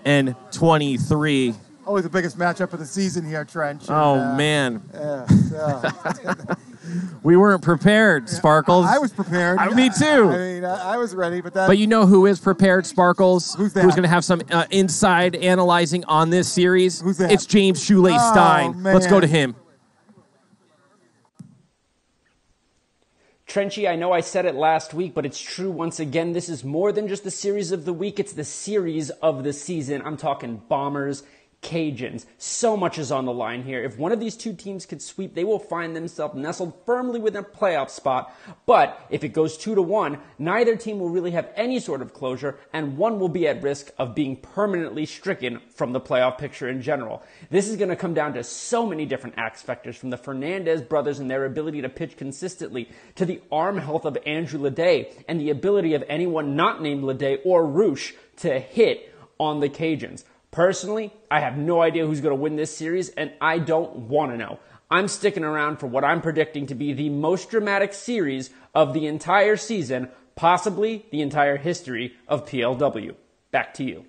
2023. Always the biggest matchup of the season here, Trench. Man. We weren't prepared, Sparkles. I was prepared. Me too. I mean, I was ready, but that... But you know who is prepared, Sparkles? Who's that? Who's going to have some inside analyzing on this series? Who's that? It's James Stein. Man. Let's go to him. Trenchy, I know I said it last week, but it's true once again. This is more than just the series of the week. It's the series of the season. I'm talking Bombers, Cajuns. So much is on the line here. If one of these two teams could sweep, they will find themselves nestled firmly within a playoff spot. But if it goes 2-1, neither team will really have any sort of closure, and one will be at risk of being permanently stricken from the playoff picture in general. This is going to come down to so many different X factors, from the Fernandez brothers and their ability to pitch consistently, to the arm health of Andrew Ledet and the ability of anyone not named Ledet or Roosh to hit on the Cajuns. Personally, I have no idea who's going to win this series, and I don't want to know. I'm sticking around for what I'm predicting to be the most dramatic series of the entire season, possibly the entire history of PLW. Back to you.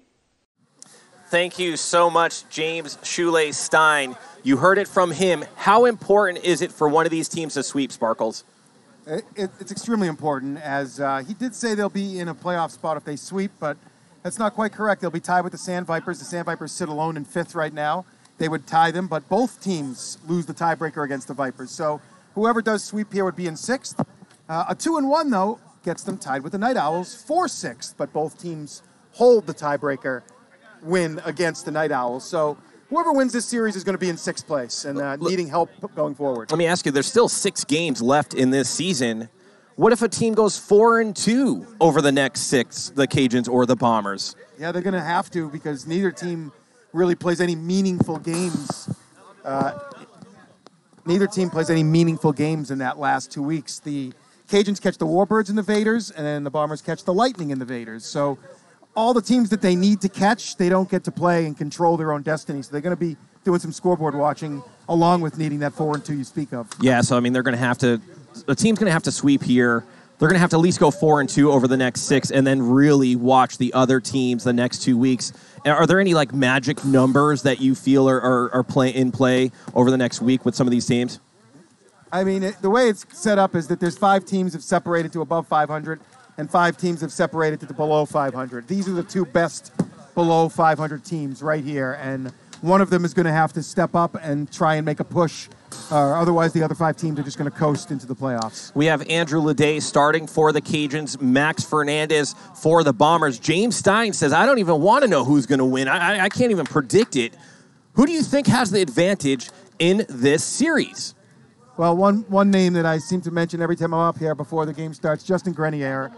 Thank you so much, James Stein. You heard it from him. How important is it for one of these teams to sweep, Sparkles? It's extremely important, as he did say they'll be in a playoff spot if they sweep, but that's not quite correct. They'll be tied with the Sandvipers. The Sandvipers sit alone in 5th right now. They would tie them, but both teams lose the tiebreaker against the Vipers. So whoever does sweep here would be in 6th. A 2-1, though, gets them tied with the Night Owls for 6th, but both teams hold the tiebreaker win against the Night Owls. So whoever wins this series is going to be in 6th place and needing help going forward. Let me ask you, there's still 6 games left in this season. What if a team goes 4-2 over the next 6, the Cajuns or the Bombers? Yeah, they're going to have to, because neither team really plays any meaningful games. Neither team plays any meaningful games in that last 2 weeks. The Cajuns catch the Warbirds and the Vaders, and then the Bombers catch the Lightning and the Vaders. So all the teams that they need to catch, they don't get to play and control their own destiny. So they're going to be doing some scoreboard watching along with needing that 4-2 you speak of. Yeah, so I mean, they're going to have to, the team's going to have to sweep here. They're going to have to at least go 4-2 over the next 6 and then really watch the other teams the next 2 weeks. Are there any like magic numbers that you feel are in play over the next week with some of these teams? I mean, the way it's set up is that there's 5 teams have separated to above 500 and 5 teams have separated to the below 500. These are the 2 best below 500 teams right here, and one of them is going to have to step up and try and make a push. Otherwise, the other 5 teams are just going to coast into the playoffs. We have Andrew Ledet starting for the Cajuns, Max Fernandez for the Bombers. James Stein says, I don't even want to know who's going to win. I can't even predict it. Who do you think has the advantage in this series? Well, one name that I seem to mention every time I'm up here before the game starts, Justin Grenier.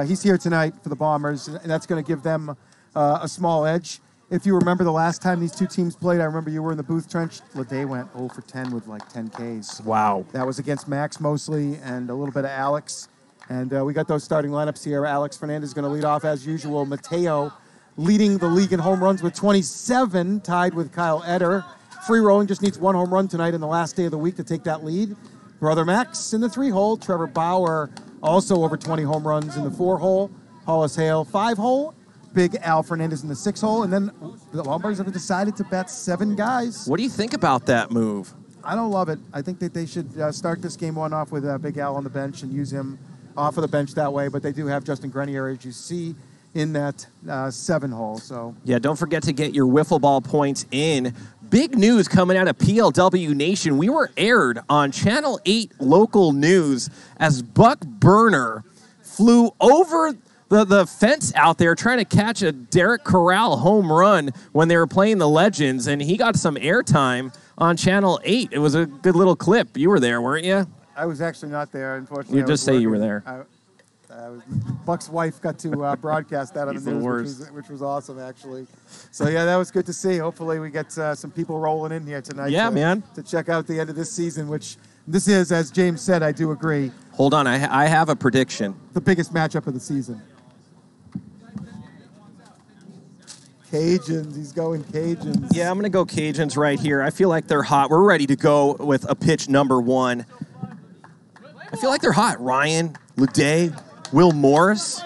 He's here tonight for the Bombers, and that's going to give them a small edge. If you remember the last time these 2 teams played, I remember you were in the booth, Trench. Ledet went 0 for 10 with like 10 Ks. Wow. That was against Max mostly and a little bit of Alex. And we got those starting lineups here. Alex Fernandez is going to lead off as usual. Mateo leading the league in home runs with 27, tied with Kyle Eder. Free rolling just needs 1 home run tonight in the last day of the week to take that lead. Brother Max in the 3-hole. Trevor Bauer also over 20 home runs in the 4-hole. Hollis Hale 5-hole. Big Al Fernandez in the 6-hole, and then the Bombers have decided to bet 7 guys. What do you think about that move? I don't love it. I think that they should start this game 1 off with Big Al on the bench and use him off of the bench that way, but they do have Justin Grenier, as you see, in that 7-hole. So yeah, don't forget to get your wiffle ball points in. Big news coming out of PLW Nation. We were aired on Channel 8 local news as Buck Burner flew over the fence out there trying to catch a Derek Corral home run when they were playing the Legends, and he got some airtime on Channel 8. It was a good little clip. You were there, weren't you? I was actually not there, unfortunately. You just say you were there. Buck's wife got to broadcast that on the news, which was awesome, actually. So, yeah, that was good to see. Hopefully we get some people rolling in here tonight to check out the end of this season, which this is, as James said, I do agree. Hold on, I have a prediction. The biggest matchup of the season. Cajuns. He's going Cajuns. Yeah, I'm going to go Cajuns right here. I feel like they're hot. We're ready to go with a pitch number 1. I feel like they're hot. Ryan, Ledet, Wil Morris.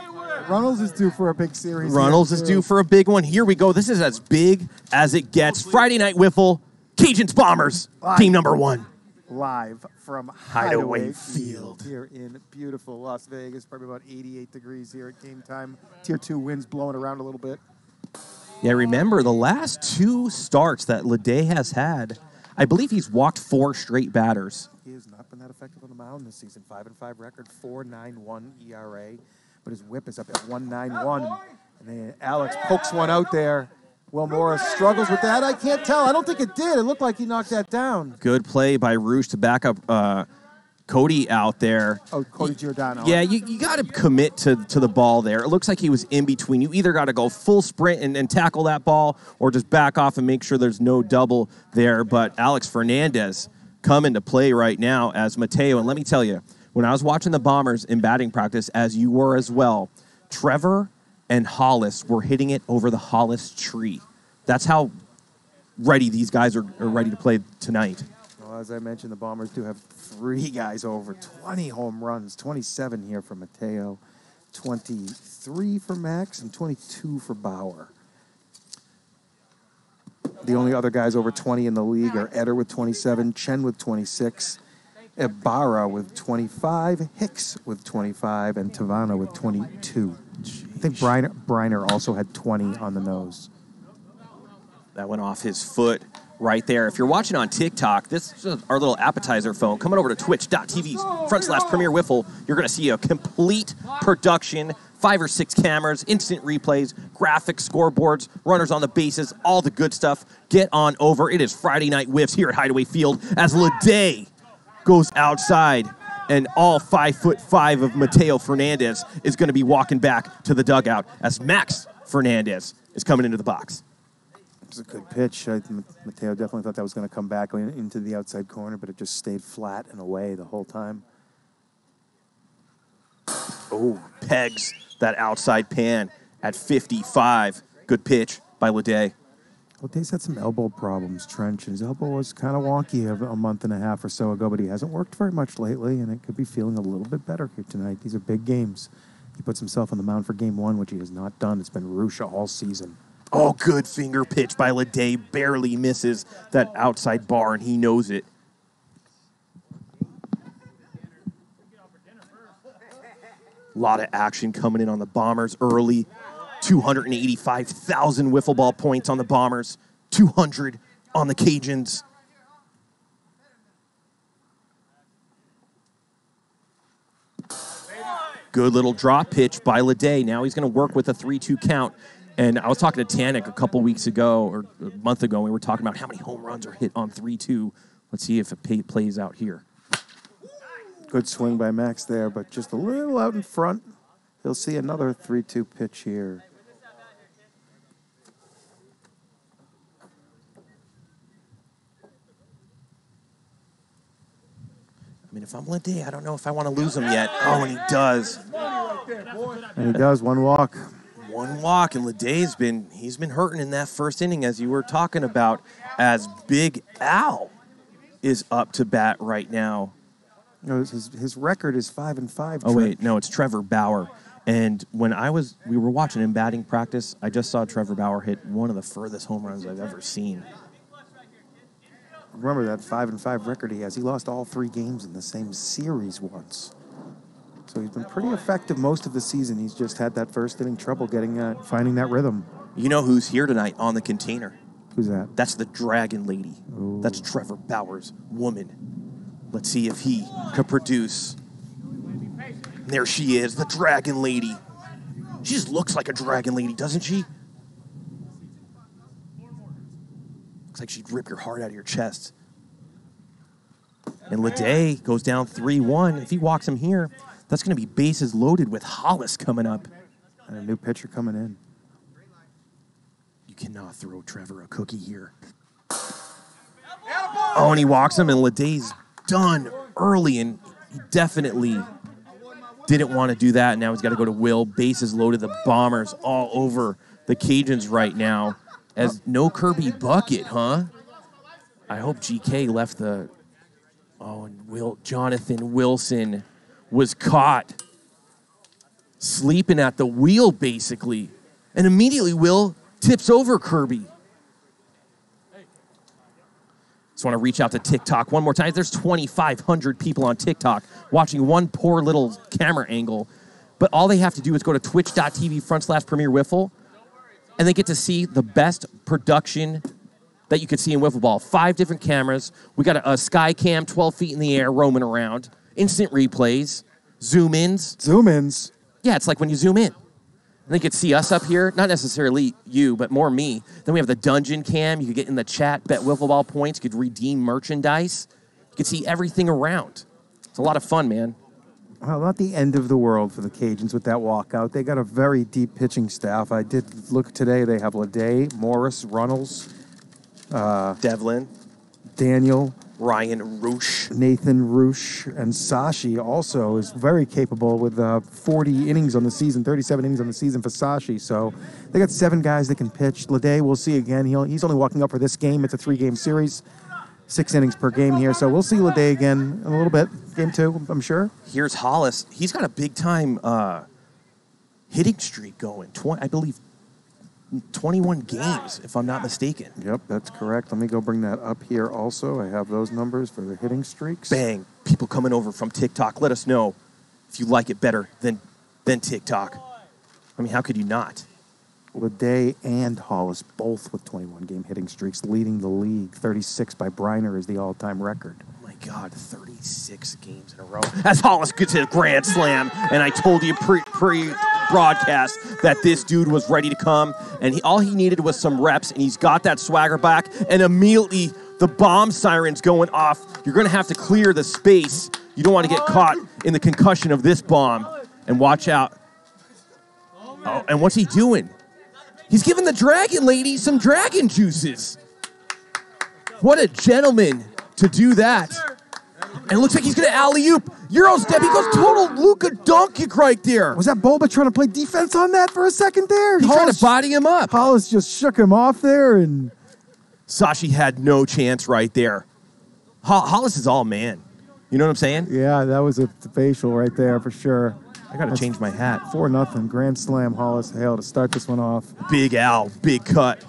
Runnels is due for a big series. Runnels is due for a big one. Here we go. This is as big as it gets. Friday Night Wiffle, Cajuns Bombers, game number 1. Live from Hideaway Field here in beautiful Las Vegas. Probably about 88 degrees here at game time. Tier 2 winds blowing around a little bit. Yeah, remember the last 2 starts that Leday has had, I believe he's walked 4 straight batters. He has not been that effective on the mound this season. 5-5 record, 4.91 ERA, but his whip is up at 1.91. And then Alex pokes one out there. Wil Morris struggles with that. I can't tell. I don't think it did. It looked like he knocked that down. Good play by Roosh to back up Cody out there. Oh, Cody Giordano. Yeah, you got to commit to the ball there. It looks like he was in between. You either got to go full sprint and tackle that ball or just back off and make sure there's no double there. But Alex Fernandez coming to play right now as Mateo. And let me tell you, when I was watching the Bombers in batting practice, as you were as well, Trevor and Hollis were hitting it over the Hollis tree. That's how ready these guys are ready to play tonight. Well, as I mentioned, the Bombers do have 3 guys over 20 home runs, 27 here for Mateo, 23 for Max, and 22 for Bauer. The only other guys over 20 in the league are Eder with 27, Chen with 26, Ibarra with 25, Hicks with 25, and Tavana with 22. I think Briner also had 20 on the nose. That went off his foot right there. If you're watching on TikTok, this is our little appetizer phone. Coming over to twitch.tv/Premier Wiffle, you're going to see a complete production, 5 or 6 cameras, instant replays, graphics, scoreboards, runners on the bases, all the good stuff. Get on over. It is Friday Night Whiffs here at Hideaway Field as Leday goes outside, and all 5'5" of Mateo Fernandez is going to be walking back to the dugout as Max Fernandez is coming into the box. It was a good pitch. Mateo definitely thought that was going to come back into the outside corner, but it just stayed flat and away the whole time. Oh, pegs that outside pan at 55. Good pitch by Leday. Leday's had some elbow problems, Trench. His elbow was kind of wonky a month and a half or so ago, but he hasn't worked very much lately, and it could be feeling a little bit better here tonight. These are big games. He puts himself on the mound for game 1, which he has not done. It's been Rusha all season. Oh, good finger pitch by Leday. Barely misses that outside bar, and he knows it. A lot of action coming in on the Bombers early. 285,000 wiffle ball points on the Bombers. 200 on the Cajuns. Good little drop pitch by Leday. Now he's going to work with a 3-2 count. And I was talking to Tanik a couple weeks ago, or a month ago, and we were talking about how many home runs are hit on 3-2. Let's see if it plays out here. Good swing by Max there, but just a little out in front. He'll see another 3-2 pitch here. I mean, if I'm Leday, I don't know if I want to lose him yet. Oh, and he does. And he does, 1 walk. 1 walk, and Leday's he's been hurting in that first inning, as you were talking about, as Big Al is up to bat right now. No, his record is 5-5. Oh, wait, no, it's Trevor Bauer. And when we were watching him batting practice, I just saw Trevor Bauer hit one of the furthest home runs I've ever seen. Remember that 5-5 record he has. He lost all 3 games in the same series once. So he's been pretty effective most of the season. He's just had that first inning trouble finding that rhythm. You know who's here tonight on the container? Who's that? That's the Dragon Lady. Ooh. That's Trevor Bauer's woman. Let's see if he could produce. There she is, the Dragon Lady. She just looks like a Dragon Lady, doesn't she? Looks like she'd rip your heart out of your chest. And Leday goes down 3-1. If he walks him here, that's going to be bases loaded with Hollis coming up. And a new pitcher coming in. You cannot throw Trevor a cookie here. Oh, and he walks him, and Leday's done early, and he definitely didn't want to do that. Now he's got to go to Wil. Bases loaded. The Bombers all over the Cajuns right now. As no Kirby bucket, huh? I hope GK left the... Oh, and Jonathan Wilson was caught. sleeping at the wheel, basically. And immediately Wil tips over Kirby. Just want to reach out to TikTok one more time. There's 2,500 people on TikTok watching one poor little camera angle. But all they have to do is go to twitch.tv/Premier Wiffle, and they get to see the best production that you could see in wiffle ball. 5 different cameras. We got a sky cam 12 feet in the air roaming around. Instant replays. Zoom-ins. Zoom-ins? Yeah, it's like when you zoom in. And they could see us up here. Not necessarily you, but more me. Then we have the dungeon cam. You could get in the chat, bet wiffle ball points. You could redeem merchandise. You could see everything around. It's a lot of fun, man. Well, not the end of the world for the Cajuns with that walkout. They got a very deep pitching staff. I did look today. They have Leday, Morris, Runnels, Devlin, Daniel, Ryan Roosh, Nathan Roosh, and Sashi also is very capable with 40 innings on the season, 37 innings on the season for Sashi. So they got 7 guys that can pitch. Leday, we'll see again. He's only walking up for this game. It's a 3-game series, 6 innings per game here. So we'll see Leday again in a little bit. Game 2, I'm sure. Here's Hollis. He's got a big-time hitting streak going. I believe 21 games, if I'm not mistaken. Yep, that's correct. Let me go bring that up here also. I have those numbers for the hitting streaks. Bang. People coming over from TikTok. Let us know if you like it better than TikTok. I mean, how could you not? Leday and Hollis both with 21-game hitting streaks, leading the league. 36 by Briner is the all-time record. Oh, my God, 36 games in a row. As Hollis gets a grand slam, and I told you pre-broadcast that this dude was ready to come, and all he needed was some reps, and he's got that swagger back, and immediately the bomb siren's going off. You're going to have to clear the space. You don't want to get caught in the concussion of this bomb, and watch out. Oh, and what's he doing? He's giving the dragon lady some dragon juices. What a gentleman to do that. And it looks like he's going to alley-oop. Euro step. He goes total Luka Doncic right there. Was that Boba trying to play defense on that for a second there? He's trying to body him up. Hollis just shook him off there. And Sashi had no chance right there. Hollis is all man. You know what I'm saying? Yeah, that was a facial right there for sure. I got to change my hat. 4-0. Grand slam, Hollis Hale to start this one off. Big Al, big cut.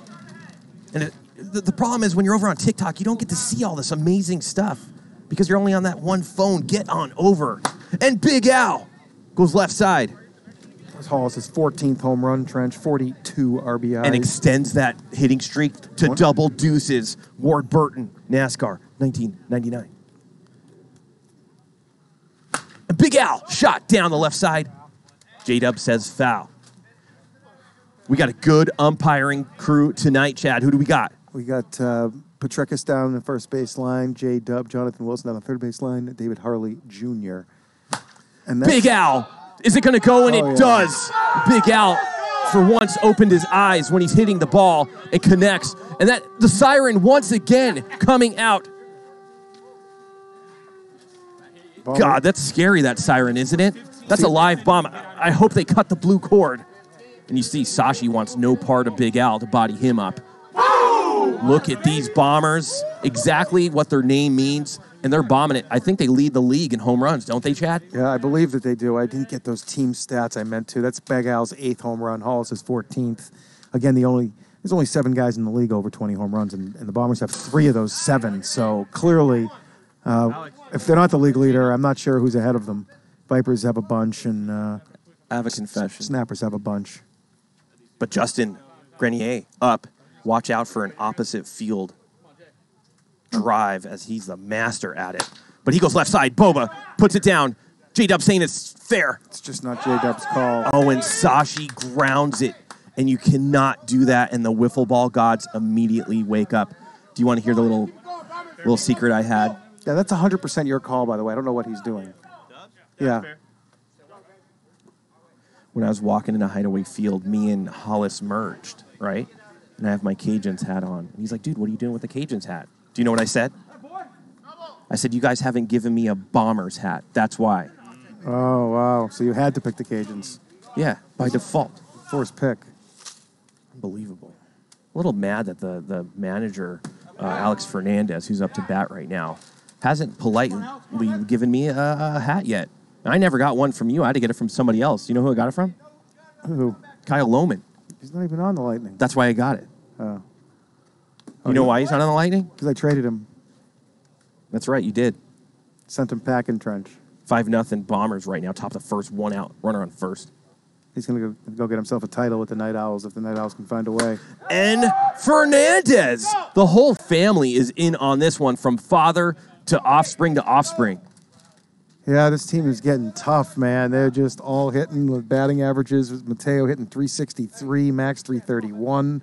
And the problem is when you're over on TikTok, you don't get to see all this amazing stuff because you're only on that one phone. Get on over. And Big Al goes left side. That's Hollis' 14th home run, Trench, 42 RBIs. And extends that hitting streak to double deuces. Ward Burton, NASCAR, 1999. And Big Al, shot down the left side. J-Dub says foul. We got a good umpiring crew tonight, Chad. Who do we got? We got Petrakis down the first baseline, J-Dub, Jonathan Wilson down the third baseline, David Harley Jr. And Big Al, is it going to go? And it does. Big Al, for once, opened his eyes when he's hitting the ball and connects. And the siren once again coming out. God, that's scary, that siren, isn't it? That's a live bomb. I hope they cut the blue cord. And you see Sashi wants no part of Big Al to body him up. Look at these bombers. Exactly what their name means. And they're bombing it. I think they lead the league in home runs, don't they, Chad? Yeah, I believe that they do. I didn't get those team stats I meant to. That's Big Al's 8th home run. Hollis' 14th. Again, there's only 7 guys in the league over 20 home runs, and the Bombers have 3 of those 7. So clearly, if they're not the league leader, I'm not sure who's ahead of them. Vipers have a bunch, and I have a confession. Snappers have a bunch. But Justin Grenier up. Watch out for an opposite field drive as he's the master at it. But he goes left side. Boba puts it down. J-Dub saying it's fair. It's just not J-Dub's call. Oh, and Sashi grounds it. And you cannot do that, and the wiffle ball gods immediately wake up. Do you want to hear the little secret I had? Yeah, that's 100% your call, by the way. I don't know what he's doing. Yeah. When I was walking in a hideaway field, me and Hollis merged, right? And I have my Cajuns hat on. And he's like, dude, what are you doing with the Cajuns hat? Do you know what I said? I said, you guys haven't given me a Bombers hat. That's why. Oh, wow. So you had to pick the Cajuns. Yeah, by default. Forced pick. Unbelievable. A little mad that the manager, Alex Fernandez, who's up to bat right now, hasn't politely given me a hat yet. I never got one from you. I had to get it from somebody else. You know who I got it from? Who? Kyle Lohman. He's not even on the Lightning. That's why I got it. Oh. You know why he's not on the Lightning? Because I traded him. That's right, you did. Sent him packing trench. 5-0 Bombers right now, top of the first, one out, runner on first. He's going to go get himself a title with the Night Owls if the Night Owls can find a way. And Fernandez. The whole family is in on this one, from father to offspring to offspring. Yeah, this team is getting tough, man. They're just all hitting with batting averages. With Mateo hitting 363, Max 331.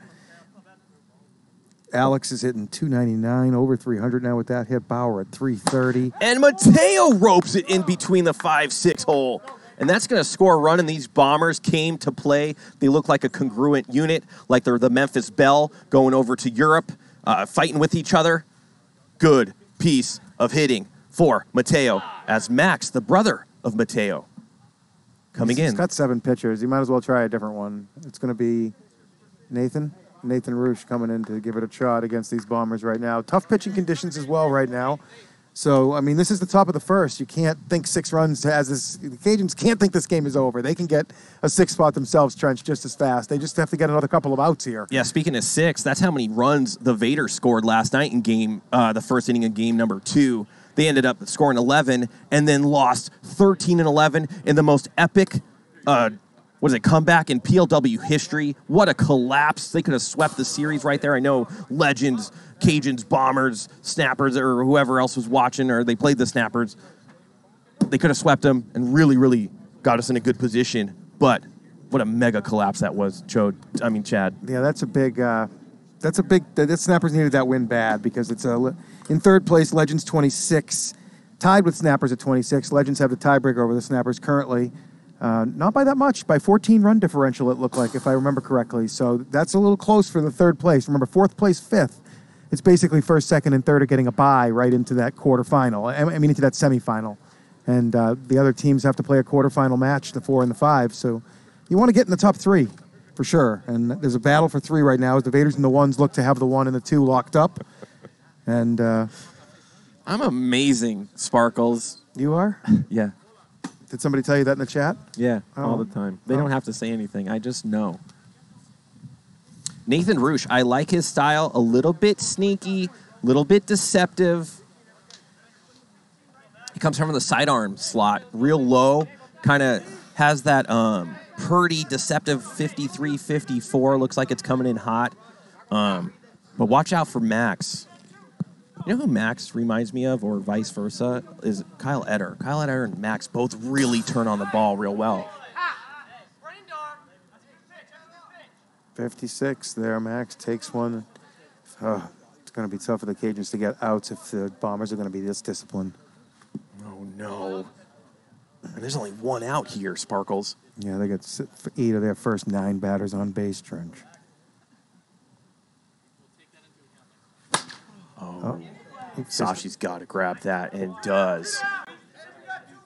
Alex is hitting 299, over 300 now with that hit. Bauer at 330. And Mateo ropes it in between the 5-6 hole. And that's going to score a run, and these Bombers came to play. They look like a congruent unit, like they're the Memphis Bell going over to Europe, fighting with each other. Good piece of hitting for Mateo, as Max, the brother of Mateo, coming in. He's got 7 pitchers. You might as well try a different one. It's going to be Nathan Roosh coming in to give it a shot against these Bombers right now. Tough pitching conditions as well right now. So, I mean, this is the top of the first. You can't think 6 runs as this. The Cajuns can't think this game is over. They can get a 6 spot themselves, Trench, just as fast. They just have to get another couple of outs here. Yeah, speaking of 6, that's how many runs the Vaders scored last night in the first inning of game number 2. They ended up scoring 11 and then lost 13-11 in the most epic, comeback in PLW history. What a collapse. They could have swept the series right there. I know Legends, Cajuns, Bombers, Snappers, or whoever else was watching, or they played the Snappers. They could have swept them and really, really got us in a good position. But what a mega collapse that was, Chad. Yeah, that's a big... The Snappers needed that win bad because it's in third place, Legends 26, tied with Snappers at 26. Legends have the tiebreaker over the Snappers currently. Not by that much, by 14 run differential, it looked like, if I remember correctly. So that's a little close for the third place. Remember, fourth place, fifth. It's basically first, second, and third are getting a bye right into that quarterfinal. Into that semifinal. And the other teams have to play a quarterfinal match, the 4 and the 5. So you want to get in the top 3. For sure. And there's a battle for 3 right now as the Vaders and the 1s look to have the 1 and the 2 locked up. And I'm amazing, Sparkles. You are? Yeah. Did somebody tell you that in the chat? Yeah, all the time. They don't have to say anything. I just know. Nathan Roosh, I like his style. A little bit sneaky, a little bit deceptive. He comes from the sidearm slot, real low, kind of has that pretty deceptive 53, 54. Looks like it's coming in hot. But watch out for Max. You know who Max reminds me of, or vice versa, is Kyle Etter. Kyle Etter and Max both really turn on the ball real well. 56 there. Max takes one. It's going to be tough for the Cajuns to get outs if the Bombers are going to be this disciplined. Oh, no. And there's only 1 out here, Sparkles. Yeah, they got 8 of their first 9 batters on base, Trench. Oh. Sashi's got to grab that, and does.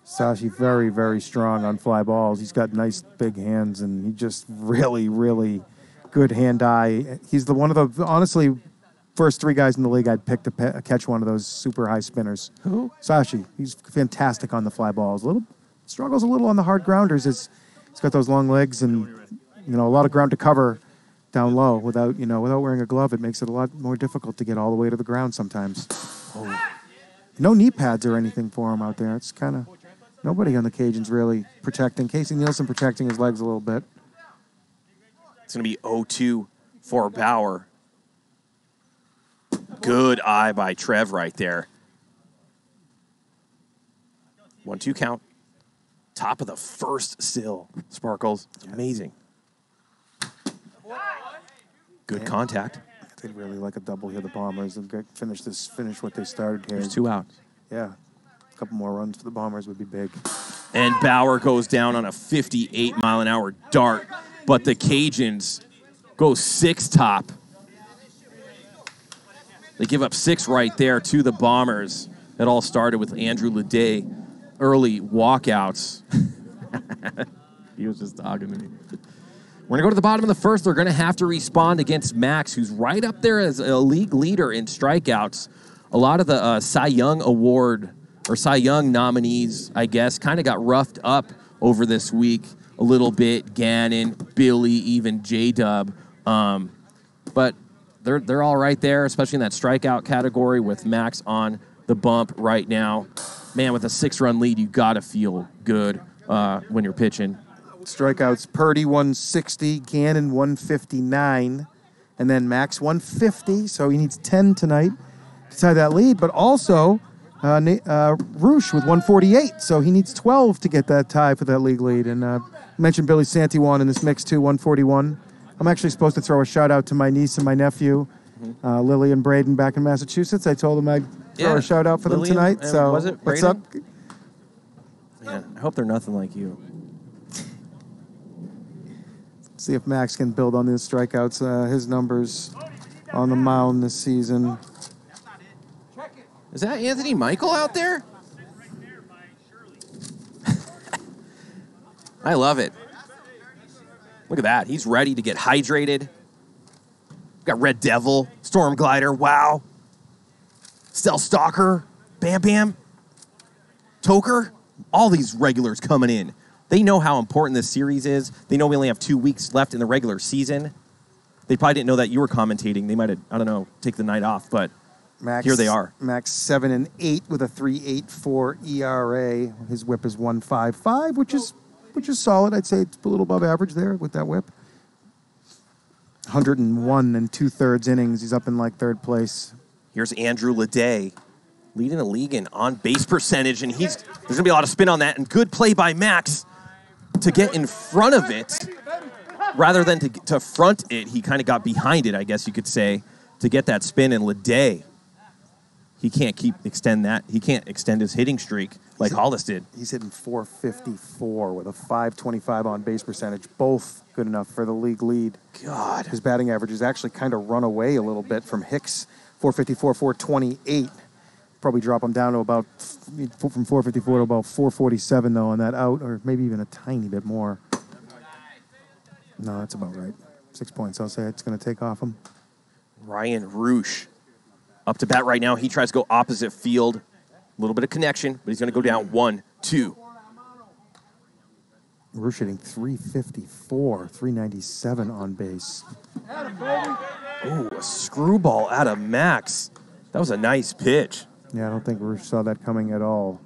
Sashi very, very strong on fly balls. He's got nice big hands, and he just really, really good hand-eye. He's one of the, honestly, first 3 guys in the league I'd pick to catch one of those super high spinners. Who? Sashi. He's fantastic on the fly balls. Struggles a little on the hard grounders. He's got those long legs and, a lot of ground to cover down low without wearing a glove. It makes it a lot more difficult to get all the way to the ground sometimes. Oh. No knee pads or anything for him out there. It's kind of nobody on the Cajuns really protecting. Casey Nielsen protecting his legs a little bit. It's going to be 0-2 for Bauer. Good eye by Trev right there. 1-2 count. Top of the first still, Sparkles. It's amazing. Good contact. They'd really like a double here, the Bombers. They'll finish what they started here. There's 2 outs. Yeah. A couple more runs for the Bombers would be big. And Bauer goes down on a 58-mile-an-hour dart. But the Cajuns go 6 top. They give up 6 right there to the Bombers. It all started with Andrew Leday. Early walkouts. He was just talking to me. We're going to go to the bottom of the first. They're going to have to respond against Max, who's right up there as a league leader in strikeouts. A lot of the Cy Young Award or Cy Young nominees, I guess, kind of got roughed up over this week a little bit. Gannon, Billy, even J-Dub. But they're all right there, especially in that strikeout category with Max on the bump right now. Man, with a 6-run lead, you got to feel good when you're pitching. Strikeouts, Purdy 160, Gannon 159, and then Max 150. So he needs 10 tonight to tie that lead. But also Roosh with 148. So he needs 12 to get that tie for that league lead. And I mentioned Billy Santiwan in this mix too, 141. I'm actually supposed to throw a shout out to my niece and my nephew, Lily and Braden back in Massachusetts. I told them I'd throw a shout out for them tonight. So was it what's up? Man, I hope they're nothing like you. See if Max can build on his strikeouts, his numbers on the mound this season. Is that Anthony Michael out there? I love it. Look at that. He's ready to get hydrated. Got Red Devil, Storm Glider, wow. Stealth Stalker, Bam Bam, Toker. All these regulars coming in. They know how important this series is. They know we only have 2 weeks left in the regular season. They probably didn't know that you were commentating. They might have, I don't know, take the night off, but Max, here they are. Max 7-8 with a 3.84 ERA. His whip is 1.55, which is solid. I'd say it's a little above average there with that whip. 101 and 2/3 innings. He's up in like third place. Here's Andrew Leday leading the league in on-base percentage, and there's going to be a lot of spin on that, and good play by Max to get in front of it. Rather than to front it, he kind of got behind it, I guess you could say, to get that spin. And Leday, he can't extend his hitting streak like Hollis did. He's hitting 454 with a 525 on-base percentage, both good enough for the league lead. God. His batting average has actually kind of run away a little bit from Hicks, 454, 428. Probably drop him down to about, from 454 to about 447, though, on that out, or maybe even a tiny bit more. No, that's about right. 6 points, I'll say it's going to take off him. Ryan Roosh up to bat right now. He tries to go opposite field. A little bit of connection, but he's going to go down 1-2. Roosh hitting 354, 397 on base. Ooh, a screwball out of Max. That was a nice pitch. Yeah, I don't think Roosh saw that coming at all.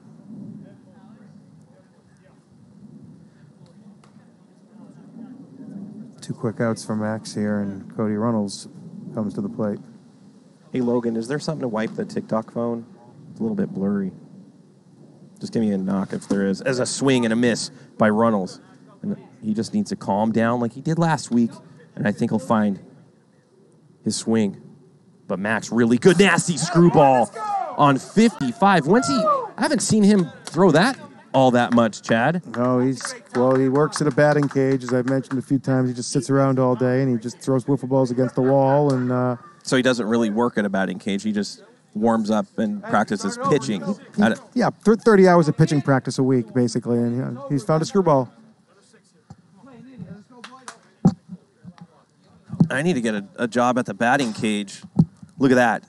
Two quick outs for Max here, and Cody Runnels comes to the plate. Hey, Logan, is there something to wipe the TikTok phone? It's a little bit blurry. Just give me a knock if there is. As a swing and a miss by Runnels. And he just needs to calm down like he did last week, and I think he'll find his swing. But Max, really good, nasty screwball on 55. I haven't seen him throw that all that much, Chad. No, he works at a batting cage, as I've mentioned a few times. He just sits around all day, and he just throws wiffle balls against the wall. And so he doesn't really work at a batting cage. He just warms up and practices pitching. 30 hours of pitching practice a week, basically, and he's found a screwball. I need to get a job at the batting cage. Look at that.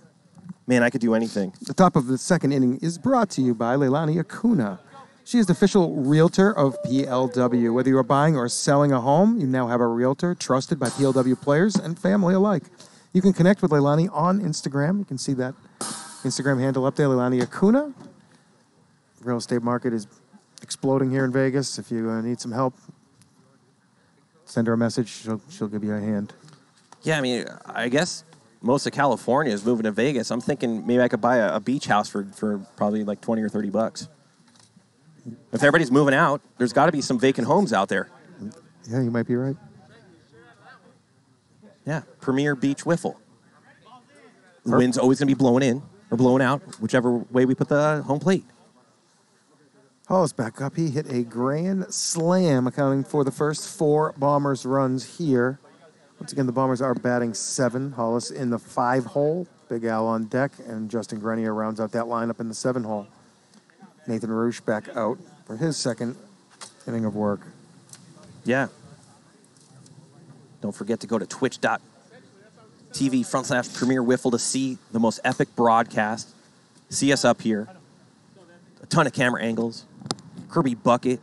Man, I could do anything. The top of the second inning is brought to you by Leilani Acuna. She is the official realtor of PLW. Whether you are buying or selling a home, you now have a realtor trusted by PLW players and family alike. You can connect with Leilani on Instagram. You can see that Instagram handle up there, Leilani Acuna. The real estate market is exploding here in Vegas. If you need some help, send her a message. She'll give you a hand. Yeah, I mean, I guess most of California is moving to Vegas. I'm thinking maybe I could buy a beach house for probably like $20 or $30. If everybody's moving out, there's got to be some vacant homes out there. Yeah, you might be right. Yeah, Premier Beach Wiffle. The wind's always going to be blowing in or blowing out, whichever way we put the home plate. Hollis back up. He hit a grand slam, accounting for the first 4 Bombers runs here. Once again, the Bombers are batting 7. Hollis in the 5 hole. Big Al on deck, and Justin Grenier rounds out that lineup in the 7 hole. Nathan Roosh back out for his second inning of work. Yeah. Don't forget to go to twitch.tv/Premier Wiffle to see the most epic broadcast. See us up here. A ton of camera angles. Kirby Bucket.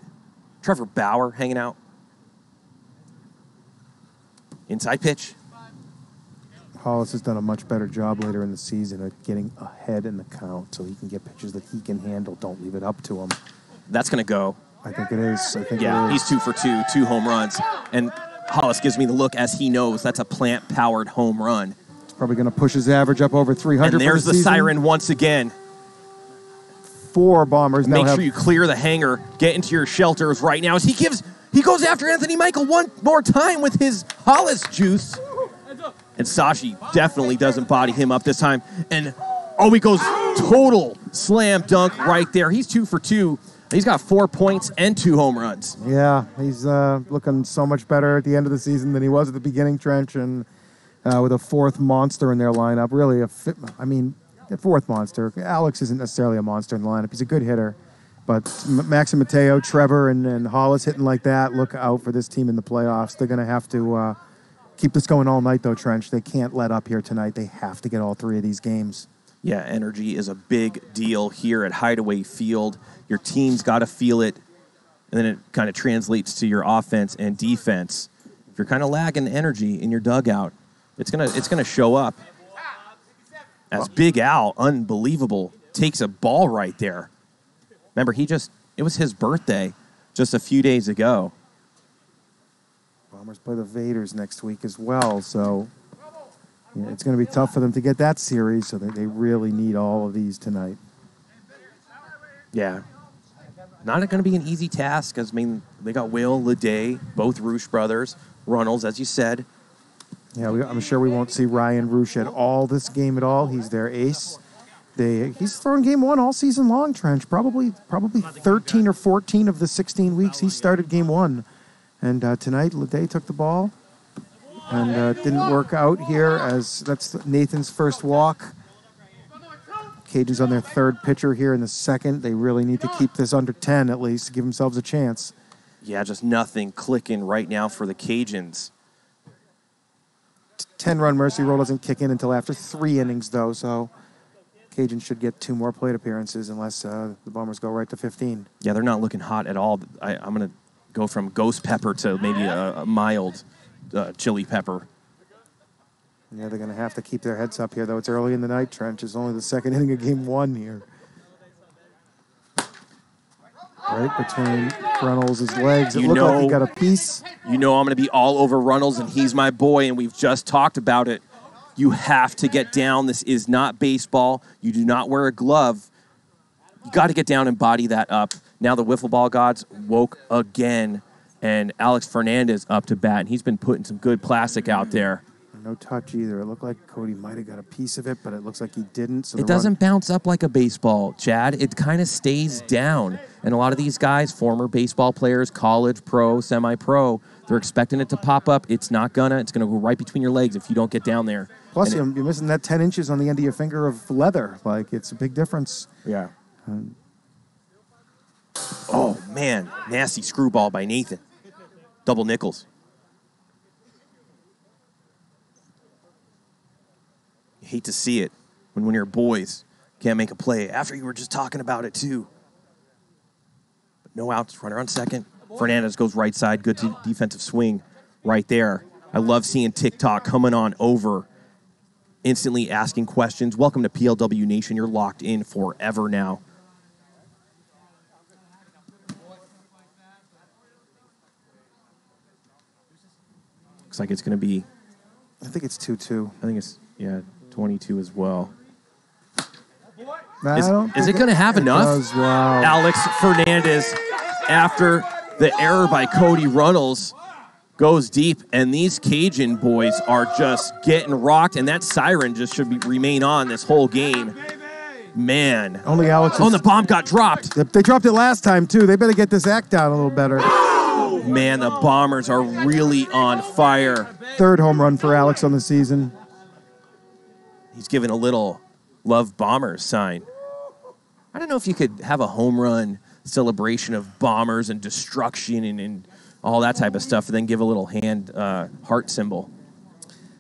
Trevor Bauer hanging out. Inside pitch. Hollis has done a much better job later in the season of getting ahead in the count so he can get pitches that he can handle. Don't leave it up to him. That's going to go. I think it is. He's 2 for 2, 2 home runs. And Hollis gives me the look as he knows that's a plant-powered home run. It's probably going to push his average up over 300 And there's for the the season. siren once again. 4 Bombers now Make have... sure you clear the hangar. Get into your shelters right now as he goes after Anthony Michael one more time with his Hollis juice. And Sashi definitely doesn't body him up this time. And, he goes total slam dunk right there. He's 2 for 2. He's got 4 points and 2 home runs. Yeah, he's looking so much better at the end of the season than he was at the beginning, Trench, and with a 4th monster in their lineup. Really, the 4th monster. Alex isn't necessarily a monster in the lineup. He's a good hitter. But Max and Mateo, Trevor, and Hollis hitting like that, look out for this team in the playoffs. They're going to have to keep this going all night, though, Trench. They can't let up here tonight. They have to get all 3 of these games. Yeah, energy is a big deal here at Hideaway Field. Your team's got to feel it, and then it kind of translates to your offense and defense. If you're kind of lagging energy in your dugout, it's gonna show up. As Big Al, unbelievable, takes a ball right there. Remember, it was his birthday just a few days ago. Bombers play the Vaders next week as well, so it's going to be tough for them to get that series, so they really need all of these tonight. Yeah. Not going to be an easy task, because, they got Will, Leday, both Roosh brothers, Runnels, as you said. Yeah, I'm sure we won't see Ryan Roosh at all this game at all. He's their ace. He's thrown game 1 all season long, Trench. Probably 13 or 14 of the 16 weeks he started game 1. And tonight, Leday took the ball and didn't work out here, as that's Nathan's first walk. Cajuns on their 3rd pitcher here in the 2nd. They really need to keep this under 10 at least to give themselves a chance. Yeah, just nothing clicking right now for the Cajuns. 10-run mercy rule doesn't kick in until after 3 innings, though, so Cajuns should get 2 more plate appearances unless the Bombers go right to 15. Yeah, they're not looking hot at all. I'm going to go from ghost pepper to maybe a mild chili pepper. Yeah, they're going to have to keep their heads up here, though. It's early in the night, Trench. It's only the 2nd inning of game 1 here. Right between Runnels' legs. It looked like he got a piece. I'm going to be all over Runnels, and he's my boy, and we've just talked about it. You have to get down. This is not baseball. You do not wear a glove. You got to get down and body that up. Now the wiffle ball gods woke again, and Alex Fernandez up to bat, and he's been putting some good plastic out there. No touch either. It looked like Cody might have got a piece of it, but it looks like he didn't. So it doesn't bounce up like a baseball, Chad. It kind of stays down. And a lot of these guys, former baseball players, college, pro, semi-pro, they're expecting it to pop up. It's not gonna. It's going to go right between your legs if you don't get down there. Plus, you're missing that 10 inches on the end of your finger of leather. Like, it's a big difference. Yeah. Oh, man. Nasty screwball by Nathan. Double nickels. You hate to see it when your boys can't make a play after you were just talking about it, too. But no outs. Runner on second. Fernandez goes right side. Good defensive swing right there. I love seeing TikTok coming on over, instantly asking questions. Welcome to PLW Nation. You're locked in forever now. Looks like it's going to be... I think it's 2-2. I think it's, 22 as well. Is it going to have enough? Wow. Alex Fernandez, after the error by Cody Runnels, goes deep, and these Cajun boys are just getting rocked, and that siren just should remain on this whole game. Man. Only Alex. And the bomb got dropped. They dropped it last time, too. They better get this act down a little better. Man, the Bombers are really on fire. 3rd home run for Alex on the season. He's giving a little Love Bombers sign. I don't know if you could have a home run celebration of bombers and destruction and all that type of stuff, and then give a little hand heart symbol.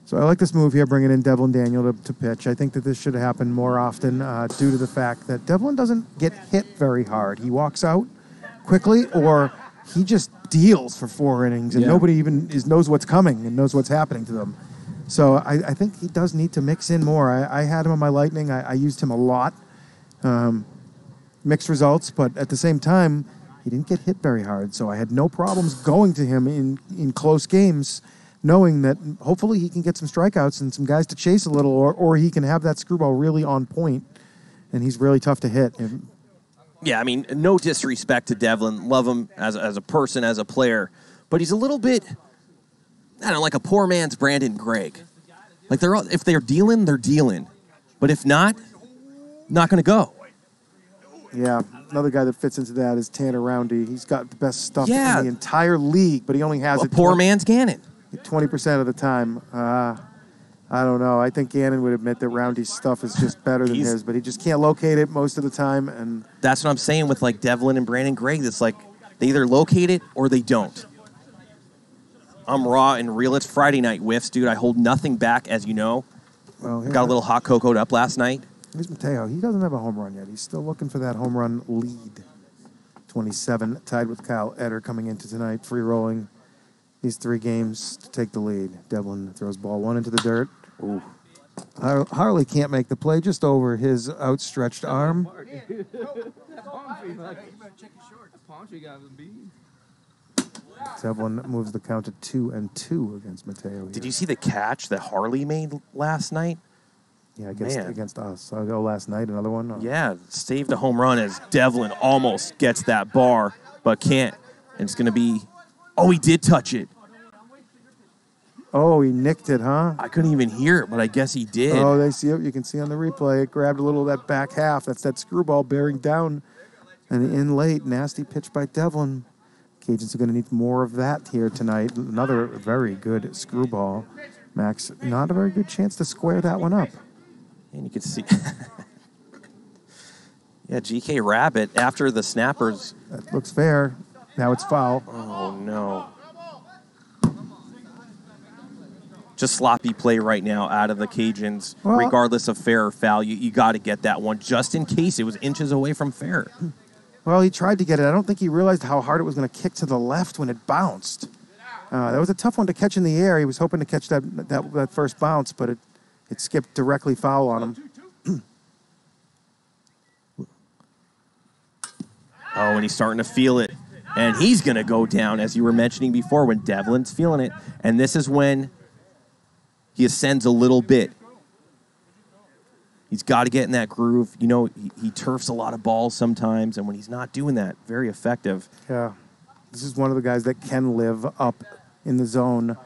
So I like this move here, bringing in Devlin Daniel to pitch. I think that this should happen more often due to the fact that Devlin doesn't get hit very hard. He walks out quickly, or he just deals for 4 innings, and nobody even knows what's coming and knows what's happening to them. So I think he does need to mix in more. I had him on my Lightning. I used him a lot. Mixed results, but at the same time, he didn't get hit very hard. So I had no problems going to him in close games, knowing that hopefully he can get some strikeouts and some guys to chase a little, or he can have that screwball really on point, and he's really tough to hit. Yeah, I mean, no disrespect to Devlin. Love him as a person, as a player. But he's a little bit, I don't know, like a poor man's Brandon Gregg. Like, if they're dealing, they're dealing. But if not going to go. Yeah, another guy that fits into that is Tanner Roundy. He's got the best stuff in the entire league, but he only has a poor man's Gannon. 20% of the time. I don't know. I think Gannon would admit that Roundy's stuff is just better than his, but he just can't locate it most of the time. And that's what I'm saying with like Devlin and Brandon Gregg. It's like they either locate it or they don't. I'm raw and real. It's Friday night whiffs, dude. I hold nothing back, as you know. Well, got a little hot cocoa'd up last night. Here's Mateo. He doesn't have a home run yet. He's still looking for that home run lead. 27, tied with Kyle Eder coming into tonight, free rolling these 3 games to take the lead. Devlin throws ball 1 into the dirt. Ooh. Harley can't make the play, just over his outstretched arm. Devlin moves the count to 2-2 against Mateo here. Did you see the catch that Harley made last night? Yeah, against us. I'll go last night, another one. Yeah, saved a home run as Devlin almost gets that bar, but can't. And it's going to be, he did touch it. Oh, he nicked it, huh? I couldn't even hear it, but I guess he did. Oh, they see it. You can see on the replay. It grabbed a little of that back half. That's that screwball bearing down and in late. Nasty pitch by Devlin. Cajuns are going to need more of that here tonight. Another very good screwball. Max, not a very good chance to square that one up. And you can see, GK Rabbit after the snappers. That looks fair. Now it's foul. Oh, no. Just sloppy play right now out of the Cajuns, regardless of fair or foul. You got to get that one just in case it was inches away from fair. Well, he tried to get it. I don't think he realized how hard it was going to kick to the left when it bounced. That was a tough one to catch in the air. He was hoping to catch that first bounce, but it skipped directly foul on him. And he's starting to feel it. And he's going to go down, as you were mentioning before, when Devlin's feeling it. And this is when he ascends a little bit. He's got to get in that groove. You know, he turfs a lot of balls sometimes, and when he's not doing that, very effective. Yeah. This is one of the guys that can live up in the zone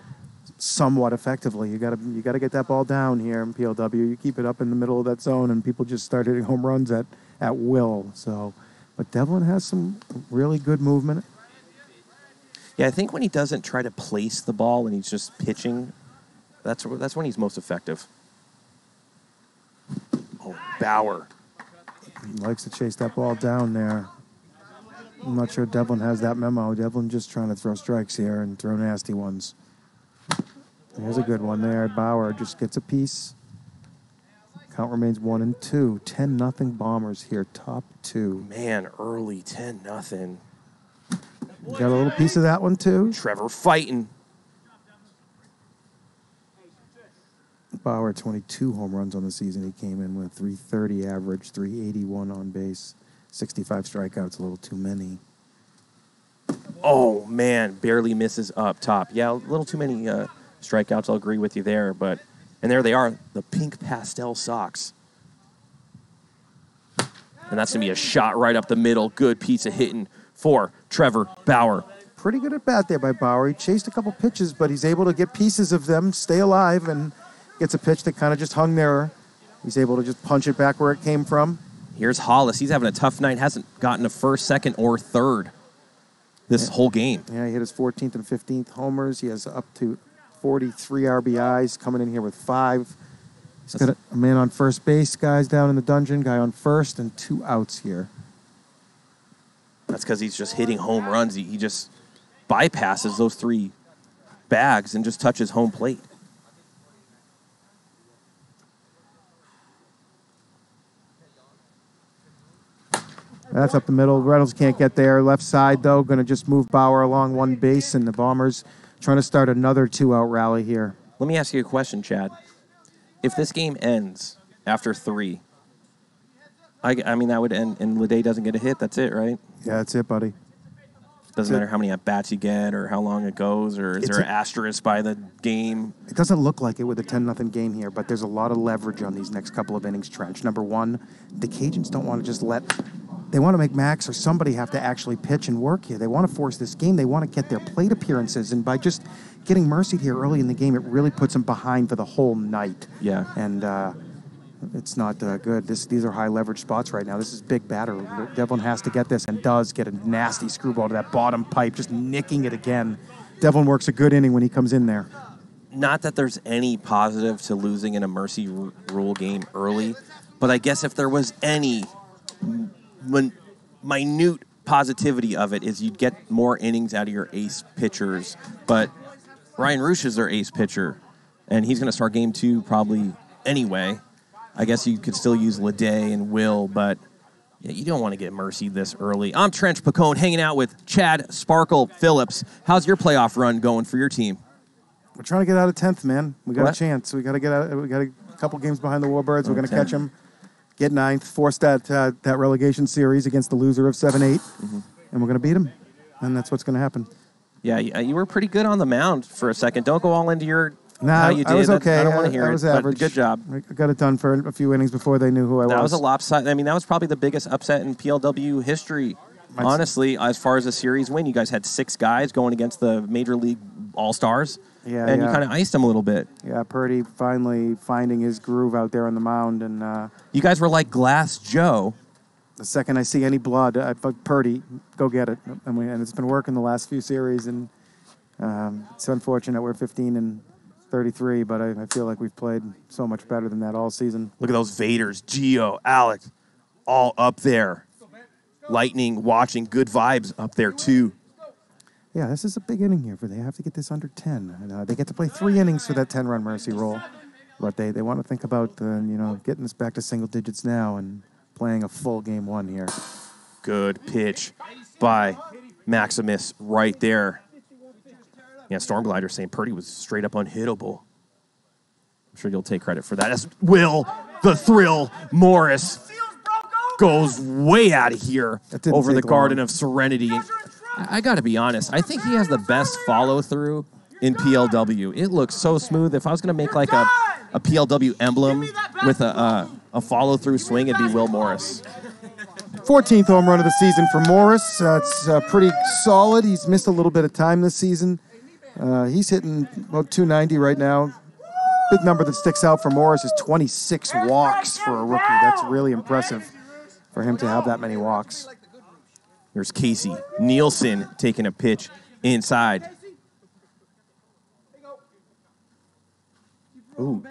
somewhat effectively. You got to get that ball down here in PLW. You keep it up in the middle of that zone, and people just start hitting home runs at will. So, but Devlin has some really good movement. Yeah, I think when he doesn't try to place the ball and he's just pitching, that's when he's most effective. Oh, Bauer. He likes to chase that ball down there. I'm not sure Devlin has that memo. Devlin just trying to throw strikes here and throw nasty ones. There's a good one there. Bauer just gets a piece. Count remains 1-2. 10-0 Bombers here, top 2. Man, early 10-0. Got a little piece of that one too. Trevor fighting. Bauer, 22 home runs on the season. He came in with 330 average, 381 on base, 65 strikeouts, a little too many. Oh, man, barely misses up top. Yeah, a little too many strikeouts, I'll agree with you there. And there they are, the pink pastel socks. And that's going to be a shot right up the middle. Good piece of hitting for Trevor Bauer. Pretty good at bat there by Bauer. He chased a couple pitches, but he's able to get pieces of them, stay alive, and gets a pitch that kind of just hung there. He's able to just punch it back where it came from. Here's Hollis. He's having a tough night. Hasn't gotten a first, second, or third this whole game. Yeah, he hit his 14th and 15th homers. He has up to 43 RBIs, coming in here with 5. He's got a man on first base, guys down in the dungeon, guy on first, and 2 outs here. That's because he's just hitting home runs. He just bypasses those 3 bags and just touches home plate. That's up the middle. Reynolds can't get there. Left side, though, going to just move Bauer along one base, and the Bombers trying to start another 2-out rally here. Let me ask you a question, Chad. If this game ends after 3, I mean, that would end, and Lede doesn't get a hit. That's it, right? Yeah, that's it, buddy. Doesn't matter how many at-bats you get or how long it goes, or is there an asterisk by the game? It doesn't look like it with a 10-0 game here, but there's a lot of leverage on these next couple of innings, Trench. Number one, the Cajuns don't want to just they want to make Max or somebody have to actually pitch and work here. They want to force this game. They want to get their plate appearances, and by just getting mercied here early in the game, it really puts them behind for the whole night. Yeah. And it's not good. These are high leverage spots right now. This is big batter. Devlin has to get this and does get a nasty screwball to that bottom pipe, just nicking it again. Devlin works a good inning when he comes in there. Not that there's any positive to losing in a mercy rule game early, but I guess if there was any minute positivity of it is you'd get more innings out of your ace pitchers. But Ryan Roosh is their ace pitcher, and he's going to start game 2 probably anyway. I guess you could still use Lede and Will, but yeah, you don't want to get mercy this early. I'm Trench Pacone, hanging out with Chad Sparkle Phillips. How's your playoff run going for your team? We're trying to get out of 10th, man. We got a chance. We got to get out. We got a couple games behind the Warbirds. We're going to catch them, get 9th, force that relegation series against the loser of 7-8, and we're going to beat them. And that's what's going to happen. Yeah, you were pretty good on the mound for a second. Don't go all into your how you did. I was okay. I don't want to hear I was average. Good job. I got it done for a few innings before they knew who I was. That was a lopsided. I mean, that was probably the biggest upset in PLW history. Honestly, as far as a series win, you guys had 6 guys going against the Major League All-Stars, and you kind of iced them a little bit. Yeah, Purdy finally finding his groove out there on the mound. And you guys were like Glass Joe. The second I see any blood, Purdy, go get it. And it's been working the last few series, and it's unfortunate we're 15-33, but I feel like we've played so much better than that all season. Look at those Vaders, Gio, Alex, all up there. Lightning watching, good vibes up there too. Yeah, this is a big inning here for they have to get this under 10. And, they get to play 3 innings for that 10-run mercy roll, but they want to think about getting this back to single digits now and playing a full game 1 here. Good pitch by Maximus right there. Yeah, Stormglider saying Purdy was straight up unhittable. I'm sure you'll take credit for that. As Wil the Thrill Morris goes way out of here over the Garden of Serenity. I got to be honest. I think he has the best follow-through in PLW. It looks so smooth. If I was going to make like a PLW emblem with a follow-through swing, it'd be Wil Morris. 14th home run of the season for Morris. It's pretty solid. He's missed a little bit of time this season. He's hitting about 290 right now. Big number that sticks out for Morris is 26 walks for a rookie. That's really impressive for him to have that many walks. There's Casey Nielsen taking a pitch inside. Ooh.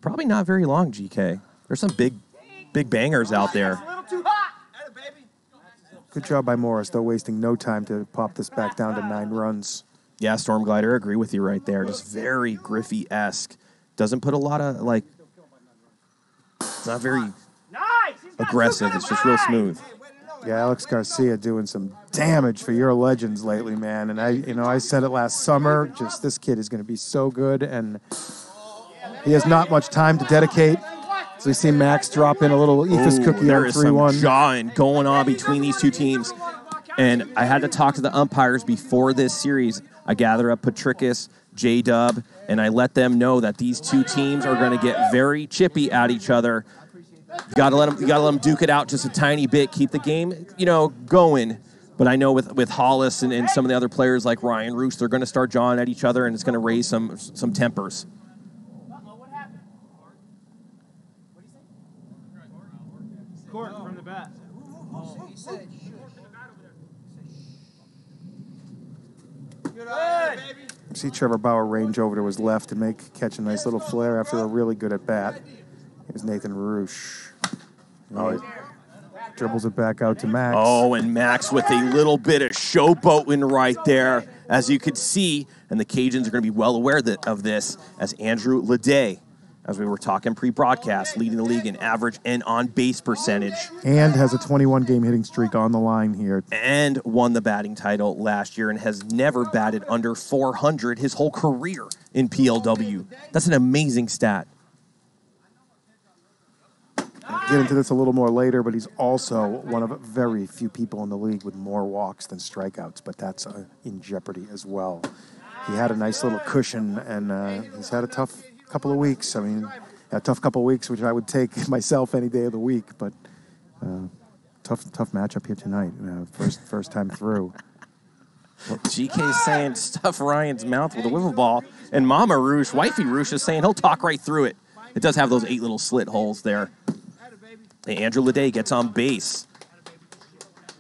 Probably not very long, GK. There's some big bangers out there. Good job by Morris, though, wasting no time to pop this back down to 9 runs. Yeah, Stormglider, agree with you right there. Just very Griffey-esque. Doesn't put a lot of, it's not very aggressive. It's just real smooth. Yeah, Alex Garcia doing some damage for your Legends lately, man. And I said it last summer. Just this kid is going to be so good, and he has not much time to dedicate. So we see Max drop in a little Ethos cookie on 3-1. There is some jawing going on between these two teams, and I had to talk to the umpires before this series. I gather up Patricus, J-Dub, and I let them know that these two teams are going to get very chippy at each other. You got to let them duke it out just a tiny bit, keep the game, going. But I know with Hollis and some of the other players like Ryan Roos, they're going to start jawing at each other, and it's going to raise some tempers. Court from the bat. See Trevor Bauer range over to his left and catch a nice little flare after a really good at bat. Here's Nathan Roosh. Dribbles it back out to Max. Oh, and Max with a little bit of showboating right there, as you could see. And the Cajuns are going to be well aware of this, as Andrew Lede as we were talking pre-broadcast, leading the league in average and on-base percentage. And has a 21-game hitting streak on the line here. And won the batting title last year and has never batted under 400 his whole career in PLW. That's an amazing stat. I'll get into this a little more later, but he's also one of very few people in the league with more walks than strikeouts, but that's in jeopardy as well. He had a nice little cushion, and he's had a tough couple of weeks. I mean, a tough couple of weeks, which I would take myself any day of the week, but tough matchup here tonight. First time through. GK's saying stuff Ryan's mouth with a wiffle ball, and Mama Roosh, Wifey Roosh, is saying he'll talk right through it. It does have those 8 little slit holes there. And Andrew Leday gets on base.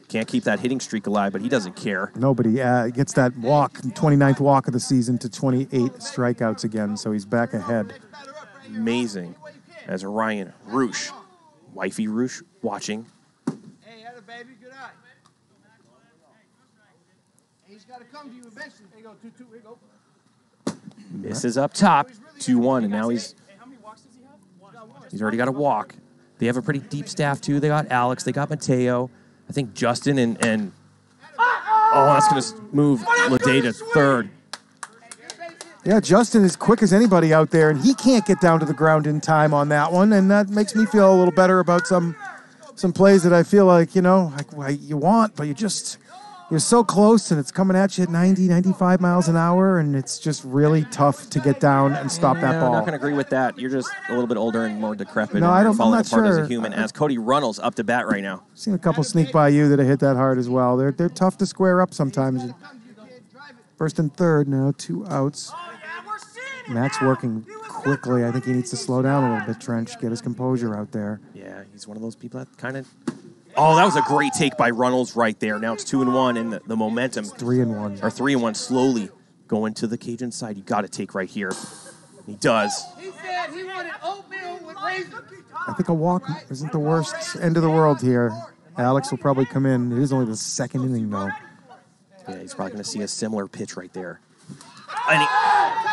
Can't keep that hitting streak alive, but he doesn't care. Nobody gets that walk, 29th walk of the season to 28 strikeouts again, so he's back ahead. Amazing. As Ryan Roosh, Wifey Roosh, watching. Hey, had a baby, good eye. He's got to come to you eventually. There you go, 2-2, here you go. Misses up top, 2-1, and now he's already got a walk. They have a pretty deep staff, too. They got Alex, they got Mateo. I think Justin and that's going to move Leday to third. Yeah, Justin is quick as anybody out there, and he can't get down to the ground in time on that one, and that makes me feel a little better about some plays that I feel like, you want, but you're so close, and it's coming at you at 90, 95 miles an hour, and it's just really tough to get down and stop that ball. I'm not going to agree with that. You're just a little bit older and more decrepit. No, and I'm falling not apart sure. as a human. As Cody Runnels up to bat right now. Seen a couple sneak by you that have hit that hard as well. They're tough to square up sometimes. First and third now, 2 outs. Max working quickly. I think he needs to slow down a little bit, Trench, get his composure out there. Yeah, he's one of those people that kind of... Oh, that was a great take by Runnels right there. Now it's 2-1, and the momentum... 3-1. Or 3-1, slowly going to the Cajun side. You got to take right here. He does. He said he wanted oatmeal with raisins. I think a walk isn't the worst end of the world here. Alex will probably come in. It is only the second inning, though. Yeah, he's probably going to see a similar pitch right there. And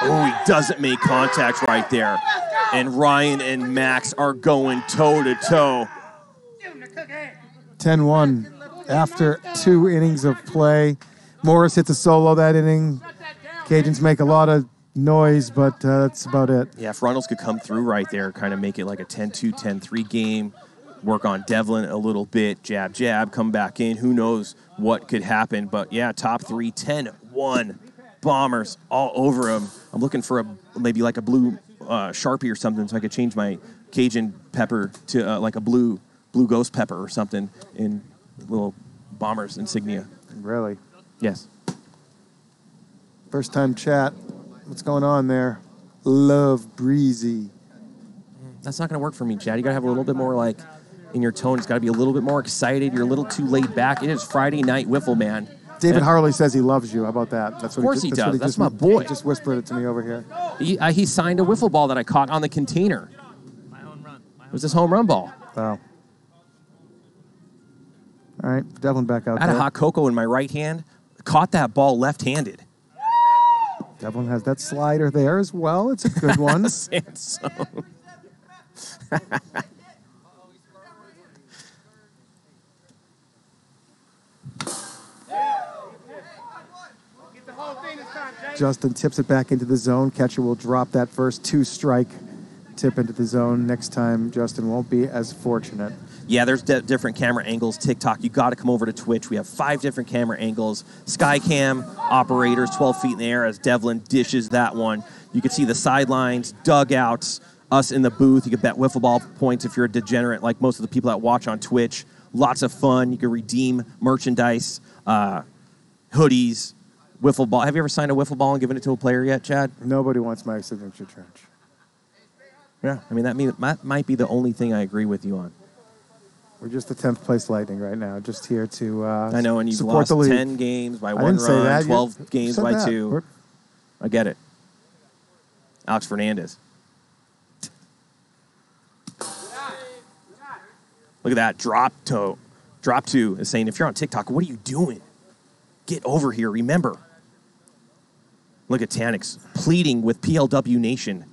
he doesn't make contact right there. And Ryan and Max are going toe-to-toe. 10-1 after 2 innings of play. Morris hits a solo that inning. Cajuns make a lot of noise, but that's about it. Yeah, if Runnels could come through right there, kind of make it like a 10-2, 10-3 game, work on Devlin a little bit, jab, jab, come back in. Who knows what could happen. But, yeah, top 3, 10-1. Bombers all over him. I'm looking for maybe like a blue Sharpie or something so I could change my Cajun pepper to like a blue ghost pepper or something in little Bombers insignia. Really? Yes. First time chat. What's going on there? Love Breezy. That's not going to work for me, Chad. You got to have a little bit more like in your tone. It's got to be a little bit more excited. You're a little too laid back. It is Friday night wiffle, man. David Harley says he loves you. How about that? That's what of course he does. That's my boy. He just whispered it to me over here. He signed a wiffle ball that I caught on the container. My home run. It was his home run ball. Wow. All right, Devlin back out I had there. a hot cocoa in my right hand. Caught that ball left-handed. Devlin has that slider there as well. It's a good one. Sansone. Justin tips it back into the zone. Catcher will drop that first 2-strike tip into the zone. Next time, Justin won't be as fortunate. Yeah, there's different camera angles. TikTok, you got to come over to Twitch. We have 5 different camera angles. Skycam operators, 12 feet in the air as Devlin dishes that one. You can see the sidelines, dugouts, us in the booth. You can bet wiffle ball points if you're a degenerate like most of the people that watch on Twitch. Lots of fun. You can redeem merchandise, hoodies, wiffle ball. Have you ever signed a wiffle ball and given it to a player yet, Chad? Nobody wants my signature, Trench. Yeah, I mean, that might be the only thing I agree with you on. We're just the 10th place Lightning right now, just here to I know, and you've support lost the league. 10 games by I 1 didn't say run, that. 12 You games said by that. 2. I get it. Alex Fernandez. Look at that. Drop 2 is saying, if you're on TikTok, what are you doing? Get over here. Remember. Look at Tanix pleading with PLW Nation.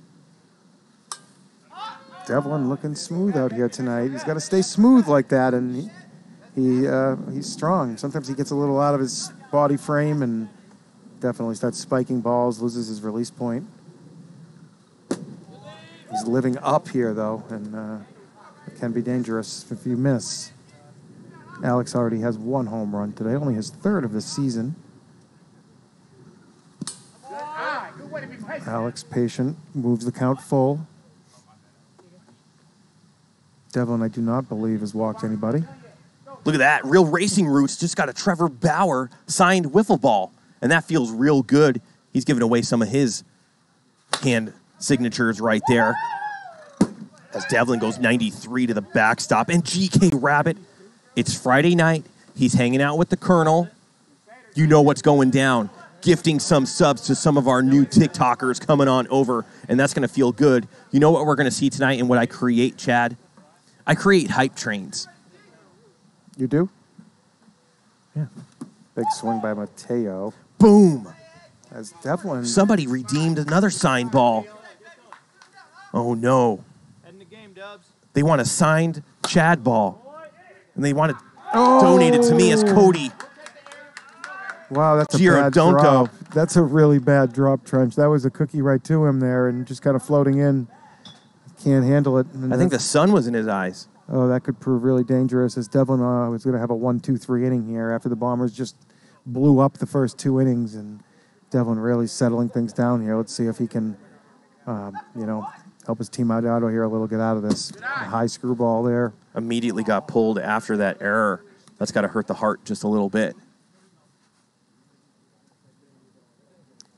Devlin looking smooth out here tonight. He's got to stay smooth like that, and he's strong. Sometimes he gets a little out of his body frame and definitely starts spiking balls, loses his release point. He's living up here, though, and it can be dangerous if you miss. Alex already has 1 home run today, only his 3rd of the season. Alex, patient, moves the count full. Devlin, I do not believe, has walked anybody. Look at that. Real Racing Roots just got a Trevor Bauer signed wiffle ball, and that feels real good. He's giving away some of his hand signatures right there. As Devlin goes 93 to the backstop. And GK Rabbit, it's Friday night. He's hanging out with the Colonel. You know what's going down. Gifting some subs to some of our new TikTokers coming on over, and that's going to feel good. You know what we're going to see tonight and what I create, Chad? I create hype trains. You do? Yeah. Big swing by Mateo. Boom. As Devlin... Somebody redeemed another signed ball. Oh, no. They want a signed Chad ball. And they want to donate it to me as Cody. Wow, that's a bad don't drop. go. That's a really bad drop, Trench. That was a cookie right to him there and just kind of floating in. Can't handle it. And I think the sun was in his eyes. Oh, that could prove really dangerous as Devlin was going to have a 1-2-3 inning here after the Bombers just blew up the first 2 innings, and Devlin really settling things down here. Let's see if he can, help his team out here a little, get out of this. A high screwball there. Immediately got pulled after that error. That's got to hurt the heart just a little bit.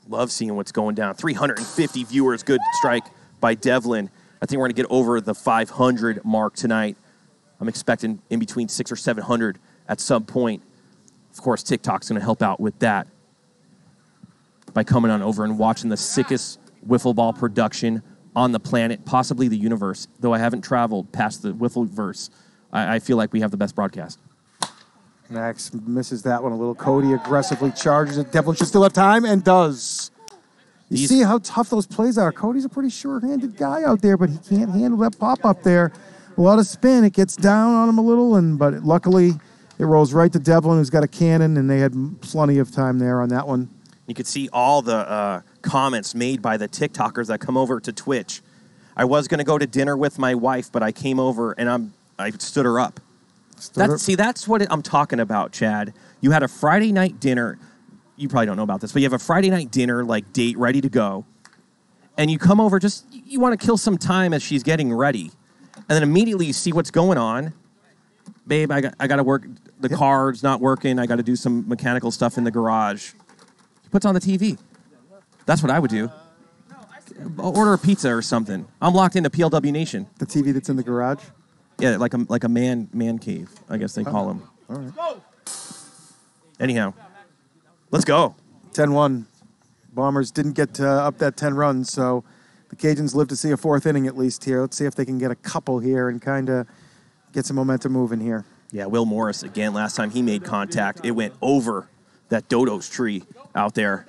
Love seeing what's going down. 350 viewers. Good strike by Devlin. I think we're going to get over the 500 mark tonight. I'm expecting in between 600 or 700 at some point. Of course, TikTok's going to help out with that by coming on over and watching the sickest wiffle ball production on the planet, possibly the universe. Though I haven't traveled past the wiffle-verse, I feel like we have the best broadcast. Max misses that one a little. Cody aggressively charges it. Devlin should still have time, and does. You see how tough those plays are. Cody's a pretty sure-handed guy out there, but he can't handle that pop-up there. A lot of spin. It gets down on him a little, but luckily it rolls right to Devlin, who's got a cannon, and they had plenty of time there on that one. You could see all the comments made by the TikTokers that come over to Twitch. I was going to go to dinner with my wife, but I came over and I stood her up. That's what I'm talking about, Chad. You had a Friday night dinner. You probably don't know about this, but you have a Friday night dinner, like date, ready to go. And you come over, you want to kill some time as she's getting ready. And then immediately you see what's going on. Babe, I got to work. The car's not working. I got to do some mechanical stuff in the garage. He puts on the TV. That's what I would do. Order a pizza or something. I'm locked into PLW Nation. The TV that's in the garage? Yeah, like a man cave, I guess they call them. All right. Anyhow, let's go. 10-1. Bombers didn't get up that 10 runs, so the Cajuns live to see a 4th inning at least here. Let's see if they can get a couple here and kind of get some momentum moving here. Yeah, Wil Morris, again, last time he made contact, it went over that dodo's tree out there.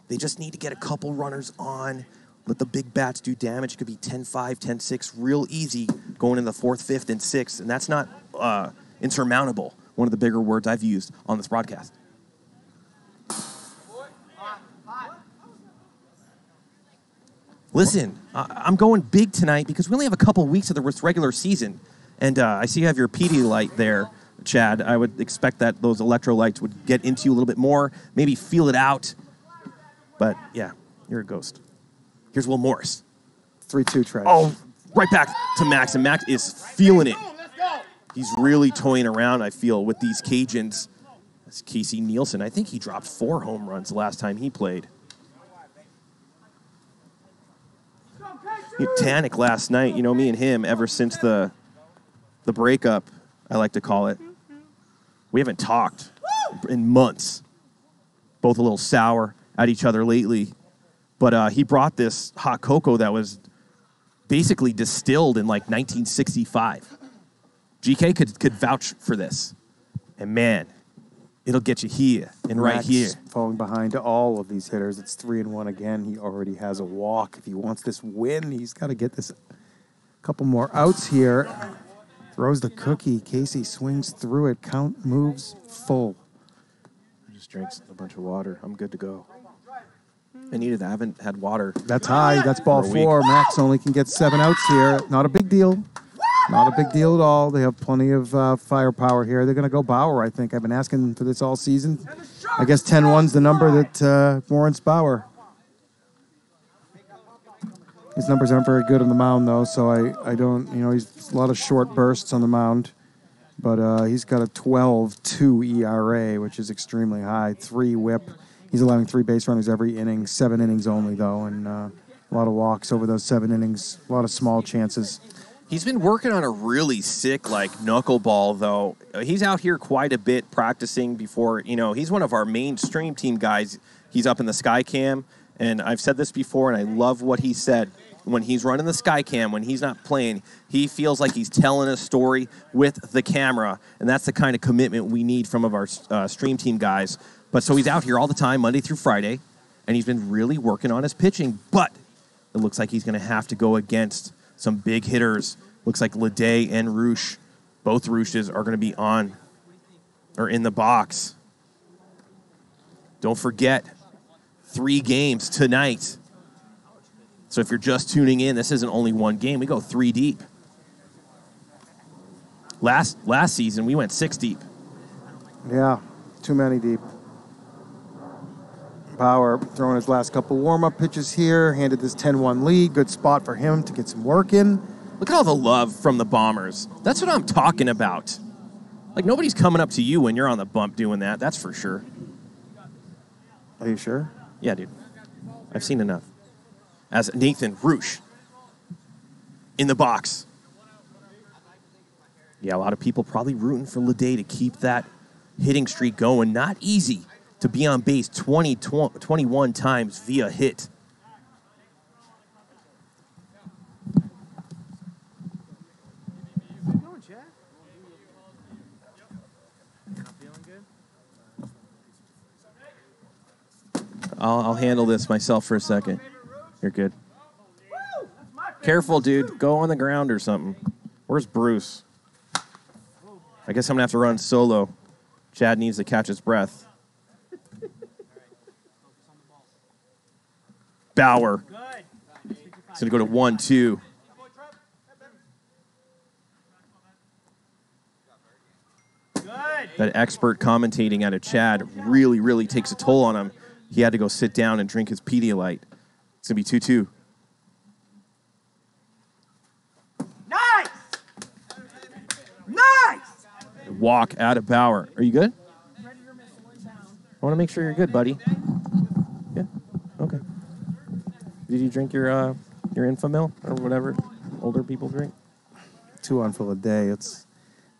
They just need to get a couple runners on. Let the big bats do damage. It could be 10-5, 10-6, real easy going in the 4th, 5th, and 6th. And that's not insurmountable, one of the bigger words I've used on this broadcast. Listen, I'm going big tonight because we only have a couple weeks of the regular season. And I see you have your PD light there, Chad. I would expect that those electrolytes would get into you a little bit more, maybe feel it out. But, yeah, you're a ghost. Here's Wil Morris. 3-2 trash. Oh, right back to Max, and Max is feeling it. He's really toying around, I feel, with these Cajuns. That's Casey Nielsen. I think he dropped 4 home runs the last time he played. Tannic last night, me and him, ever since the breakup, I like to call it, we haven't talked in months. Both a little sour at each other lately. But he brought this hot cocoa that was basically distilled in like 1965. GK could vouch for this. And man, it'll get you here and right Max here. falling behind all of these hitters. It's 3-1 again. He already has a walk. If he wants this win, he's got to get this couple more outs here. Throws the cookie. Casey swings through it. Count moves full. Just drinks a bunch of water. I'm good to go. I needed that. I haven't had water. That's high. That's ball For a week. 4. Max only can get 7 outs here. Not a big deal. Not a big deal at all. They have plenty of firepower here. They're going to go Bauer, I think. I've been asking for this all season. I guess 10-1's the number that warrants Bauer. His numbers aren't very good on the mound, though, so I don't, he's a lot of short bursts on the mound. But he's got a 12.2 ERA, which is extremely high. 3 whip. He's allowing 3 base runners every inning, 7 innings only, though, and a lot of walks over those 7 innings, a lot of small chances. He's been working on a really sick, knuckleball, though. He's out here quite a bit practicing before, he's one of our mainstream team guys. He's up in the Skycam, and I've said this before, and I love what he said. When he's running the Skycam, when he's not playing, he feels like he's telling a story with the camera, and that's the kind of commitment we need from our stream team guys. But so he's out here all the time, Monday through Friday, and he's been really working on his pitching, but it looks like he's going to have to go against some big hitters. Looks like Leday and Roosh, both Rooshes, are going to be on or in the box. Don't forget, 3 games tonight. So if you're just tuning in, this isn't only 1 game. We go 3 deep. Last season, we went 6 deep. Yeah, too many deep. Bauer throwing his last couple warm-up pitches here, handed this 10-1 lead. Good spot for him to get some work in. Look at all the love from the Bombers. That's what I'm talking about. Nobody's coming up to you when you're on the bump doing that. That's for sure. Are you sure? Yeah, dude. I've seen enough. As Nathan Roosh in the box. Yeah, a lot of people probably rooting for Leday to keep that hitting streak going. Not easy to be on base 21 times via hit. I'll handle this myself for a second. You're good. Careful, dude. Go on the ground or something. Where's Bruce? I guess I'm going to have to run solo. Chad needs to catch his breath. Bauer. He's going to go to 1-2. That expert commentating out of Chad really, really takes a toll on him. He had to go sit down and drink his Pedialyte. It's going to be 2-2. Nice! Nice! Walk out of Bauer. Are you good? I want to make sure you're good, buddy. Yeah? Okay. Did you drink your Infamil or whatever older people drink? 2 on for Leday. Let's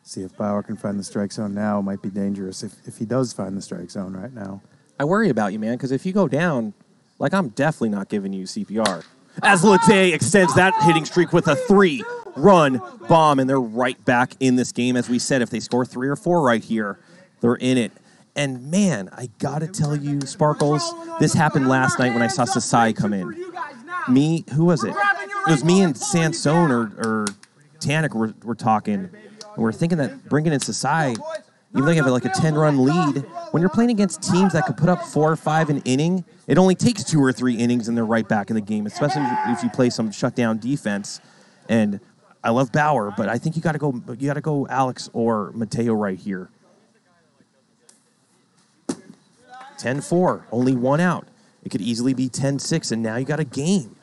see if Bauer can find the strike zone now. It might be dangerous if he does find the strike zone right now. I worry about you, man, because if you go down, I'm definitely not giving you CPR. As Leday extends that hitting streak with a 3-run bomb, and they're right back in this game. As we said, if they score 3 or 4 right here, they're in it. And, man, I got to tell you, Sparkles, this happened last night when I saw Sasai come in. Who was it? It was me and Sansone or Tanik were talking. And we're thinking that bringing in Sasai, even though you have a 10-run lead, when you're playing against teams that could put up 4 or 5 an inning, it only takes 2 or 3 innings and they're right back in the game, especially if you play some shutdown defense. And I love Bauer, but I think you got to go Alex or Mateo right here. 10-4, only 1 out. It could easily be 10-6, and now you got a game.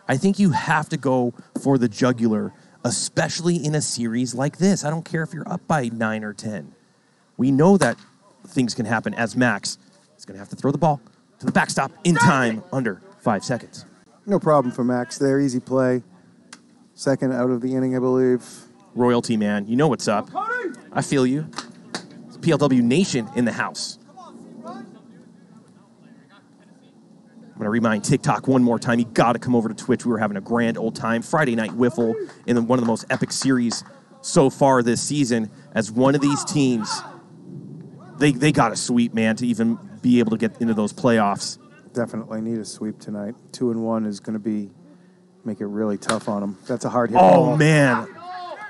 I think you have to go for the jugular, especially in a series like this. I don't care if you're up by 9 or 10. We know that things can happen as Max is going to have to throw the ball to the backstop in time under 5 seconds. No problem for Max there. Easy play. Second out of the inning, I believe. Royalty, man. You know what's up. I feel you. It's PLW Nation in the house. I'm going to remind TikTok one more time. You got to come over to Twitch. We were having a grand old time. Friday Night Wiffle in one of the most epic series so far this season as one of these teams They got to sweep, man, to even be able to get into those playoffs. Definitely need a sweep tonight. 2-1 is going to make it really tough on them. That's a hard hit Oh, ball. man.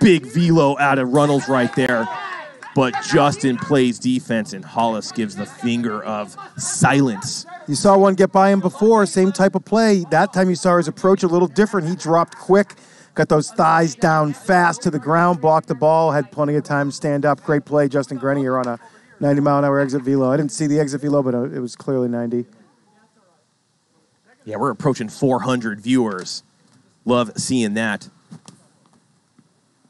Big velo out of Runnels right there. But Justin plays defense, and Hollis gives the finger of silence. You saw one get by him before, same type of play. That time you saw his approach a little different. He dropped quick, got those thighs down fast to the ground, blocked the ball, had plenty of time to stand up. Great play, Justin Grenier on a 90-mile-an-hour exit velo. I didn't see the exit velo, but it was clearly 90. Yeah, we're approaching 400 viewers. Love seeing that.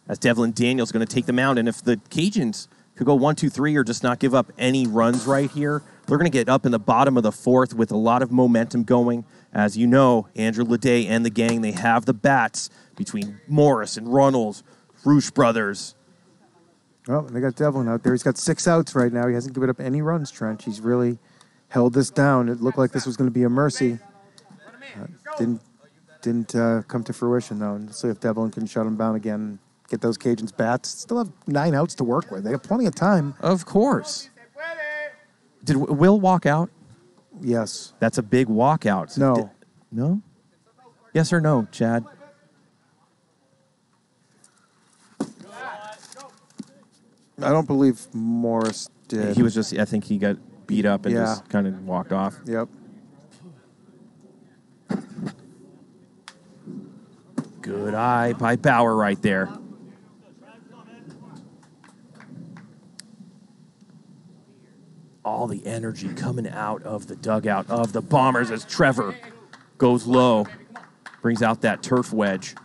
As Devlin Daniels going to take them out, and if the Cajuns could go 1-2-3 or just not give up any runs right here, they're going to get up in the bottom of the fourth with a lot of momentum going. As you know, Andrew Leday and the gang, they have the bats between Morris and Runnels, Roosh brothers. Well, they got Devlin out there. He's got 6 outs right now. He hasn't given up any runs, Trench. He's really held this down. It looked like this was going to be a mercy. Didn't come to fruition, though. Let's see if Devlin can shut him down again. Get those Cajuns bats. Still have 9 outs to work with. They have plenty of time. Of course. Did Will walk out? Yes. That's a big walkout. No. No? Yes or no, Chad? I don't believe Morris did. He was just, I think he got beat up and just kind of walked off. Yep. Good eye by Bauer right there. All the energy coming out of the dugout of the Bombers as Trevor goes low, brings out that turf wedge.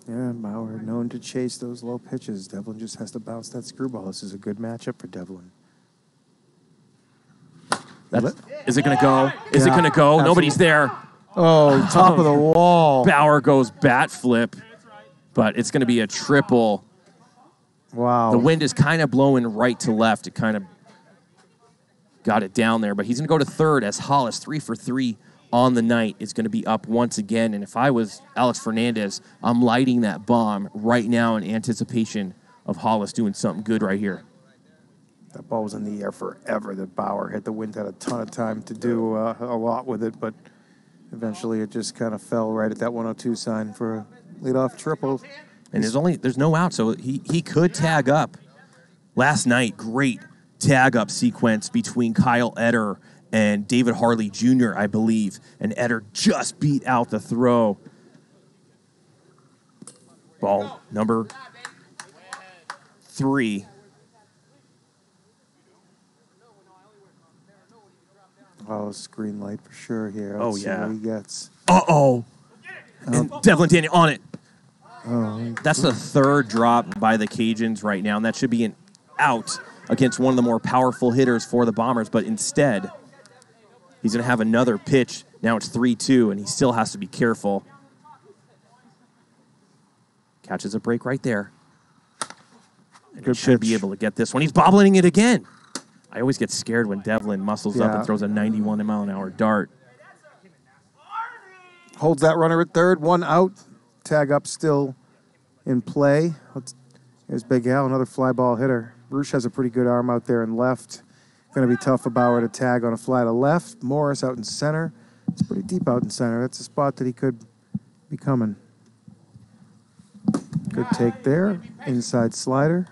Yeah, Bauer known to chase those low pitches. Devlin just has to bounce that screwball. This is a good matchup for Devlin. Is it going to go? Is it going to go? Absolutely. Nobody's there. Oh, top of the wall. Bauer goes bat flip, but it's going to be a triple. Wow. The wind is kind of blowing right to left. It kind of got it down there, but he's going to go to third as Hollis, 3 for 3 on the night, is going to be up once again. And if I was Alex Fernandez, I'm lighting that bomb right now in anticipation of Hollis doing something good right here. That ball was in the air forever that Bauer hit. The wind had a ton of time to do a lot with it, but eventually it just kind of fell right at that 102 sign for a leadoff triple. And there's no out, so he could tag up. Last night, great tag up sequence between Kyle Etter and David Harley Jr., I believe. And Etter just beat out the throw. Ball number 3. Oh, screen light for sure here. Oh, Let's see yeah. what he gets. Uh-oh. And Devlin Daniel on it. Oh, That's the third drop by the Cajuns right now, and that should be an out against one of the more powerful hitters for the Bombers. But instead, he's going to have another pitch. Now it's 3-2, and he still has to be careful. Catches a break right there. And he should be able to get this one. He's bobbling it again. I always get scared when Devlin muscles up and throws a 91-mile-an-hour dart. holds that runner at third, 1 out. Tag up still in play. Here's Big Al, another fly ball hitter. Roosh has a pretty good arm out there in left. Going to be tough for Bauer to tag on a fly to left. Morris out in center. It's pretty deep out in center. That's a spot that he could be coming. Good take there. Inside slider.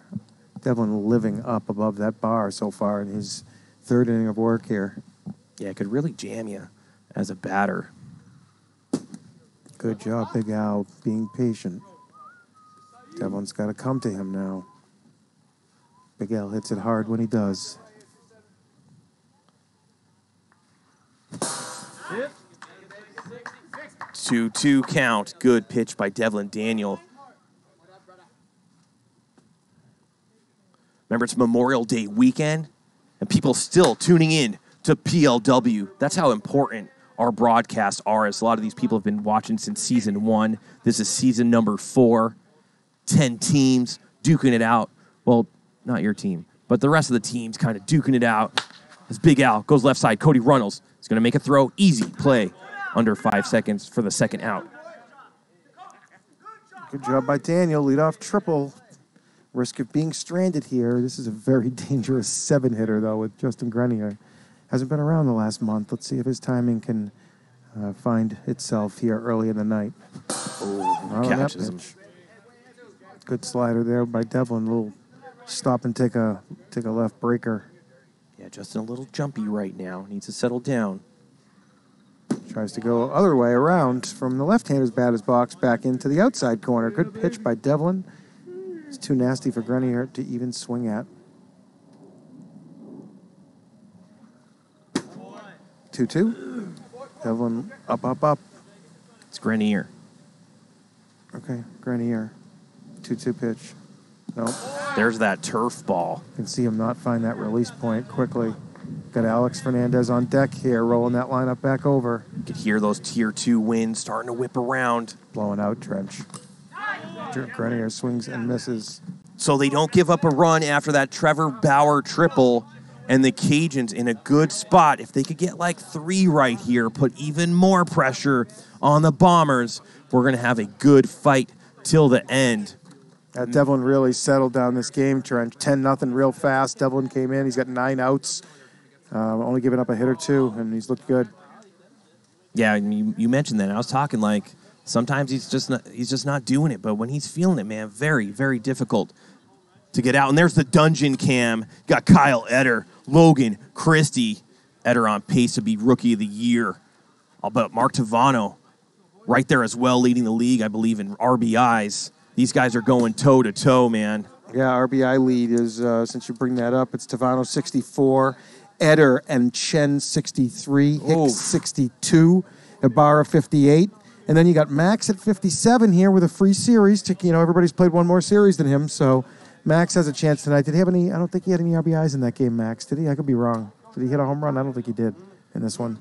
Devlin living up above that bar so far in his third inning of work here. Yeah, it could really jam you as a batter. Good job, Big Al, being patient. Devlin's got to come to him now. Big Al hits it hard when he does. Yep. 2-2 count. Good pitch by Devlin Daniel. Remember, it's Memorial Day weekend, and people still tuning in to PLW. That's how important our broadcasts are, as a lot of these people have been watching since season 1. This is season number 4. 10 teams duking it out. Well, not your team, but the rest of the teams kind of duking it out. As Big Al goes left side, Cody Runnels is going to make a throw. Easy play. Under 5 seconds for the second out. Good job by Daniel. Leadoff triple. risk of being stranded here. This is a very dangerous 7-hitter, though, with Justin Grenier. Hasn't been around the last month. Let's see if his timing can find itself here early in the night. Catches him. Good slider there by Devlin. A little stop and take a left breaker. Yeah, Justin a little jumpy right now. Needs to settle down. Tries to go other way around from the left-hander's batter's box back into the outside corner. Good pitch by Devlin. It's too nasty for Grenier to even swing at. 2-2. Devlin up. It's Grenier. Okay, Grenier. 2-2 pitch. Nope. There's that turf ball. You can see him not find that release point quickly. Got Alex Fernandez on deck here, rolling that lineup back over. You could hear those Tier 2 winds starting to whip around. Blowing out Trench. Grenier swings and misses. So they don't give up a run after that Trevor Bauer triple, and the Cajuns in a good spot. If they could get like 3 right here, put even more pressure on the Bombers, we're going to have a good fight till the end. Devlin really settled down this game, Trench. 10-0 real fast. Devlin came in. He's got 9 outs. Only giving up a hit or 2, and he's looked good. Yeah, and you mentioned that. I was talking like sometimes he's just not doing it, but when he's feeling it, man, very, very difficult to get out. And there's the dungeon cam. Got Kyle Etter, Logan Christie. Etter on pace to be Rookie of the Year. But Mark Tavano right there as well, leading the league, I believe, in RBIs. These guys are going toe-to-toe, man. Yeah, RBI lead is, since you bring that up, it's Tavano 64, Etter and Chen 63, Hicks 62, Ibarra 58. And then you got Max at 57 here with a free series. Everybody's played one more series than him, so Max has a chance tonight. Did he have any? I don't think he had any RBIs in that game, Max. Did he? I could be wrong. Did he hit a home run? I don't think he did in this one.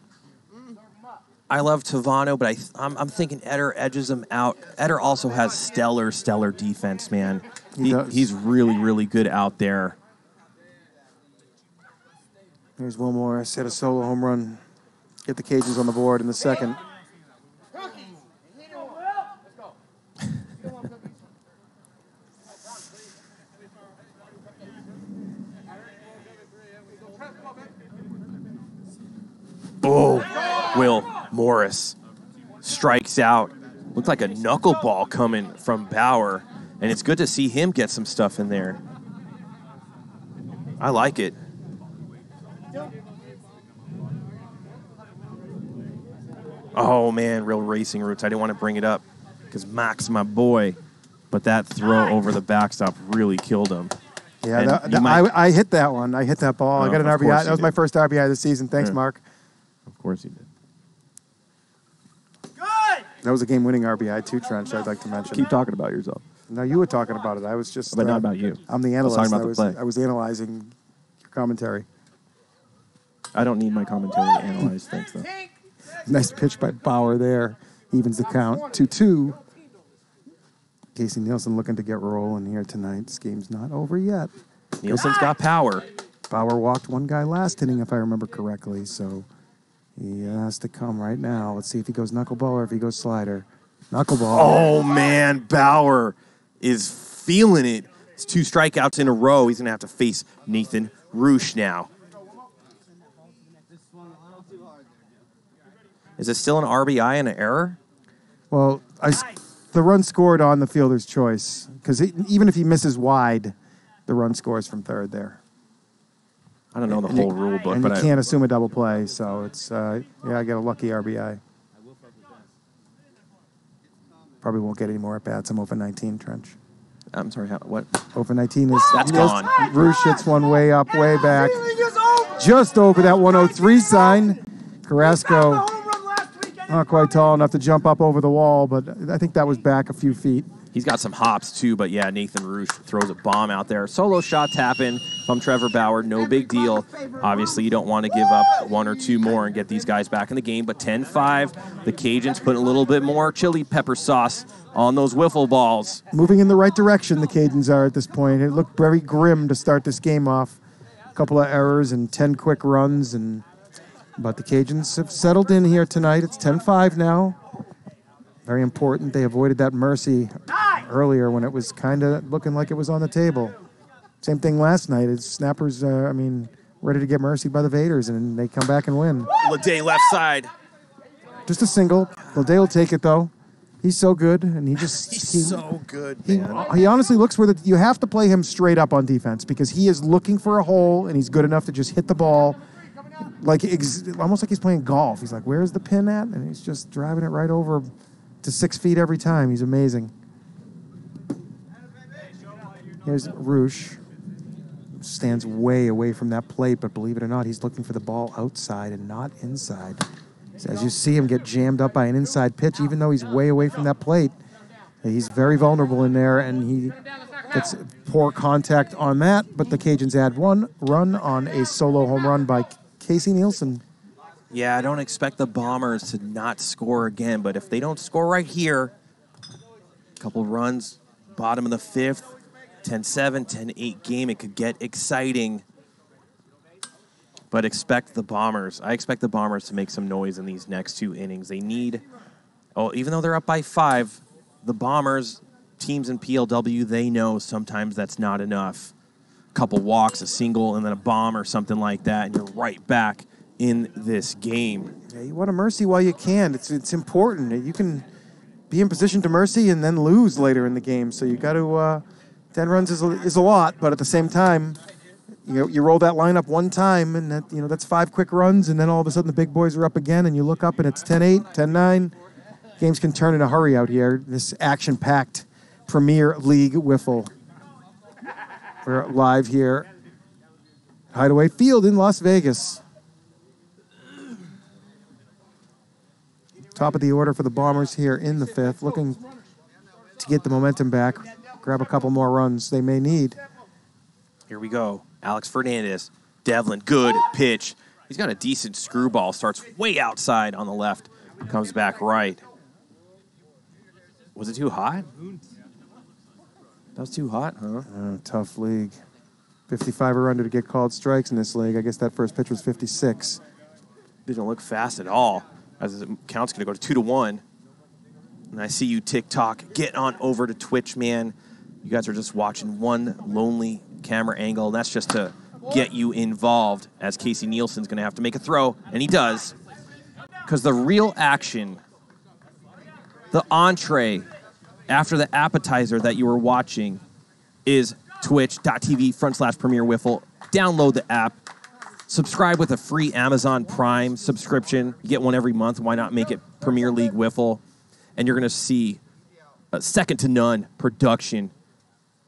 I love Tavano, but I'm thinking Etter edges him out. Etter also has stellar defense, man. He's really, really good out there. Here's Wil Morris, hit a solo home run. Get the Cajuns on the board in the second. Oh, Wil Morris strikes out. Looked like a knuckleball coming from Bauer, and it's good to see him get some stuff in there. I like it. Oh, man, real racing roots. I didn't want to bring it up because Max, my boy, but that throw over the backstop really killed him. Yeah, I hit that one. I hit that ball. I got an RBI. That was my first RBI of the season. Thanks, Mark. Of course he did. Good! That was a game-winning RBI too, Trench, I'd like to mention. Keep talking about yourself. No, you were talking about it. I was just... But not about you. I'm the analyst. I was talking about the play. I was analyzing your commentary. I don't need my commentary analyzed. Thanks, though. Nice pitch by Bauer there. Evens the count. 2-2. Casey Nielsen looking to get rolling here tonight. This game's not over yet. Nielsen's got power. Bauer walked one guy last inning, if I remember correctly, so he has to come right now. Let's see if he goes knuckleball or if he goes slider. Knuckleball. Oh, man, Bauer is feeling it. It's 2 strikeouts in a row. He's going to have to face Nathan Roosh now. Is it still an RBI and an error? Well, the run scored on the fielder's choice, because even if he misses wide, the run scores from third there. I don't know the whole rule book, and but you can't assume a double play, so it's, I get a lucky RBI. Probably won't get any more at-bats. I'm 0-19, Trench. I'm sorry, what? 0-19 is... That's gone. Roosh hits one way up, way back. Just over that 103 sign. Carrasco, not quite tall enough to jump up over the wall, but I think that was back a few feet. He's got some hops, too, but yeah, Nathan Roosh throws a bomb out there. Solo shots happen from Trevor Bauer, no big deal. Obviously, you don't want to give up 1 or 2 more and get these guys back in the game, but 10-5, the Cajuns putting a little bit more chili pepper sauce on those wiffle balls. Moving in the right direction, the Cajuns are at this point. It looked very grim to start this game off. A couple of errors and 10 quick runs, but the Cajuns have settled in here tonight. It's 10-5 now. Very important. They avoided that mercy earlier when it was kind of looking like it was on the table. Same thing last night. It's Snappers, ready to get mercied by the Vaders, and they come back and win. Lede left side. Just a single. Lede will take it, though. He's so good, and He's so good, man. He honestly looks where you have to play him straight up on defense because he is looking for a hole, and he's good enough to just hit the ball, almost like he's playing golf. He's like, "Where's the pin at?" And he's just driving it right over to 6 feet every time. He's amazing. Here's Roosh. Stands way away from that plate, but believe it or not, he's looking for the ball outside and not inside. So as you see him get jammed up by an inside pitch, even though he's way away from that plate, he's very vulnerable in there, and he gets poor contact on that. But the Cajuns add 1 run on a solo home run by Casey Nielsen. Yeah, I don't expect the Bombers to not score again, but if they don't score right here, a couple runs, bottom of the 5th, 10-7, 10-8 game, it could get exciting. But expect the Bombers. I expect the Bombers to make some noise in these next 2 innings. They need, even though they're up by 5, the Bombers, teams in PLW, they know sometimes that's not enough. A couple walks, a single, and then a bomb or something like that, and you're right back in this game. Yeah, you want to mercy while you can. It's important. You can be in position to mercy and then lose later in the game. So you got to 10 runs is a lot, but at the same time, you roll that lineup one time, and that's 5 quick runs, and then all of a sudden the big boys are up again, and you look up and it's 10-8, 10-9. Games can turn in a hurry out here. This action-packed Premier League Wiffle. We're live here, Hideaway Field in Las Vegas. Top of the order for the Bombers here in the 5th, looking to get the momentum back, grab a couple more runs they may need. Here we go. Alex Fernandez, Devlin, good pitch. He's got a decent screwball, starts way outside on the left, comes back right. Was it too hot? That was too hot, huh? Tough league. 55 or under to get called strikes in this league. I guess that first pitch was 56. Didn't look fast at all, as the count's going to go to 2-1. And I see you TikTok. Get on over to Twitch, man. You guys are just watching one lonely camera angle. That's just to get you involved, as Casey Nielsen's going to have to make a throw, and he does. Because the real action, the entree after the appetizer that you were watching is twitch.tv/Premier Wiffle. Download the app. Subscribe with a free Amazon Prime subscription. You get one every month. Why not make it Premier League Wiffle? And you're going to see a second-to-none production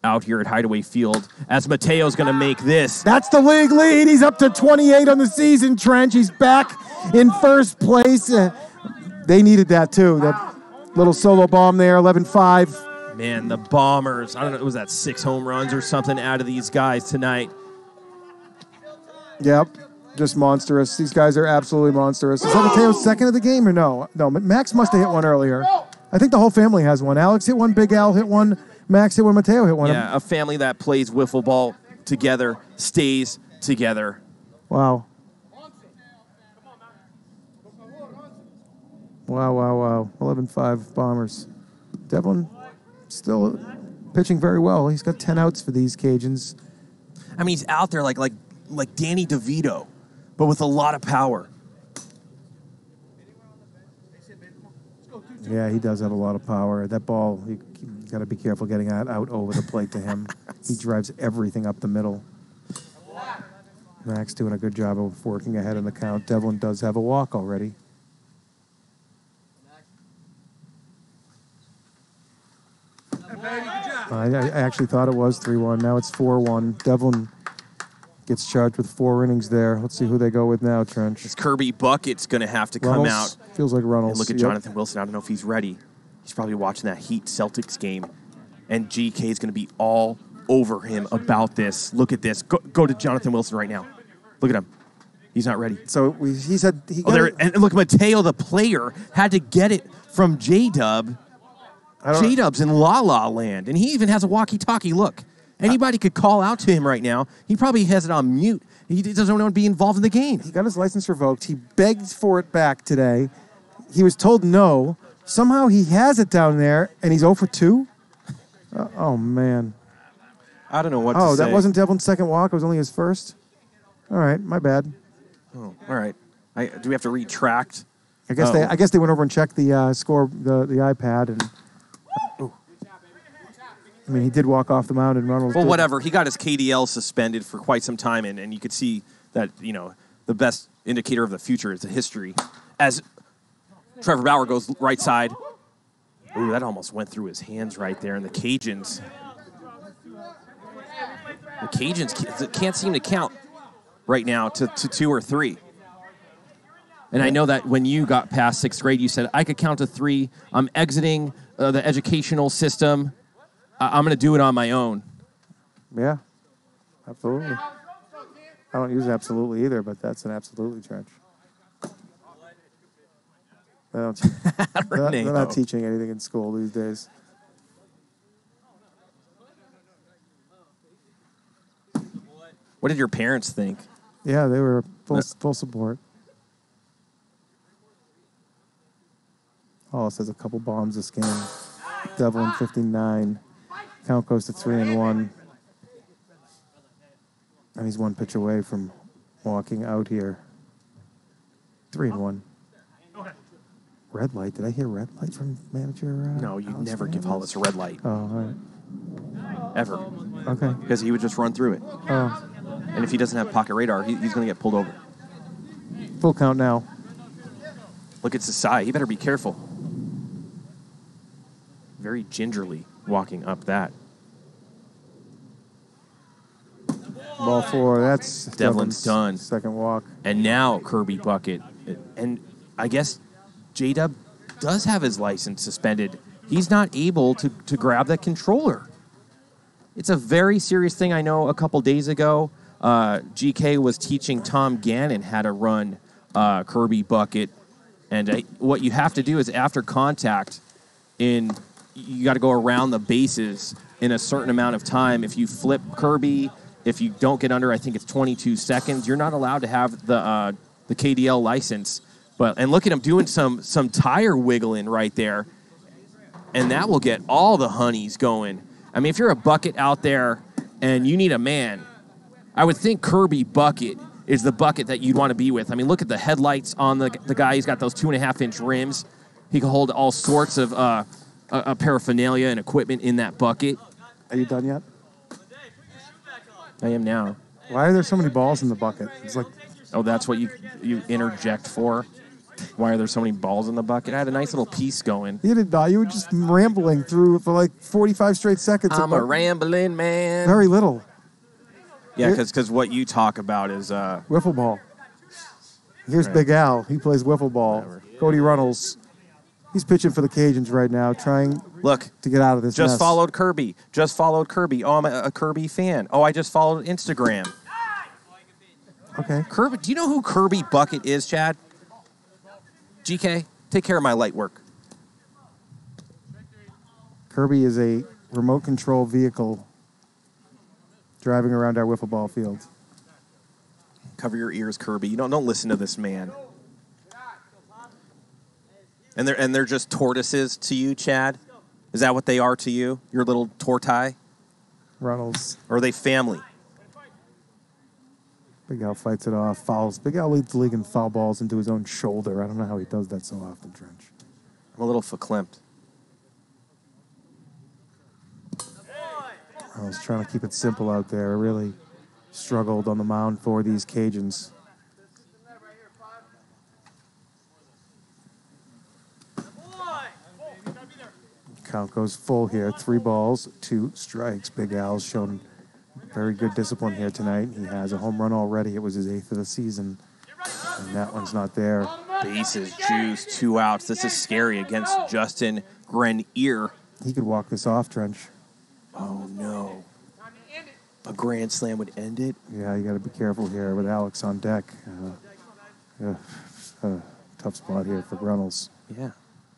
out here at Hideaway Field as Mateo's going to make this. That's the league lead. He's up to 28 on the season, Trench. He's back in first place. They needed that, too. That little solo bomb there, 11-5. Man, the Bombers, I don't know, was that 6 home runs or something out of these guys tonight? Yep, just monstrous. These guys are absolutely monstrous. Is that Mateo's second of the game or no? No, Max must have hit one earlier. I think the whole family has one. Alex hit one, Big Al hit one, Max hit one, Mateo hit one. Yeah, a family that plays wiffle ball together stays together. Wow. Wow. 11-5 Bombers. Devlin still pitching very well. He's got 10 outs for these Cajuns. I mean, he's out there like Danny DeVito, but with a lot of power. Yeah, he does have a lot of power. That ball, you got to be careful getting that out over the plate to him. He drives everything up the middle. Max doing a good job of working ahead in the count. Devlin does have a walk already. I actually thought it was 3-1. Now it's 4-1. Devlin gets charged with 4 innings there. Let's see who they go with now, Trench. It's Kirby Bucket's going to have to come out. Feels like Runnels. And look at Jonathan Wilson. I don't know if he's ready. He's probably watching that Heat Celtics game. And GK is going to be all over him about this. Look at this. Go to Jonathan Wilson right now. Look at him. He's not ready. So he said... And look, Mateo, the player, had to get it from J-Dub. J-Dub's in La La Land, and he even has a walkie-talkie. Look, anybody could call out to him right now. He probably has it on mute. He doesn't want to be involved in the game. He got his license revoked. He begged for it back today. He was told no. Somehow he has it down there, and he's 0 for 2. Oh, man. I don't know what to say. Oh, that wasn't Devlin's second walk. It was only his first? All right, my bad. Oh, all right. Do we have to retract? I guess they went over and checked the score, the iPad, and I mean, he did walk off the mound, and Reynolds. Well, did. whatever. He got his KDL suspended for quite some time, and you could see that the best indicator of the future is the history. As Trevor Bauer goes right side. Ooh, that almost went through his hands right there, and the Cajuns can't seem to count right now to 2 or 3. And I know that when you got past 6th grade, you said, I could count to 3. I'm exiting the educational system. I'm going to do it on my own. Yeah, absolutely. I don't use absolutely either, but that's an absolutely, Trench. They're not teaching anything in school these days. What did your parents think? Yeah, they were full support. Hollis has a couple bombs this game. Devlin 59. Count goes to 3-1. And he's 1 pitch away from walking out here. 3-1. Red light. Did I hear red light from manager? No, you never give Hollis a red light. Oh, all right. Ever. Okay. Because he would just run through it. Oh. And if he doesn't have pocket radar, he's going to get pulled over. Full count now. Look at Sasai. He better be careful. Very gingerly walking up that. Ball 4. That's Devlin's done. Second walk. And now Kirby Bucket. And I guess J-Dub does have his license suspended. He's not able to grab the controller. It's a very serious thing. I know a couple days ago, GK was teaching Tom Gannon how to run Kirby Bucket. And what you have to do is after contact, you got to go around the bases in a certain amount of time. If you flip Kirby, if you don't get under, I think it's 22 seconds, you're not allowed to have the KDL license. And look at him doing some tire wiggling right there. And that will get all the honeys going. I mean, if you're a bucket out there and you need a man, I would think Kirby Bucket is the bucket that you'd want to be with. I mean, look at the headlights on the guy. He's got those 2.5-inch rims. He can hold all sorts of paraphernalia and equipment in that bucket. Are you done yet? I am now. Why are there so many balls in the bucket? It's like, oh, that's what you interject for? Why are there so many balls in the bucket? I had a nice little piece going. You didn't die. You were just rambling through for like 45 straight seconds. I'm a rambling man. Very little. Yeah, because what you talk about is... wiffle ball. Here's right. Big Al. He plays wiffle ball. Whatever. Cody Runnels. He's pitching for the Cajuns right now, trying to get out of this Just mess. followed Kirby. Oh, I'm a Kirby fan. Oh, I just followed Instagram. Okay. Kirby. Do you know who Kirby Bucket is, Chad? GK, take care of my light work. Kirby is a remote control vehicle driving around our wiffle ball field. Cover your ears, Kirby. You don't listen to this man. And they're just tortoises to you, Chad? Is that what they are to you? Your little tortoise? Runnels. Or are they family? Big Al fights it off, fouls. Big Al leads the league in foul balls into his own shoulder. I don't know how he does that so often, Trench. I'm a little verklempt. I was trying to keep it simple out there. Really struggled on the mound for these Cajuns. Count goes full here. 3 balls, 2 strikes. Big Al's shown very good discipline here tonight. He has a home run already. It was his 8th of the season, and that one's not there. Bases, juice, 2 outs. This is scary against Justin Grenier. He could walk this off, Trench. Oh, no. A grand slam would end it? Yeah, you got to be careful here with Alex on deck. Tough spot here for Runnels. Yeah.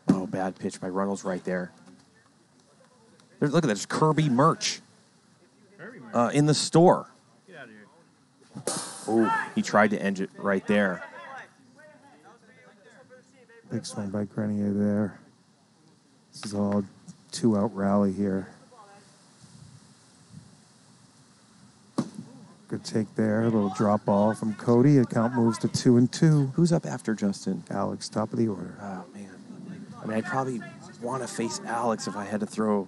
Oh, bad pitch by Runnels right there. Look at that. There's Kirby merch in the store. Get out of here. Oh, he tried to end it right there. Big swing by Grenier there. This is all 2-out rally here. Good take there. A little drop ball from Cody. Account moves to 2-2. Who's up after Justin? Alex, top of the order. Oh, man. I mean, I'd probably want to face Alex if I had to throw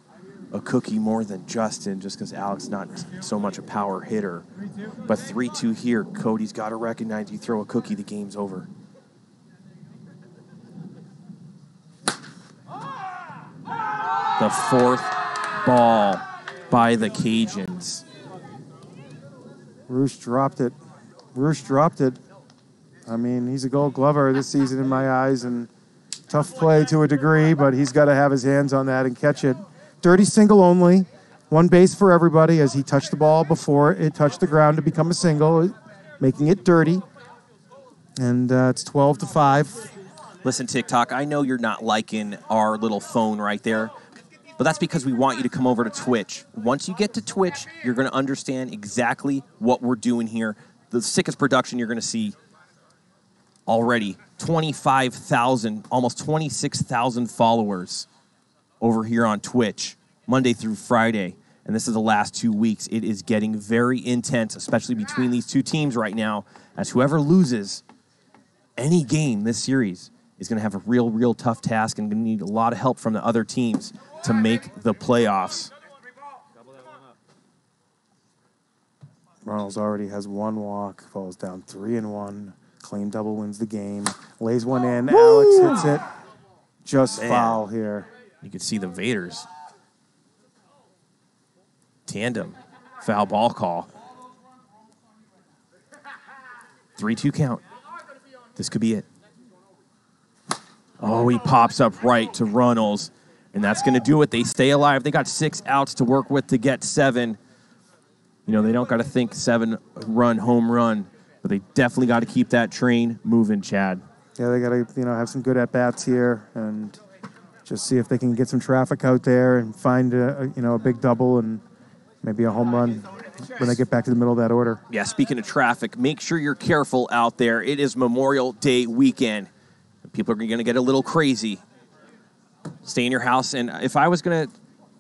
a cookie more than Justin, just because Alex not so much a power hitter. But 3-2 here. Cody's got to recognize you throw a cookie, the game's over. The fourth ball by the Cajuns. Roosh dropped it. I mean, he's a Gold Glover this season in my eyes, and tough play to a degree, but he's got to have his hands on that and catch it. Dirty single only. One base for everybody as he touched the ball before it touched the ground to become a single, making it dirty. And it's 12-5. Listen, TikTok, I know you're not liking our little phone right there, but that's because we want you to come over to Twitch. Once you get to Twitch, you're going to understand exactly what we're doing here. The sickest production you're going to see already. 25,000, almost 26,000 followers over here on Twitch, Monday through Friday. And this is the last 2 weeks. It is getting very intense, especially between these two teams right now, as whoever loses any game this series is going to have a real tough task and going to need a lot of help from the other teams to make the playoffs. Ronalds already has one walk, falls down 3-1. Clean double wins the game. Lays one in. Woo! Alex hits it. Just foul here. You can see the Vaders. Tandem. Foul ball call. 3-2 count. This could be it. Oh, he pops up right to Runnels. And that's going to do it. They stay alive. They got 6 outs to work with to get 7. You know, they don't got to think 7-run home run. But they definitely got to keep that train moving, Chad. Yeah, they got to, have some good at-bats here and just see if they can get some traffic out there and find, a big double and maybe a home run when they get back to the middle of that order. Yeah, speaking of traffic, make sure you're careful out there. It is Memorial Day weekend. People are going to get a little crazy. Stay in your house. And if I was going to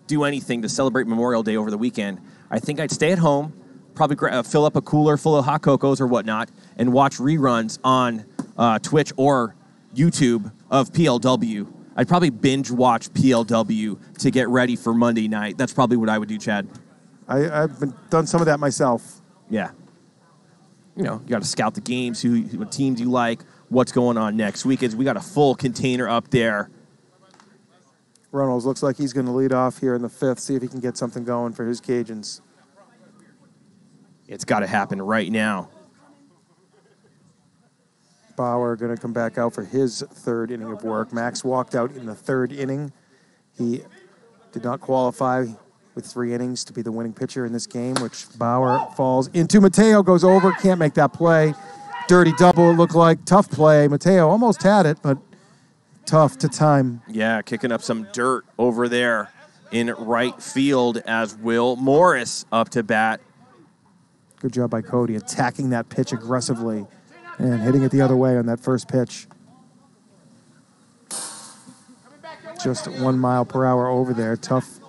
do anything to celebrate Memorial Day over the weekend, I think I'd stay at home, probably fill up a cooler full of hot cocos or whatnot, and watch reruns on Twitch or YouTube of PLW. I'd probably binge watch PLW to get ready for Monday night. That's probably what I would do, Chad. I've done some of that myself. Yeah. You got to scout the games, what teams you like, what's going on next week. We got a full container up there. Reynolds looks like he's going to lead off here in the 5th, see if he can get something going for his Cajuns. It's got to happen right now. Bauer going to come back out for his 3rd inning of work. Max walked out in the 3rd inning. He did not qualify with 3 innings to be the winning pitcher in this game, which Bauer falls into. Mateo goes over, can't make that play. Dirty double, it looked like. Tough play. Mateo almost had it, but tough to time. Yeah, kicking up some dirt over there in right field as Wil Morris up to bat. Good job by Cody attacking that pitch aggressively and hitting it the other way on that first pitch. Just 1 mile per hour over there. Tough.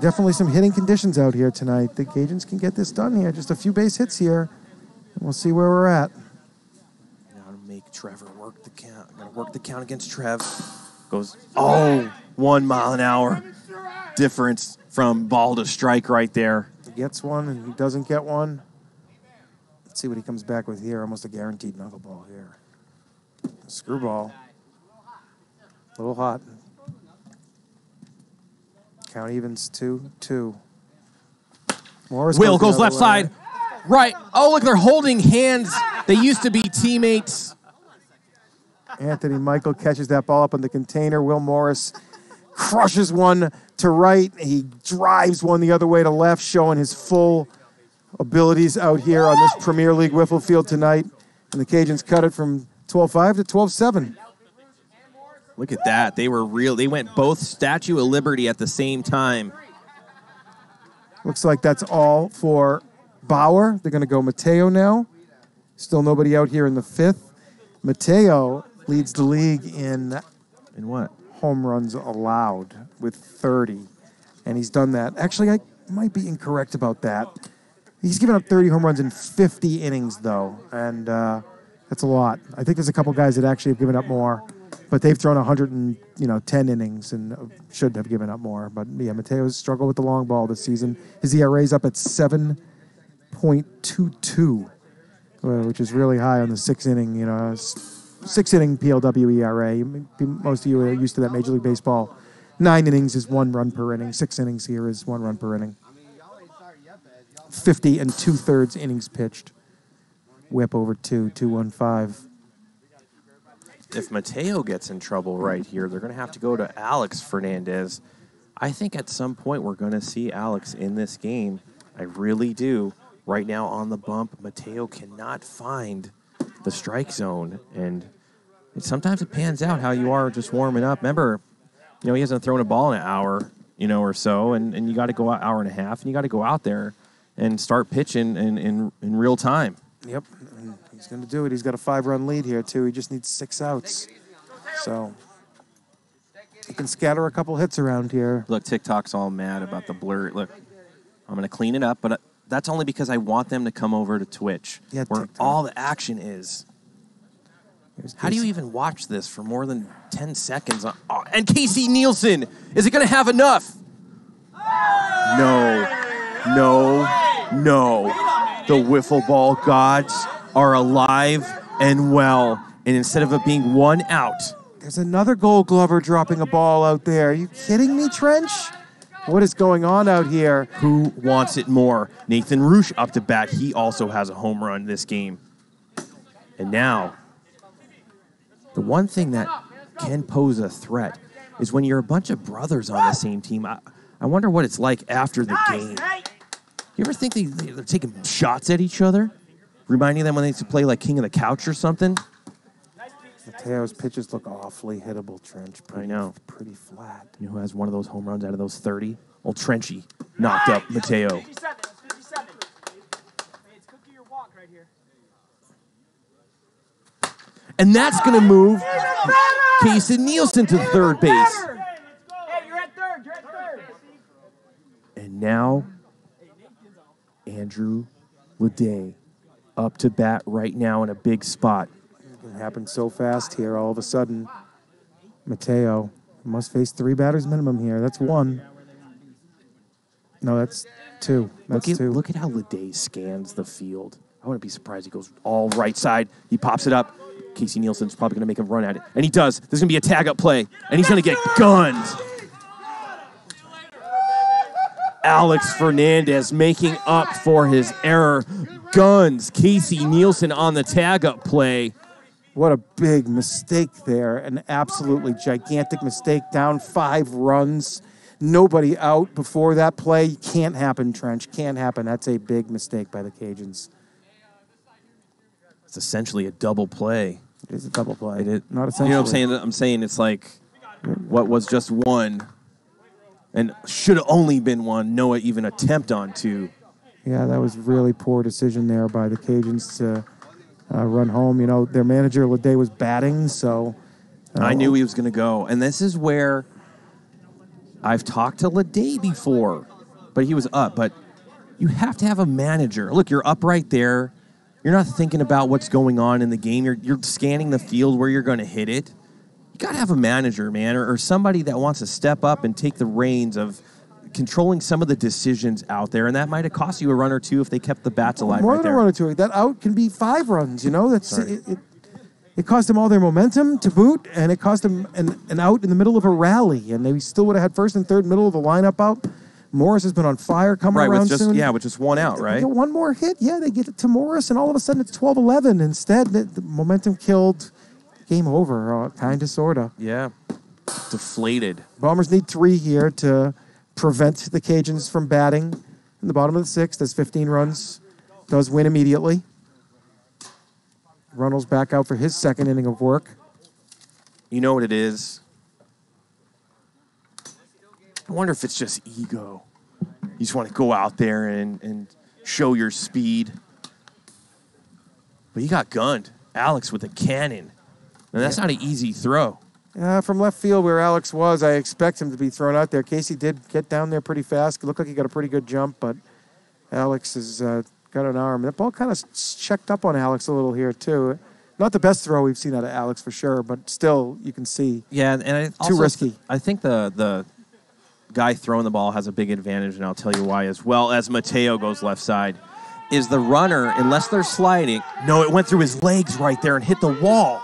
Definitely some hitting conditions out here tonight. The Cajuns can get this done here. Just a few base hits here. And we'll see where we're at. Now to make Trevor work the count. Got to work the count against Trev. Goes, 1 mile an hour difference from ball to strike right there. He gets one and he doesn't get one. Let's see what he comes back with here. Almost a guaranteed knuckleball here. Screwball. A little hot. Count evens 2-2. Morris Wil goes left side. Right. Oh, look, they're holding hands. They used to be teammates. Anthony Michael catches that ball up on the container. Wil Morris crushes one to right. He drives one the other way to left, showing his full abilities out here on this Premier League wiffle field tonight. And the Cajuns cut it from 12-5 to 12-7. Look at that. They were real. They went both Statue of Liberty at the same time. Looks like that's all for Bauer. They're going to go Mateo now. Still nobody out here in the 5th. Mateo leads the league in what? Home runs allowed with 30. And he's done that. Actually, I might be incorrect about that. He's given up 30 home runs in 50 innings, though, and that's a lot. I think there's a couple guys that actually have given up more, but they've thrown 110 innings and should have given up more. But, yeah, Mateo's struggled with the long ball this season. His ERA's up at 7.22, which is really high on the 6-inning, 6-inning PLW ERA. Most of you are used to that Major League Baseball. 9 innings is 1 run per inning. 6 innings here is 1 run per inning. 50 2/3 innings pitched. Whip over 2.15. If Mateo gets in trouble right here, they're going to have to go to Alex Fernandez. I think at some point we're going to see Alex in this game. I really do. Right now on the bump, Mateo cannot find the strike zone. And sometimes it pans out how you are just warming up. Remember, he hasn't thrown a ball in an hour, or so, and you got to go out hour and a half, and you got to go out there and start pitching in real time. Yep, and he's going to do it. He's got a 5-run lead here, too. He just needs 6 outs. So he can scatter a couple hits around here. Look, TikTok's all mad about the blur. Look, I'm going to clean it up, but that's only because I want them to come over to Twitch, where TikTok. All the action is. How do you even watch this for more than 10 seconds? And Casey Nielsen, is it going to have enough? No. The wiffle ball gods are alive and well. And instead of it being 1 out. There's another Gold Glover dropping a ball out there. Are you kidding me, Trench? What is going on out here? Who wants it more? Nathan Roosh up to bat. He also has a home run this game. And now, the one thing that can pose a threat is when you're a bunch of brothers on the same team. I wonder what it's like after the game. You ever think they're taking shots at each other? Reminding them when they used to play like King of the Couch or something? Mateo's pitches look awfully hittable, Trench. I know. Pretty flat. You know who has one of those home runs out of those 30? Old Trenchy knocked up Mateo. 57. It's 57. Hey, it's cookie or walk right here. And that's going to move Casey Nielsen to third base. Hey, you're at third. You're at third. And now, Andrew Leday up to bat right now in a big spot. It happened so fast here. All of a sudden, Mateo must face 3 batters minimum here. That's 1. No, that's 2. That's 2. Look at how Leday scans the field. I wouldn't be surprised he goes all right side. He pops it up. Casey Nielsen's probably going to make him run at it. And he does. There's going to be a tag-up play. And he's going to get gunned. Alex Fernandez making up for his error. Guns Casey Nielsen on the tag-up play. What a big mistake there. An absolutely gigantic mistake. Down 5 runs. Nobody out before that play. Can't happen, Trench. Can't happen. That's a big mistake by the Cajuns. It's essentially a double play. It is a double play. It is. Not essentially. You know what I'm saying? I'm saying it's like what was just 1 and should have only been 1. Noah even attempt on 2. Yeah, that was really poor decision there by the Cajuns to run home. Their manager, Leday, was batting, so... I knew he was going to go. And this is where I've talked to Leday before, but he was up. But you have to have a manager. Look, you're up right there. You're not thinking about what's going on in the game. You're scanning the field where you're going to hit it. You got to have a manager, man, or somebody that wants to step up and take the reins of controlling some of the decisions out there, and that might have cost you a run or 2 if they kept the bats alive More right than there. a run or 2. That out can be 5 runs, That's it cost them all their momentum to boot, and it cost them an out in the middle of a rally, and they still would have had first and third, middle of the lineup out. Morris has been on fire coming around soon. With just 1 out, right? They get 1 more hit, they get it to Morris, and all of a sudden it's 12-11. Instead, the momentum killed. Game over, kind of, sort of. Yeah. Deflated. Bombers need 3 here to prevent the Cajuns from batting. In the bottom of the 6th, there's 15 runs. Does win immediately. Runnels back out for his 2nd inning of work. You know what it is? I wonder if it's just ego. You just want to go out there and show your speed. But he got gunned. Alex with a cannon. And that's not an easy throw. From left field where Alex was, I expect him to be thrown out there. Casey did get down there pretty fast. It looked like he got a pretty good jump, but Alex is got an arm. That ball kind of checked up on Alex a little here, too. Not the best throw we've seen out of Alex for sure, but still, you can see. Yeah, and too risky. I think the guy throwing the ball has a big advantage, and I'll tell you why, as well as Mateo goes left side, is the runner, unless they're sliding. No, it went through his legs right there and hit the wall.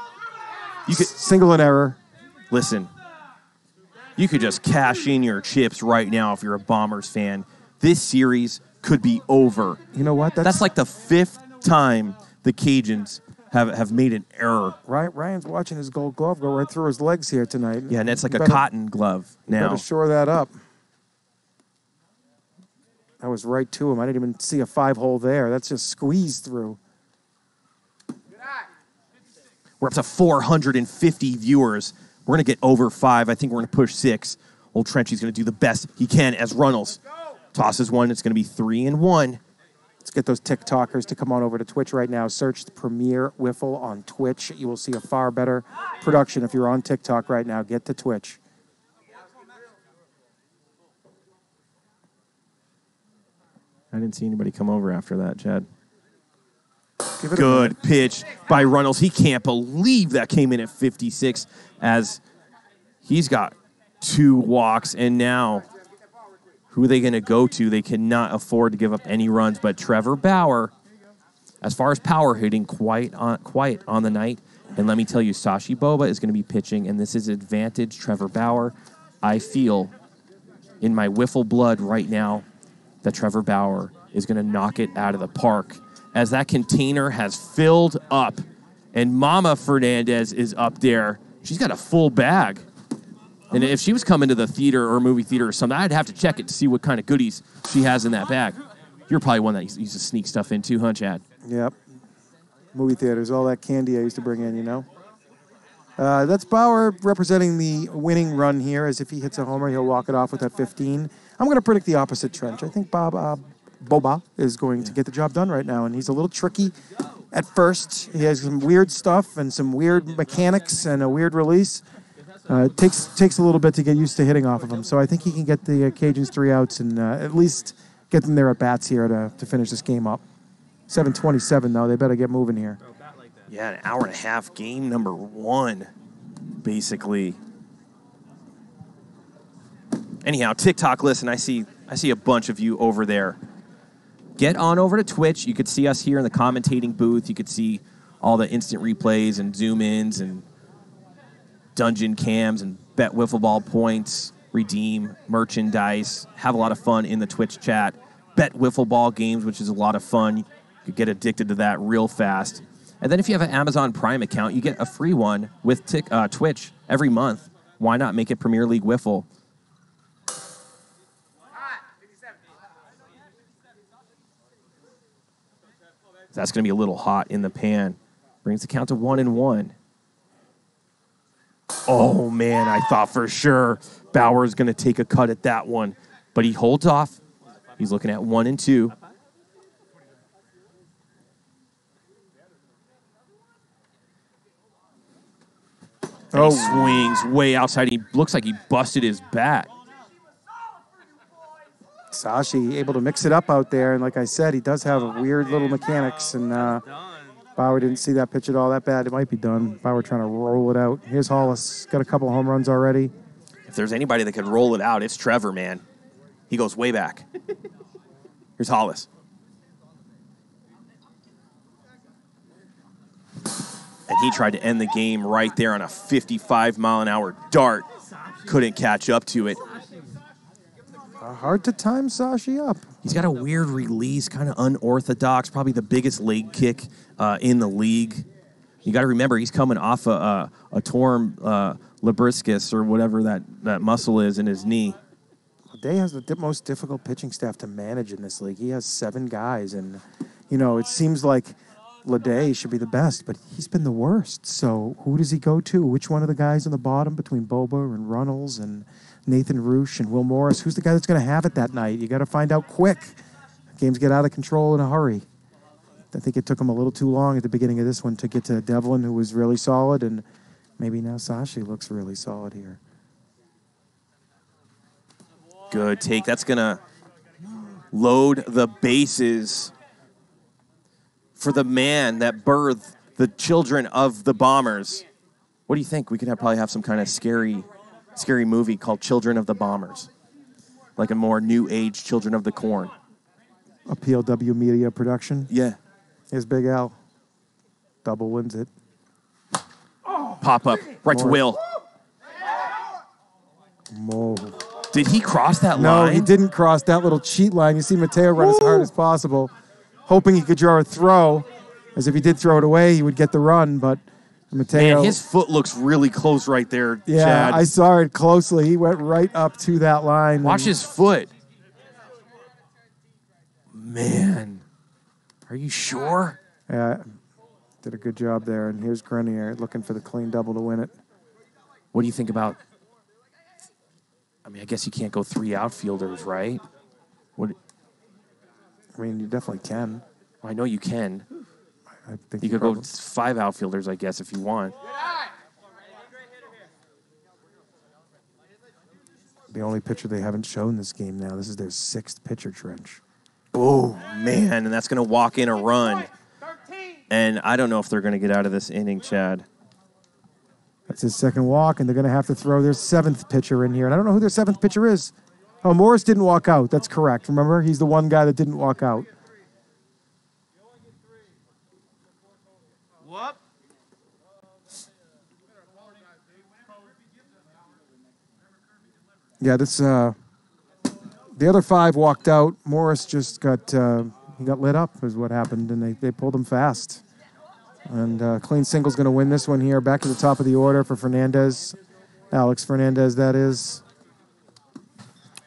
You could single an error. Listen, you could just cash in your chips right now if you're a Bombers fan. This series could be over. You know what? That's like the 5th time the Cajuns have made an error. Ryan's watching his Gold Glove go right through his legs here tonight. Yeah, and it's like a cotton glove now. Better shore that up. That was right to him. I didn't even see a 5-hole there. That's just squeezed through. We're up to 450 viewers. We're going to get over 5. I think we're going to push 6. Old Trenchy's going to do the best he can as Runnels tosses one. It's going to be 3-1. Let's get those TikTokers to come on over to Twitch right now. Search the Premier Wiffle on Twitch. You will see a far better production if you're on TikTok right now. Get to Twitch. I didn't see anybody come over after that, Chad. Good pitch by Runnels. He can't believe that came in at 56 as he's got 2 walks, and now who are they going to go to? They cannot afford to give up any runs, but Trevor Bauer, as far as power hitting, quiet on the night. And let me tell you, Sashi Boba is going to be pitching, and this is advantage Trevor Bauer. I feel in my wiffle blood right now that Trevor Bauer is going to knock it out of the park as that container has filled up, and Mama Fernandez is up there. She's got a full bag. And if she was coming to the theater or movie theater or something, I'd have to check it to see what kind of goodies she has in that bag. You're probably one that used to sneak stuff in too, huh, Chad? Yep. Movie theaters, all that candy I used to bring in, you know. That's Bauer representing the winning run here. As if he hits a homer, he'll walk it off with that 15. I'm going to predict the opposite, Trench. I think Boba is going to get the job done right now, and he's a little tricky at first. He has some weird stuff and some weird mechanics and a weird release. It takes a little bit to get used to hitting off of him, so I think he can get the Cajuns 3 outs and at least get them there at bats here to finish this game up. 7:27 though. They better get moving here. Yeah, an hour and a half, game number 1, basically. Anyhow, TikTok, listen, I see a bunch of you over there. Get on over to Twitch. You could see us here in the commentating booth. You could see all the instant replays and zoom-ins and dungeon cams and bet wiffle ball points, redeem merchandise, have a lot of fun in the Twitch chat, bet wiffle ball games, which is a lot of fun. You could get addicted to that real fast. And then if you have an Amazon Prime account, you get a free one with Twitch every month. Why not make it Premier League Wiffle? That's going to be a little hot in the pan. Brings the count to 1-1. Oh, man, I thought for sure Bauer is going to take a cut at that one. But he holds off. He's looking at 1-2. And he swings way outside. He looks like he busted his bat. Sashi able to mix it up out there, and like I said, he does have a weird little mechanics, and Bauer didn't see that pitch at all that bad. It might be done. Bauer trying to roll it out. Here's Hollis. Got a couple home runs already. If there's anybody that could roll it out, it's Trevor, man. He goes way back. Here's Hollis. And he tried to end the game right there on a 55-mile-an-hour dart. Couldn't catch up to it. Hard to time Sashi up. He's got a weird release, kind of unorthodox, probably the biggest leg kick in the league. You got to remember, he's coming off a torn labriscus or whatever that muscle is in his knee. Day has the most difficult pitching staff to manage in this league. He has 7 guys, and, you know, it seems like Leday should be the best, but he's been the worst. So who does he go to? Which one of the guys on the bottom between Boba and Runnels and Nathan Roosh and Wil Morris? Who's the guy that's going to have it that night? You got to find out quick. Games get out of control in a hurry. I think it took him a little too long at the beginning of this one to get to Devlin, who was really solid, and maybe now Sashi looks really solid here. Good take. That's going to load the bases. for the man that birthed the children of the Bombers. What do you think? We could probably have some kind of scary movie called Children of the Bombers. Like a more new age Children of the Corn. A PLW media production. Yeah. Here's Big Al. Double wins it. Pop up right to Wil. Mo. Did he cross that line? No, he didn't cross that little cheat line. You see Mateo run as hard as possible, hoping he could draw a throw. As if he did throw it away, he would get the run, but Mateo... Man, his foot looks really close right there, yeah, Chad. I saw it closely. He went right up to that line. Watch his foot. Man. Are you sure? Yeah, did a good job there. And here's Grenier looking for the clean double to win it. What do you think about... I mean, I guess you can't go 3 outfielders, right? What? I mean, you definitely can. I know you can. I think You could go 5 outfielders, I guess, if you want. The only pitcher they haven't shown this game now. This is their 6th pitcher, Trench. Oh, man, and that's going to walk in a run. And I don't know if they're going to get out of this inning, Chad. That's his 2nd walk, and they're going to have to throw their 7th pitcher in here. And I don't know who their 7th pitcher is. Oh, Morris didn't walk out. That's correct. Remember? He's the one guy that didn't walk out. What? Yeah, this the other 5 walked out. Morris just got he got lit up is what happened, and they pulled him fast. And clean single's going to win this one here. Back to the top of the order for Fernandez. Alex Fernandez, that is.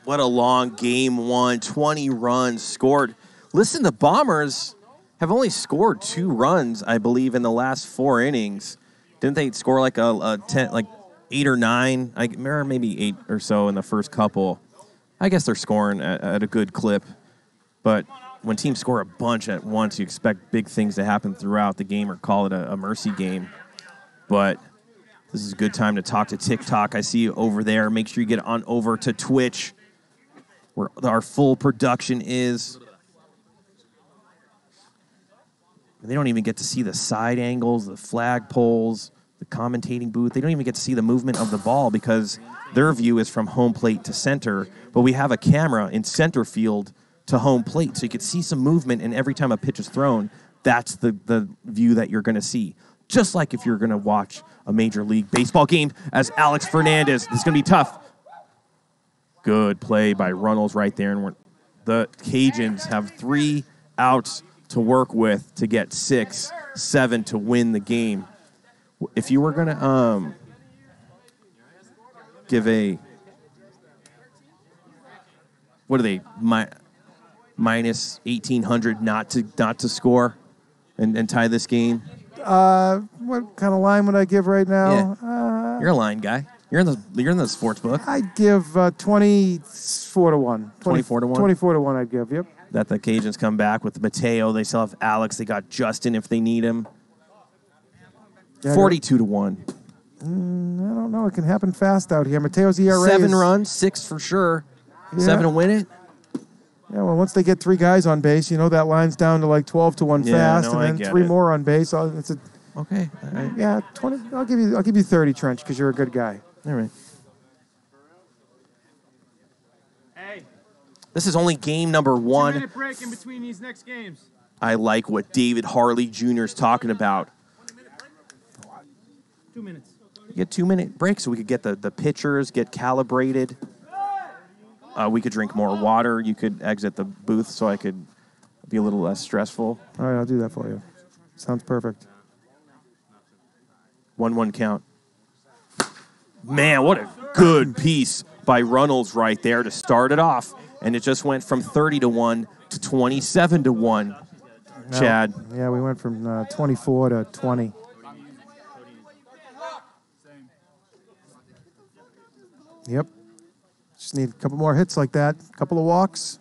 What a long game 1. 20 runs scored. Listen, the Bombers have only scored 2 runs, I believe, in the last 4 innings. Didn't they score like a 10, like 8 or 9? I remember maybe 8 or so in the first couple. I guess they're scoring at a good clip. But when teams score a bunch at once, you expect big things to happen throughout the game or call it a mercy game. But this is a good time to talk to TikTok. I see you over there. Make sure you get on over to Twitch, where our full production is. They don't even get to see the side angles, the flag poles, the commentating booth. They don't even get to see the movement of the ball because their view is from home plate to center. But we have a camera in center field to home plate, so you could see some movement, and every time a pitch is thrown, that's the view that you're going to see. Just like if you're going to watch a Major League Baseball game as Alex Fernandez. This is going to be tough. Good play by Runnels right there. And the Cajuns have 3 outs to work with to get 6, 7 to win the game. If you were going to give a... What are they? Minus 1,800 not to score and tie this game? What kind of line would I give right now? Yeah. You're a line guy. You're in the sports book. I'd give 24 to 1. 24 to 1? 24 to 1 I'd give, yep. That the Cajuns come back with Mateo. They still have Alex. They got Justin if they need him. Yeah, 42 to 1. I don't know. It can happen fast out here. Mateo's ERA 7 is, runs, 6 for sure. Yeah. 7 to win it. Yeah, well, once they get 3 guys on base, you know that line's down to like 12 to 1 Yeah, fast, no, I and then get 3 it. more on base. It's a Okay. All right. yeah, 20. I'll give you 30, Trench, because you're a good guy. All right. Hey, This is only game number 1. 2-minute break in between these next games. I like what David Harley Jr. is talking about. 2 minutes. You get 2-minute breaks so we could get the pitchers, get calibrated. We could drink more water. You could exit the booth so I could be a little less stressful. All right, I'll do that for you. Sounds perfect. 1-1 count. Man, what a good piece by Runnels right there to start it off. And it just went from 30 to 1 to 27 to 1. Chad. Yeah, we went from 24 to 20. Yep. Just need a couple more hits like that. A couple of walks.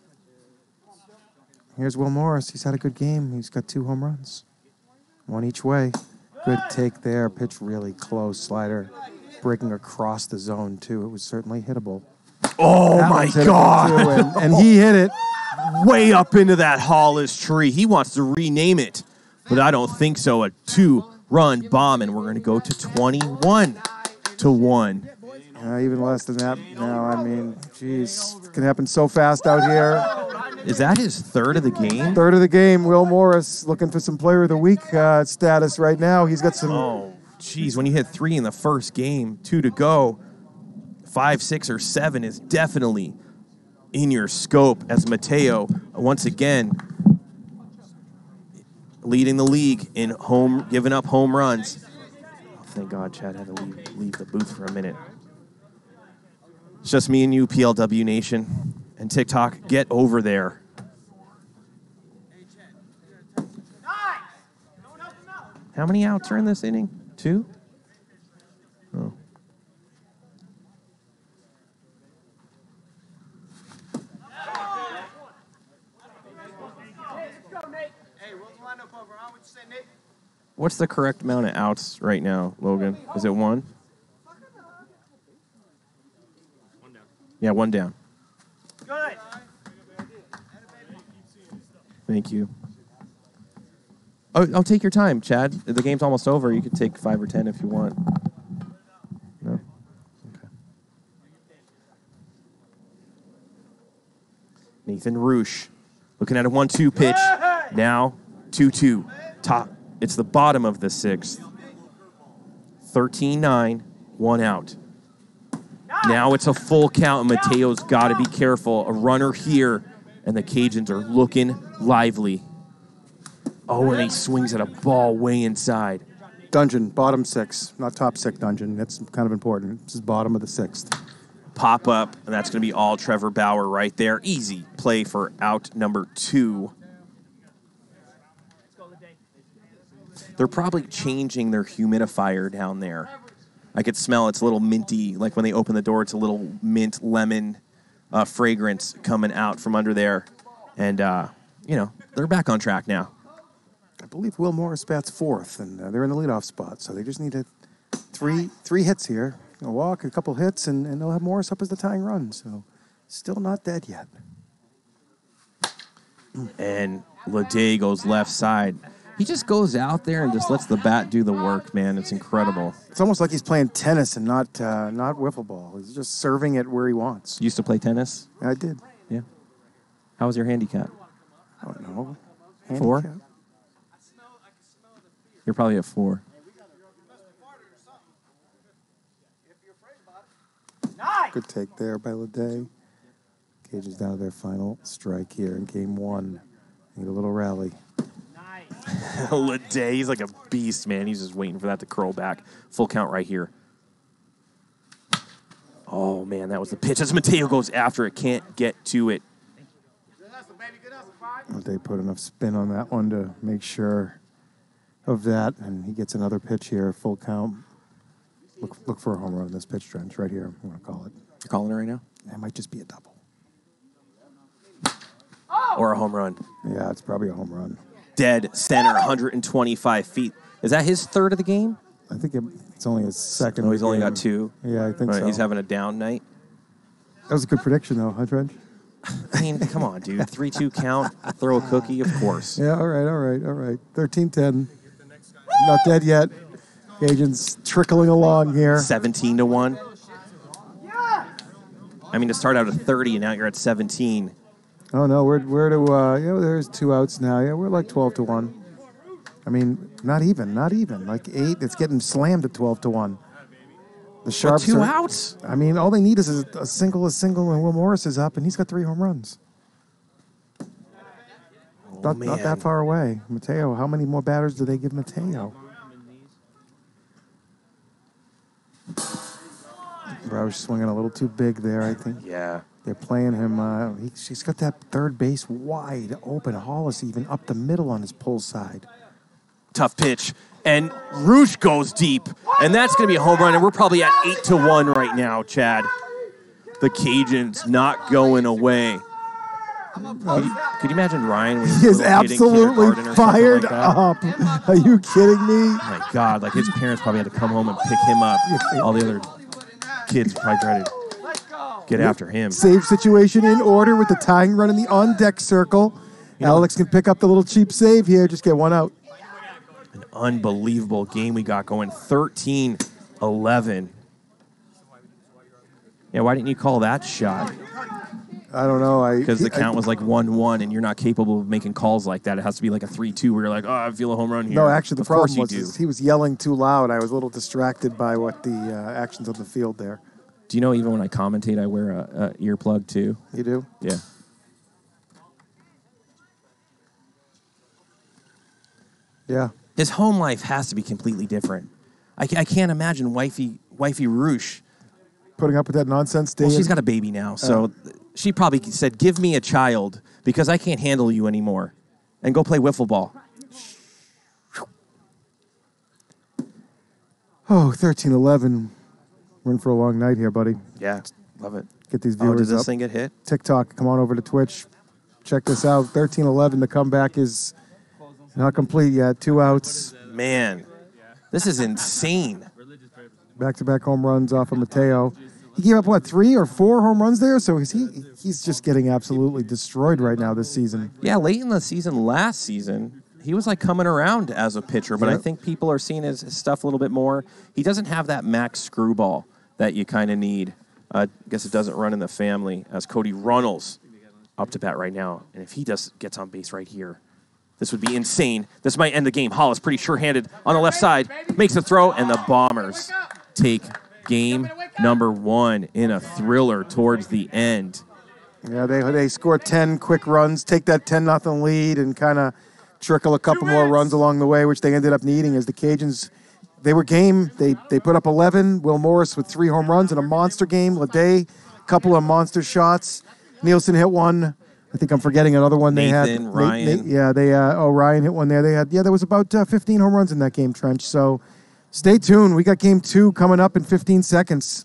Here's Wil Morris. He's had a good game. He's got 2 home runs. 1 each way. Good take there. Pitch really close. Slider breaking across the zone, too. It was certainly hittable. Oh, That my one's hittable, God. too, and he hit it. Way up into that Hollis tree. He wants to rename it But I don't think so. A 2-run bomb, and we're going to go to 21-1. Even less than that now. I mean, geez, it can happen so fast out here. Is that his third of the game? Third of the game. Wil Morris looking for some Player of the Week status right now. He's got some. Oh, geez. When you hit 3 in the first game, 2 to go, 5, 6, or 7 is definitely in your scope as Mateo, once again, leading the league in giving up home runs. Oh, thank God Chad had to leave the booth for a minute. It's just me and you, PLW Nation. And TikTok, get over there. How many outs are in this inning? 2? Oh. What's the correct amount of outs right now, Logan? Is it 1? Yeah, 1 down. Good. Thank you. Oh, take your time, Chad. The game's almost over. You could take 5 or 10 if you want. No? Okay. Nathan Roosh looking at a 1-2 pitch. Now 2-2. Top. It's the bottom of the 6th. 13-9, 1 out. Now it's a full count, and Mateo's got to be careful. A runner here, and the Cajuns are looking lively. Oh, and he swings at a ball way inside. Dungeon, bottom 6, not top 6 dungeon. That's kind of important. This is bottom of the 6th. Pop up, and that's going to be all Trevor Bauer right there. Easy play for out number 2. They're probably changing their humidifier down there. I could smell it's a little minty. Like when they open the door, it's a little mint lemon fragrance coming out from under there. And, they're back on track now. I believe Wil Morris bats 4th, and they're in the leadoff spot. So they just need three hits here. A walk, a couple hits, and they'll have Morris up as the tying run. So still not dead yet. And Leday goes left side. He just goes out there and just lets the bat do the work, man. It's incredible. It's almost like he's playing tennis and not wiffle ball. He's just serving it where he wants. You used to play tennis? I did. Yeah. How was your handicap? I don't know. 4? You're probably at 4. Good take there by Leday. Cajuns down to their final strike here in game 1. Need a little rally. Leday, he's like a beast, man. He's just waiting for that to curl back. Full count right here. Oh, man, that was the pitch. As Mateo goes after it, can't get to it. They put enough spin on that one to make sure of that, and he gets another pitch here, full count. Look for a home run in this pitch trench right here. I'm going to call it. You're calling it right now? It might just be a double. Or a home run. Yeah, it's probably a home run. Dead center, 125 feet. Is that his third of the game? I think it's only his second. Oh, he's only got 2. Yeah, I think right, so. He's having a down night. That was a good prediction, though, huh, Trench? I mean, come on, dude. 3-2 count, throw a cookie, of course. Yeah, all right. 13-10. Not dead yet. Cajuns trickling along here. 17-1. I mean, to start out at 30, and now you're at 17. Oh, no, we're to, there's 2 outs now. Yeah, we're like 12-1. I mean, not even. Like 8, it's getting slammed at 12-1. The Sharps 2 outs? I mean, all they need is a single, and Wil Morris is up, and he's got 3 home runs. Not that far away. Mateo, how many more batters do they give Mateo? Roush swinging a little too big there, I think. Yeah. They're playing him. He's got that third base wide open. Hollis even up the middle on his pull side. Tough pitch. And Roosh goes deep. And that's going to be a home run. And we're probably at 8-1 right now, Chad. The Cajuns not going away. Could you imagine Ryan? He is absolutely fired up. Are you kidding me? Oh my God. Like his parents probably had to come home and pick him up. All the other kids probably try to get after him. Save situation in order with the tying run in the on-deck circle. Alex can pick up the little cheap save here. Just get 1 out. unbelievable game we got going. 13-11. Yeah, why didn't you call that shot? I don't know. Because the count was like 1-1, and you're not capable of making calls like that. It has to be like a 3-2 where you're like, oh, I feel a home run here. No, actually, the problem was do. he was yelling too loud. I was a little distracted by what the actions on the field there. Do you know even when I commentate, I wear a earplug too? You do? Yeah. Yeah. His home life has to be completely different. I can't imagine wifey Roosh. Putting up with that nonsense. Well, she's got a baby now, so she probably said, give me a child because I can't handle you anymore. And go play wiffle ball. Oh, 13-11. We're in for a long night here, buddy. Yeah, love it. Get these viewers did this up. thing get hit? TikTok, come on over to Twitch. Check this out. 13-11. The comeback is not complete yet. 2 outs. Man, this is insane. Back-to-back home runs off of Mateo. He gave up, 3 or 4 home runs there? So he's just getting absolutely destroyed right now this season. Yeah, late in the season, last season, he was like coming around as a pitcher, but I think people are seeing his stuff a little bit more. He doesn't have that max screwball that you kind of need. I guess it doesn't run in the family as Cody Runnels up to bat right now. And if he gets on base right here, this would be insane. This might end the game. Hollis pretty sure-handed on the left side, makes a throw, and the Bombers take game number 1 in a thriller towards the end. Yeah, they score 10 quick runs, take that 10-0 lead, and kind of trickle a couple more runs along the way, which they ended up needing as the Cajuns, they were game. They put up 11. Wil Morris with 3 home runs in a monster game. Leday, a couple of monster shots. Nielsen hit one. I think I'm forgetting another one they had. Ryan. Ryan hit one there. There was about 15 home runs in that game, Trench. So stay tuned. We got game 2 coming up in 15 seconds.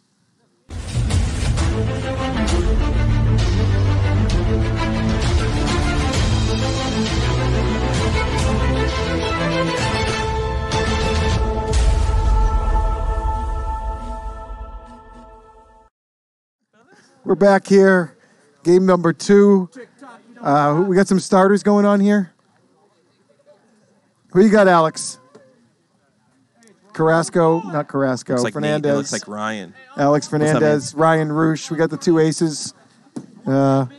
We're back here. Game number 2. We got some starters going on here. Who you got, Alex? Not Carrasco. Looks like Fernandez. Nate. It looks like Ryan. Alex Fernandez, Ryan Roosh. We got the 2 aces. The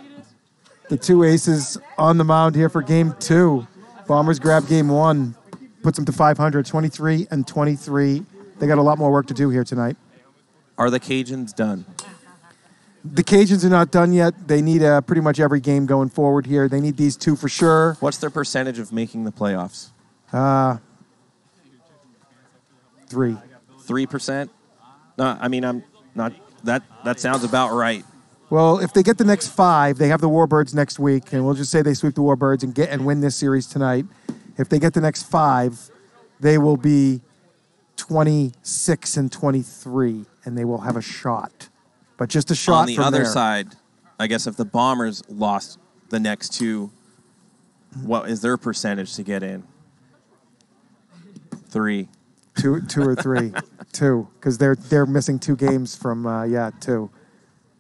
2 aces on the mound here for game 2. Bombers grab game 1. Puts them to 500, 23-23. They got a lot more work to do here tonight. Are the Cajuns done? The Cajuns are not done yet. They need pretty much every game going forward here. They need these 2 for sure. What's their percentage of making the playoffs? 3. 3%? No, I mean, I'm not. That sounds about right. Well, if they get the next 5, they have the Warbirds next week, and we'll just say they sweep the Warbirds and win this series tonight. If they get the next 5, they will be 26-23, and they will have a shot. But just a shot. On the from other there. side, I guess if the Bombers lost the next 2, what is their percentage to get in? 3. 2 or 3. 2, because they're missing 2 games from 2.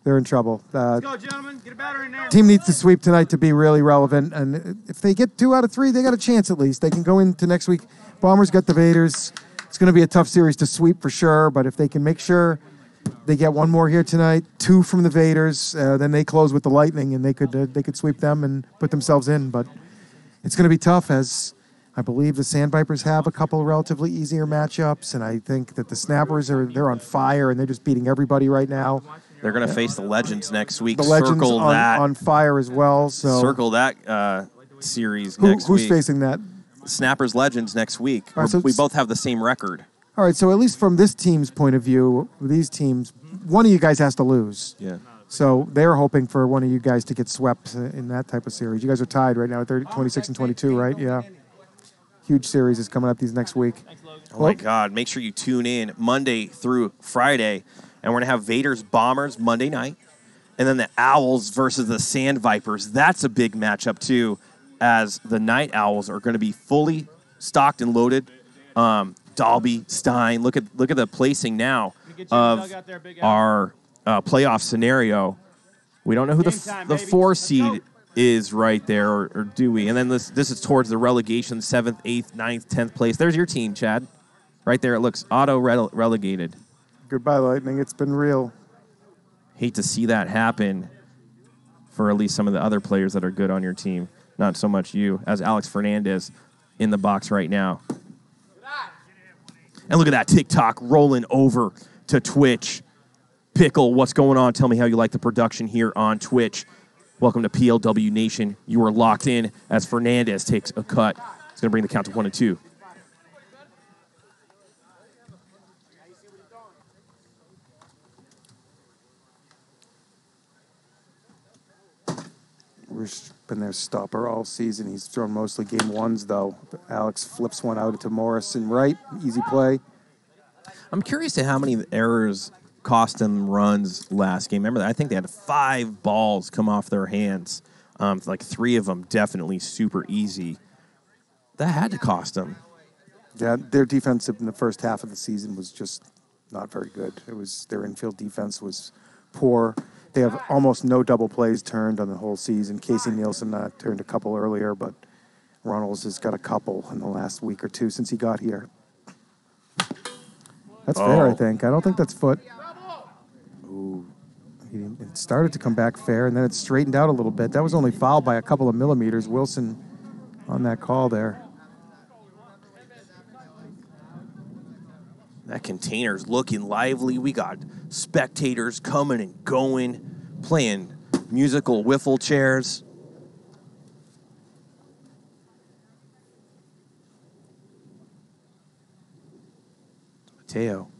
They're in trouble. Let's go, gentlemen. Get a batter in there. Team needs to sweep tonight to be really relevant, and if they get 2 out of 3, they got a chance at least. They can go into next week. Bombers got the Vaders. It's going to be a tough series to sweep for sure, but if they can make sure they get 1 more here tonight, 2 from the Vaders, then they close with the Lightning, and they could sweep them and put themselves in. But it's going to be tough, as I believe the Sandvipers have a couple of relatively easier matchups, and I think that the Snappers they're on fire and they're just beating everybody right now. They're going to face the Legends next week. The Legends Circle that. on fire as well. So Circle that series next week. Who's facing that? Snappers Legends next week. Right, so we both have the same record. All right, so at least from this team's point of view, these teams, one of you guys has to lose. Yeah. So they're hoping for one of you guys to get swept in that type of series. You guys are tied right now at 26-22, right? Yeah. Huge series is coming up these next week. Oh, my God. Make sure you tune in Monday through Friday. And we're going to have Vaders Bombers Monday night. And then the Owls versus the Sandvipers. That's a big matchup, too, as the Night Owls are going to be fully stocked and loaded. Dalby, Stein. Look at the placing now of our playoff scenario. We don't know who the 4 seed is right there, or do we? And then this is towards the relegation, 7th, 8th, 9th, 10th place. There's your team, Chad. Right there, it looks auto-relegated. Goodbye, Lightning. It's been real. Hate to see that happen for at least some of the other players that are good on your team. Not so much you, as Alex Fernandez in the box right now. And look at that TikTok rolling over to Twitch. Pickle, what's going on? Tell me how you like the production here on Twitch. Welcome to PLW Nation. You are locked in as Fernandez takes a cut. It's going to bring the count to 1 and 2. Rush's been their stopper all season. He's thrown mostly game ones, though. Alex flips one out to Morris and right. Easy play. I'm curious to how many errors cost them runs last game. Remember that? I think they had 5 balls come off their hands. Like 3 of them definitely super easy. That had to cost them. Yeah, their defense in the first half of the season was just not very good. Their infield defense was poor. They have almost no double plays turned on the whole season. Casey Nielsen turned a couple earlier, but Runnels has got a couple in the last week or two since he got here. That's fair, I think. I don't think that's foot. Ooh. It started to come back fair, and then it straightened out a little bit. That was only fouled by a couple of millimeters. Wilson on that call there. That container's looking lively. We got spectators coming and going, playing musical wiffle chairs. Mateo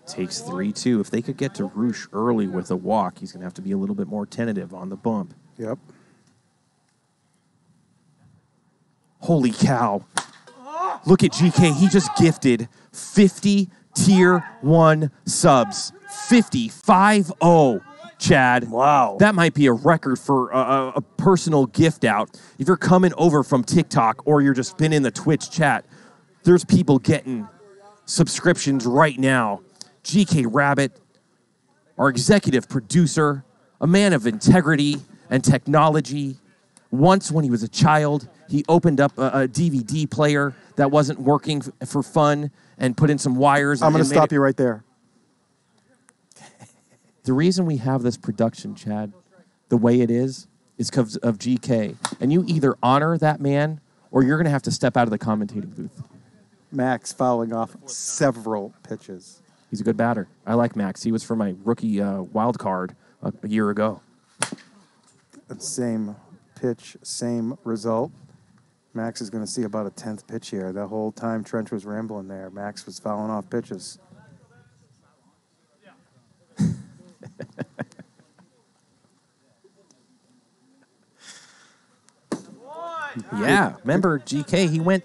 takes 3-2. If they could get to Roosh early with a walk, he's going to have to be a little bit more tentative on the bump. Yep. Holy cow. Look at GK. He just gifted 50 Tier 1 subs. 50, Chad. Wow. That might be a record for a personal gift out. If you're coming over from TikTok or you're just been in the Twitch chat, there's people getting subscriptions right now. GK Rabbit, our executive producer, a man of integrity and technology. Once when he was a child, he opened up a DVD player that wasn't working for fun and put in some wires. I'm going to stop you right there. The reason we have this production, Chad, the way it is because of GK. And you either honor that man or you're going to have to step out of the commentating booth. Max fouling off several pitches. He's a good batter. I like Max. He was for my rookie wild card a year ago. Same pitch, same result. Max is going to see about a 10th pitch here. The whole time Trench was rambling there, Max was fouling off pitches. Yeah, remember GK,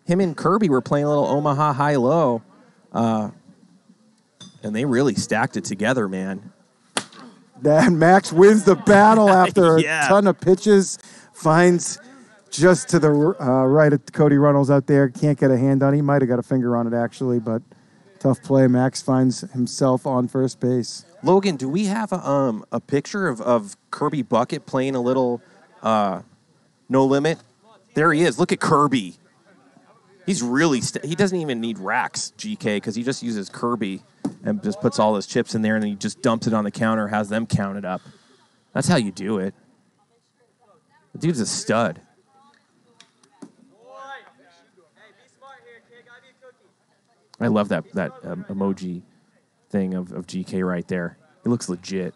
him and Kirby were playing a little Omaha high-low, and they really stacked it together, man. Then Max wins the battle after a ton of pitches, finds just to the right of Cody Runnels out there. Can't get a hand on it. He might have got a finger on it, actually, but tough play. Max finds himself on first base. Logan, do we have a picture of Kirby Bucket playing a little no limit? There he is. Look at Kirby. He's really he doesn't even need racks, GK, because he just uses Kirby and just puts all his chips in there, and then he just dumps it on the counter, has them counted up. That's how you do it. The dude's a stud. I love that emoji thing of GK right there. It looks legit.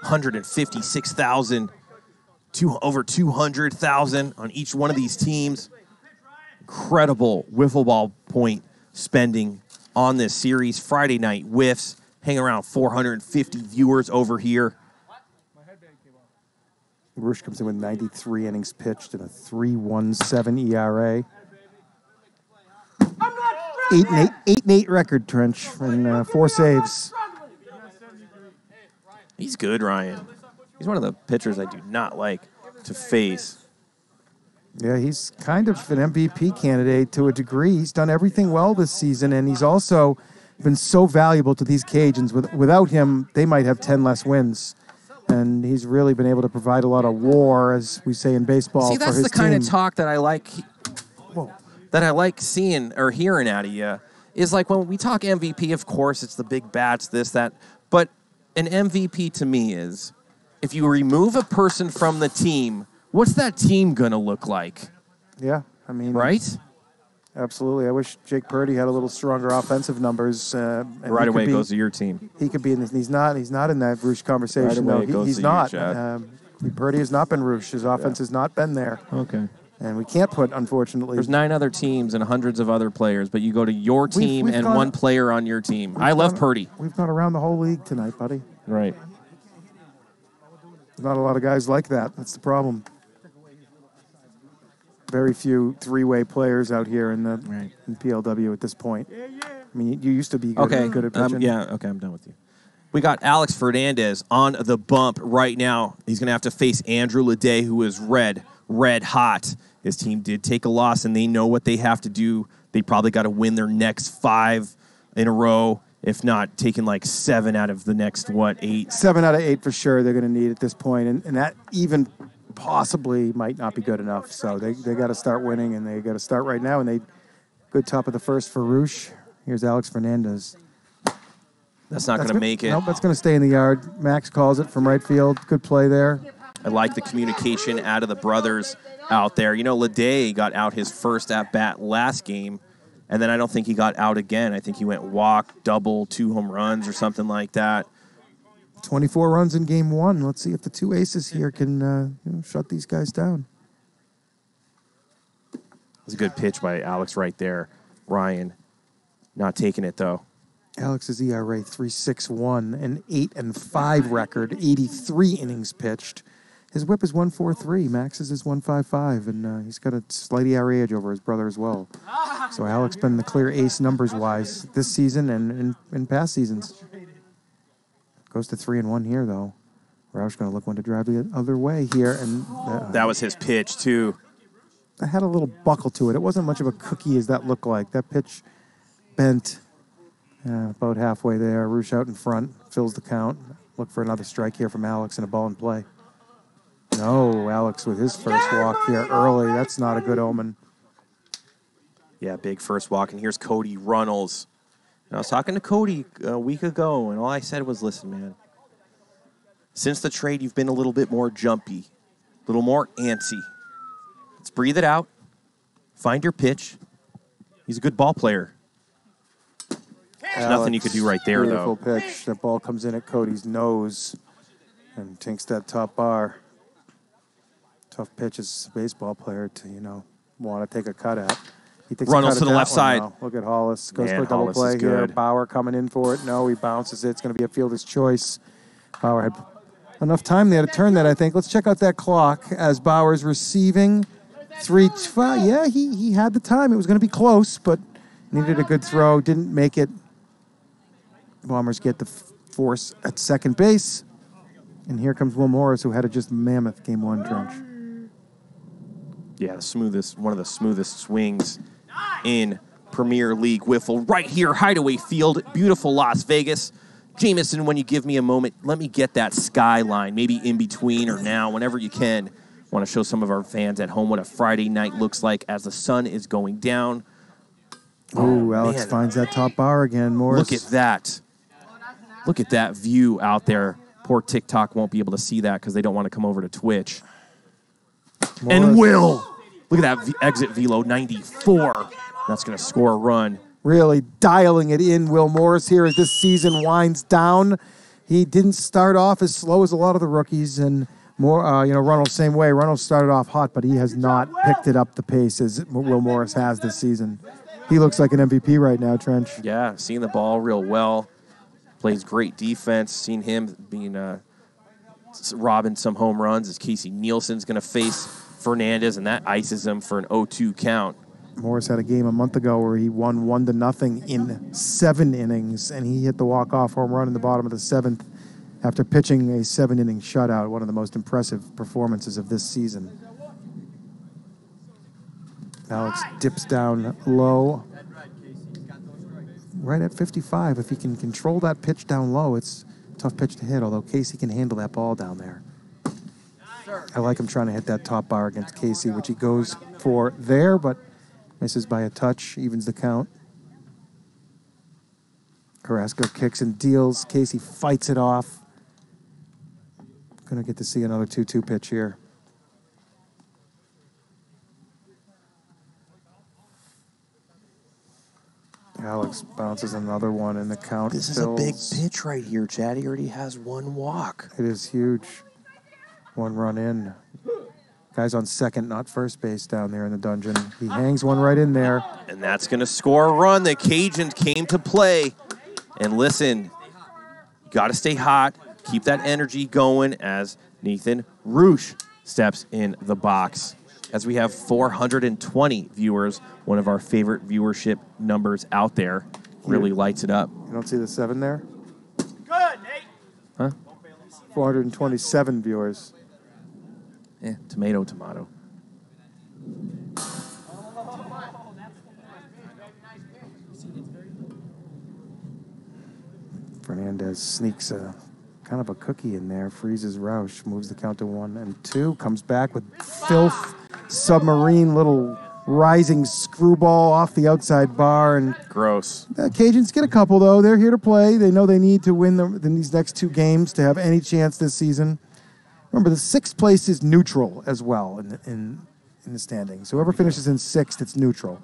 $156,000, over 200,000 on each one of these teams. Incredible wiffle ball point spending on this series. Friday night whiffs, hang around 450 viewers over here. Rush comes in with 93 innings pitched and a 3.17 ERA. 8-8 record, Trench, and 4 saves. He's good, Ryan. He's one of the pitchers I do not like to face. Yeah, he's kind of an MVP candidate to a degree. He's done everything well this season, and he's also been so valuable to these Cajuns. Without him, they might have 10 less wins. And he's really been able to provide a lot of war, as we say in baseball, See, for that's his the kind team. of talk that I like. That I like seeing or hearing out of you is like when we talk MVP. Of course, it's the big bats, this, that. But an MVP to me is if you remove a person from the team, what's that team gonna look like? Yeah, I mean, right? Absolutely. I wish Jake Purdy had a little stronger offensive numbers. And right away goes to your team. He could be in this. He's not in that Roosh conversation. Right away No, he's to not. you, Chad. Purdy has not been Roosh. His offense has not been there. Okay. And we can't put, unfortunately. There's 9 other teams and hundreds of other players, but you go to your team and one player on your team. I love Purdy. We've gone around the whole league tonight, buddy. Right. There's not a lot of guys like that. That's the problem. Very few three-way players out here in PLW at this point. I mean, you used to be good at pitching. I'm done with you. We got Alex Fernandez on the bump right now. He's going to have to face Andrew Leday, who is red hot. His team did take a loss, and they know what they have to do. They probably got to win their next 5 in a row, if not taking like 7 out of the next, 8? 7 out of 8 for sure they're going to need at this point, and that even possibly might not be good enough. So they got to start winning, and they got to start right now. And good top of the first for Roosh. Here's Alex Fernandez. That's not going to make it. Nope, that's going to stay in the yard. Max calls it from right field. Good play there. I like the communication out of the brothers out there. You know, Leday got out his first at-bat last game, and then I don't think he got out again. I think he went walk, double, 2 home runs or something like that. 24 runs in game 1. Let's see if the 2 aces here can shut these guys down. It was a good pitch by Alex right there. Ryan not taking it, though. Alex's ERA 3.61, an 8-5 record, 83 innings pitched. His whip is 1.43. Max's is 1.55, and he's got a slight ERA edge over his brother as well. So Alex been the clear ace numbers-wise this season and in past seasons. Goes to 3-1 here, though. Roush going to look one to drive the other way here, and that was his pitch too. That had a little buckle to it. It wasn't much of a cookie as that looked like. That pitch bent about halfway there. Roush out in front, fills the count. Look for another strike here from Alex and a ball in play. No, Alex with his first walk here early. That's not a good omen. Yeah, big first walk. And here's Cody Runnels. And I was talking to Cody a week ago, and all I said was, listen, man, since the trade, you've been a little bit more jumpy, a little more antsy. Let's breathe it out. Find your pitch. He's a good ball player. There's nothing you could do right there, beautiful though. Pitch. That ball comes in at Cody's nose and tinks that top bar. Tough pitch as a baseball player to, want to take a cut at. He takes Runnels a cut to at the that left one side. now. Look at Hollis. Goes Man, for a double Hollis play is here. good. Bauer coming in for it. No, he bounces it. It's going to be a fielder's choice. Bauer had enough time there to turn that, I think. Let's check out that clock as Bauer's receiving. 3-5. Yeah, he had the time. It was going to be close, but needed a good throw. Didn't make it. Bombers get the force at second base. And here comes Wil Morris, who had a just mammoth Game 1 trench. Yeah, one of the smoothest swings in Premier League wiffle. Right here, Hideaway Field, beautiful Las Vegas. Jameson, when you give me a moment, let me get that skyline, maybe in between or now, whenever you can. Want to show some of our fans at home what a Friday night looks like as the sun is going down. Oh, Alex finds that top bar again, Morris. Look at that. Look at that view out there. Poor TikTok won't be able to see that because they don't want to come over to Twitch. Morris. And Will. Look at that exit velo, 94. That's going to score a run. Really dialing it in, Wil Morris, here as this season winds down. He didn't start off as slow as a lot of the rookies, and Runnels same way. Runnels started off hot, but he has not picked it up the pace as Wil Morris has this season. He looks like an MVP right now, Trench. Yeah, seeing the ball real well. Plays great defense. Seen him being robbing some home runs as Casey Nielsen's going to face Fernandez, and that ices him for an 0-2 count. Morris had a game a month ago where he won 1-0 in 7 innings, and he hit the walk-off home run in the bottom of the 7th after pitching a 7-inning shutout, one of the most impressive performances of this season. Alex dips down low. Right at 55. If he can control that pitch down low, it's a tough pitch to hit, although Casey can handle that ball down there. I like him trying to hit that top bar against Casey, which he goes for there, but misses by a touch, evens the count. Carrasco kicks and deals. Casey fights it off. Going to get to see another 2-2 pitch here. Alex bounces another one in the count. This is a big pitch right here, Chad. He already has one walk. It is huge. One run in. Guy's on second, not first base down there in the dungeon. He hangs one right in there. And that's going to score a run. The Cajuns came to play. And listen, you got to stay hot. Keep that energy going as Nathan Roosh steps in the box. As we have 420 viewers, one of our favorite viewership numbers out there. Really lights it up. You don't see the 7 there? Good, Nate. Huh? 427 viewers. Tomato. Fernandez sneaks a kind of a cookie in there, freezes Roush, moves the count to 1-2, comes back with filth, submarine little rising screwball off the outside bar. And Gross. the Cajuns get a couple, though. They're here to play. They know they need to win these next 2 games to have any chance this season. Remember, the 6th place is neutral as well in the standings. Whoever finishes in 6th, it's neutral.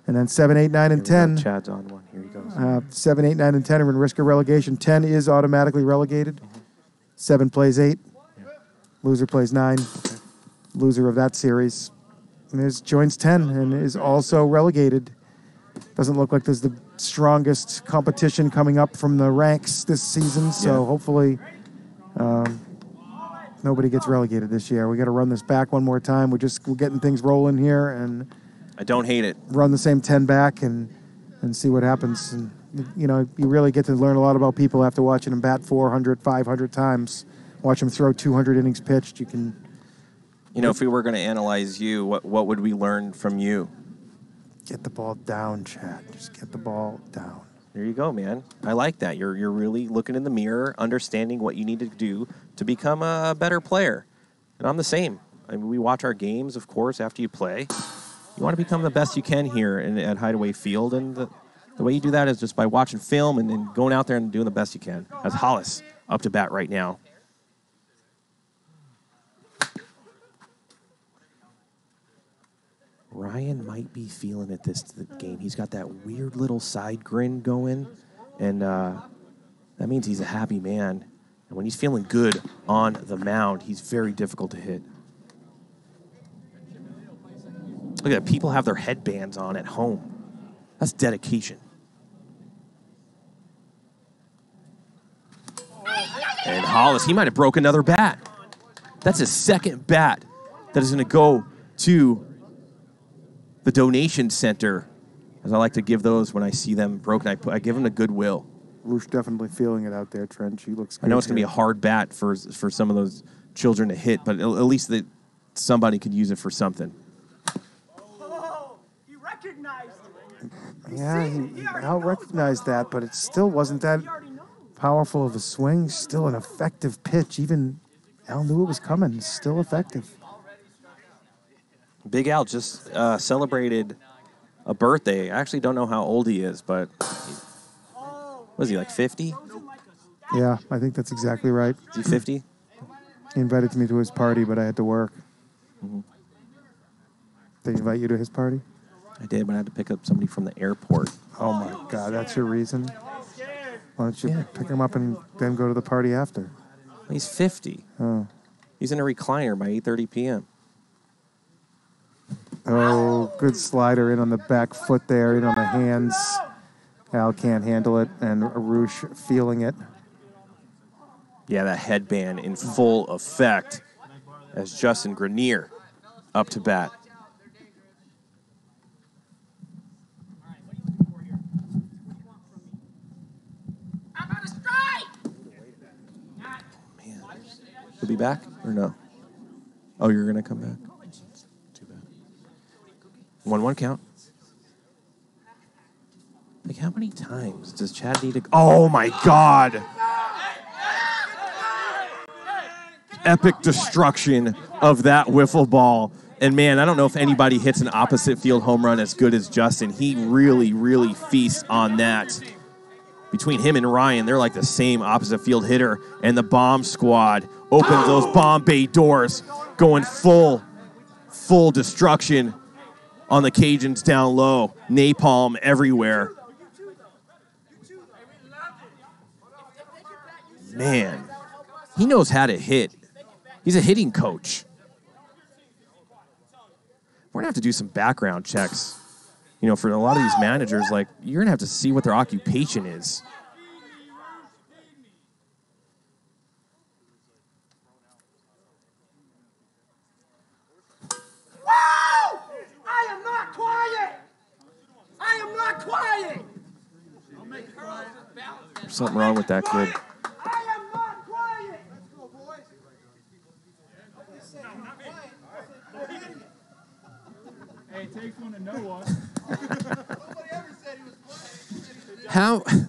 And then 7, 8, 9, and 10. Chad's on one. Here he goes. 7, 8, 9, and 10 are in risk of relegation. 10 is automatically relegated. 7 plays 8. Loser plays 9. Loser of that series joins 10 and is also relegated. Doesn't look like there's the strongest competition coming up from the ranks this season, so hopefully nobody gets relegated this year. We got to run this back one more time. We're getting things rolling here, and I don't hate it. Run the same 10 back and see what happens. And you really get to learn a lot about people after watching them bat 400, 500 times. Watch them throw 200 innings pitched. You can. If we were going to analyze you, what would we learn from you? Get the ball down, Chad. Just get the ball down. There you go, man. I like that. You're really looking in the mirror, understanding what you need to do to become a better player. And I'm the same. I mean, we watch our games, of course, after you play. You want to become the best you can here at Hideaway Field, and the way you do that is just by watching film and going out there and doing the best you can. As Hollis up to bat right now. Ryan might be feeling it this game. He's got that weird little side grin going, and that means he's a happy man. And when he's feeling good on the mound, he's very difficult to hit. Look at that. People have their headbands on at home. That's dedication. And Hollis, he might have broke another bat. That's his second bat that is going to go to the donation center, as I like to give those when I see them broken. I give them a goodwill. Roosh definitely feeling it out there, Trench. He looks good. I know it's going to be a hard bat for some of those children to hit, but at least somebody could use it for something. Oh, he recognized it. Yeah, he out-recognized that, but it still wasn't that powerful of a swing. Still an effective pitch. Even Al knew it was coming. Still effective. Big Al just celebrated a birthday. I actually don't know how old he is, but was he like 50? Yeah, I think that's exactly right. Is he 50? He invited me to his party, but I had to work. Mm-hmm. Did he invite you to his party? I did, but I had to pick up somebody from the airport. Oh, my God, that's your reason? Why don't you pick him up and then go to the party after? He's 50. Oh. He's in a recliner by 8:30 p.m. Oh, good slider in on the back foot there, in on the hands. Al can't handle it, and Roosh feeling it. Yeah, that headband in full effect as Justin Grenier up to bat. Man, he'll be back or no? Oh, you're going to come back? Too bad. 1-1 count. Like, how many times does Chad need to... Oh, my God. Epic destruction of that wiffle ball. And, man, I don't know if anybody hits an opposite field home run as good as Justin. He really, really feasts on that. Between him and Ryan, they're like the same opposite field hitter. And the bomb squad opens those bomb bay doors, going full destruction on the Cajuns down low. Napalm everywhere. Man, he knows how to hit. He's a hitting coach. We're going to have to do some background checks. You know, for a lot of these managers, like, you're going to have to see what their occupation is. Wow! I am not quiet! I am not quiet! There's something wrong with that kid. I am not quiet! Let's go, boys. Hey, it takes one to know one.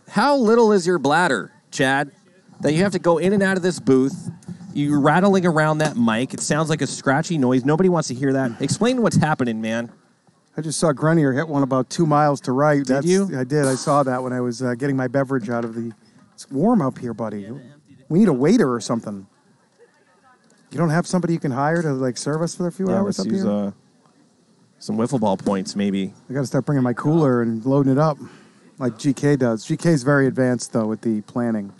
How little is your bladder, Chad, that you have to go in and out of this booth? You're rattling around that mic. It sounds like a scratchy noise. Nobody wants to hear that. Explain what's happening, man. I just saw Grenier hit one about 2 miles to right. Did you? I did. I saw that when I was getting my beverage out of the... It's warm up here, buddy. We need a waiter or something. You don't have somebody you can hire to, like, serve us for a few hours up use, here? some wiffle ball points, maybe. I got to start bringing my cooler and loading it up like GK does. GK's very advanced, though, with the planning.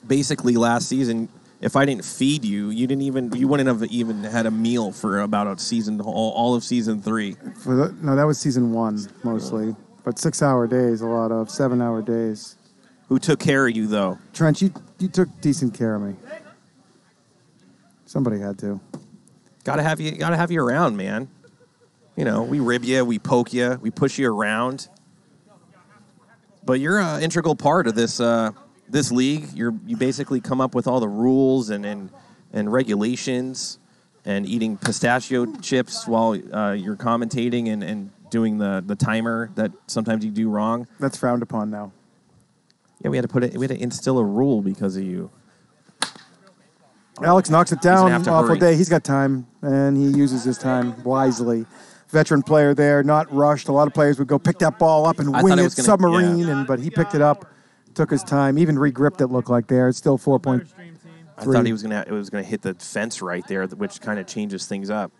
Basically, last season, if I didn't feed you, you wouldn't have even had a meal for about a season, all of season 3. No, that was season 1 mostly. But 6-hour days, a lot of 7-hour days. Who took care of you, though? Trent, you took decent care of me. Somebody had to. Gotta have you around, man. You know, we rib you, we poke you, we push you around. But you're an integral part of this this league. You basically come up with all the rules and regulations, and eating pistachio chips while you're commentating and doing the timer that sometimes you do wrong. That's frowned upon now. Yeah, we had to instill a rule because of you. Alex knocks it down. Awful hurry. day. He's got time, and he uses his time wisely. Veteran player there, not rushed. A lot of players would go pick that ball up and wing it, submarine, but he picked it up, took his time, even regripped it. Looked like there. It's still 4.3. I thought it was gonna hit the fence right there, which kind of changes things up.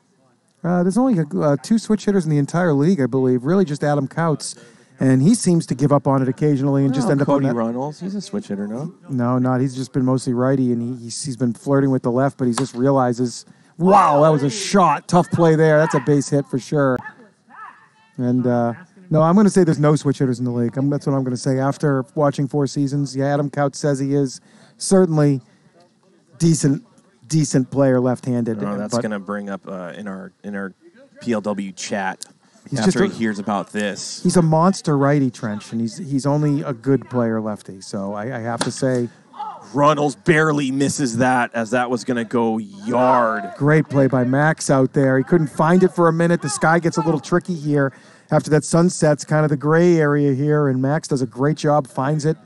There's only 2 switch hitters in the entire league, I believe. Really, just Adam Couts, and he seems to give up on it occasionally and just end up on Cody that. Runnels. He's a switch hitter, no? No, not. He's just been mostly righty, and he's been flirting with the left, but he just realizes, wow, that was a shot. Tough play there. That's a base hit for sure. And, no, I'm going to say there's no switch hitters in the league. That's what I'm going to say. After watching 4 seasons, yeah, Adam Couch says he is certainly decent player left-handed. No, that's going to bring up in our PLW chat He's after just he hears about this. He's a monster righty, Trench, and he's only a good player lefty. So I have to say, Runnels barely misses that, as that was going to go yard. great play by Max out there. He couldn't find it for a minute. The sky gets a little tricky here after that sunset's kind of the gray area here, and Max does a great job, finds it.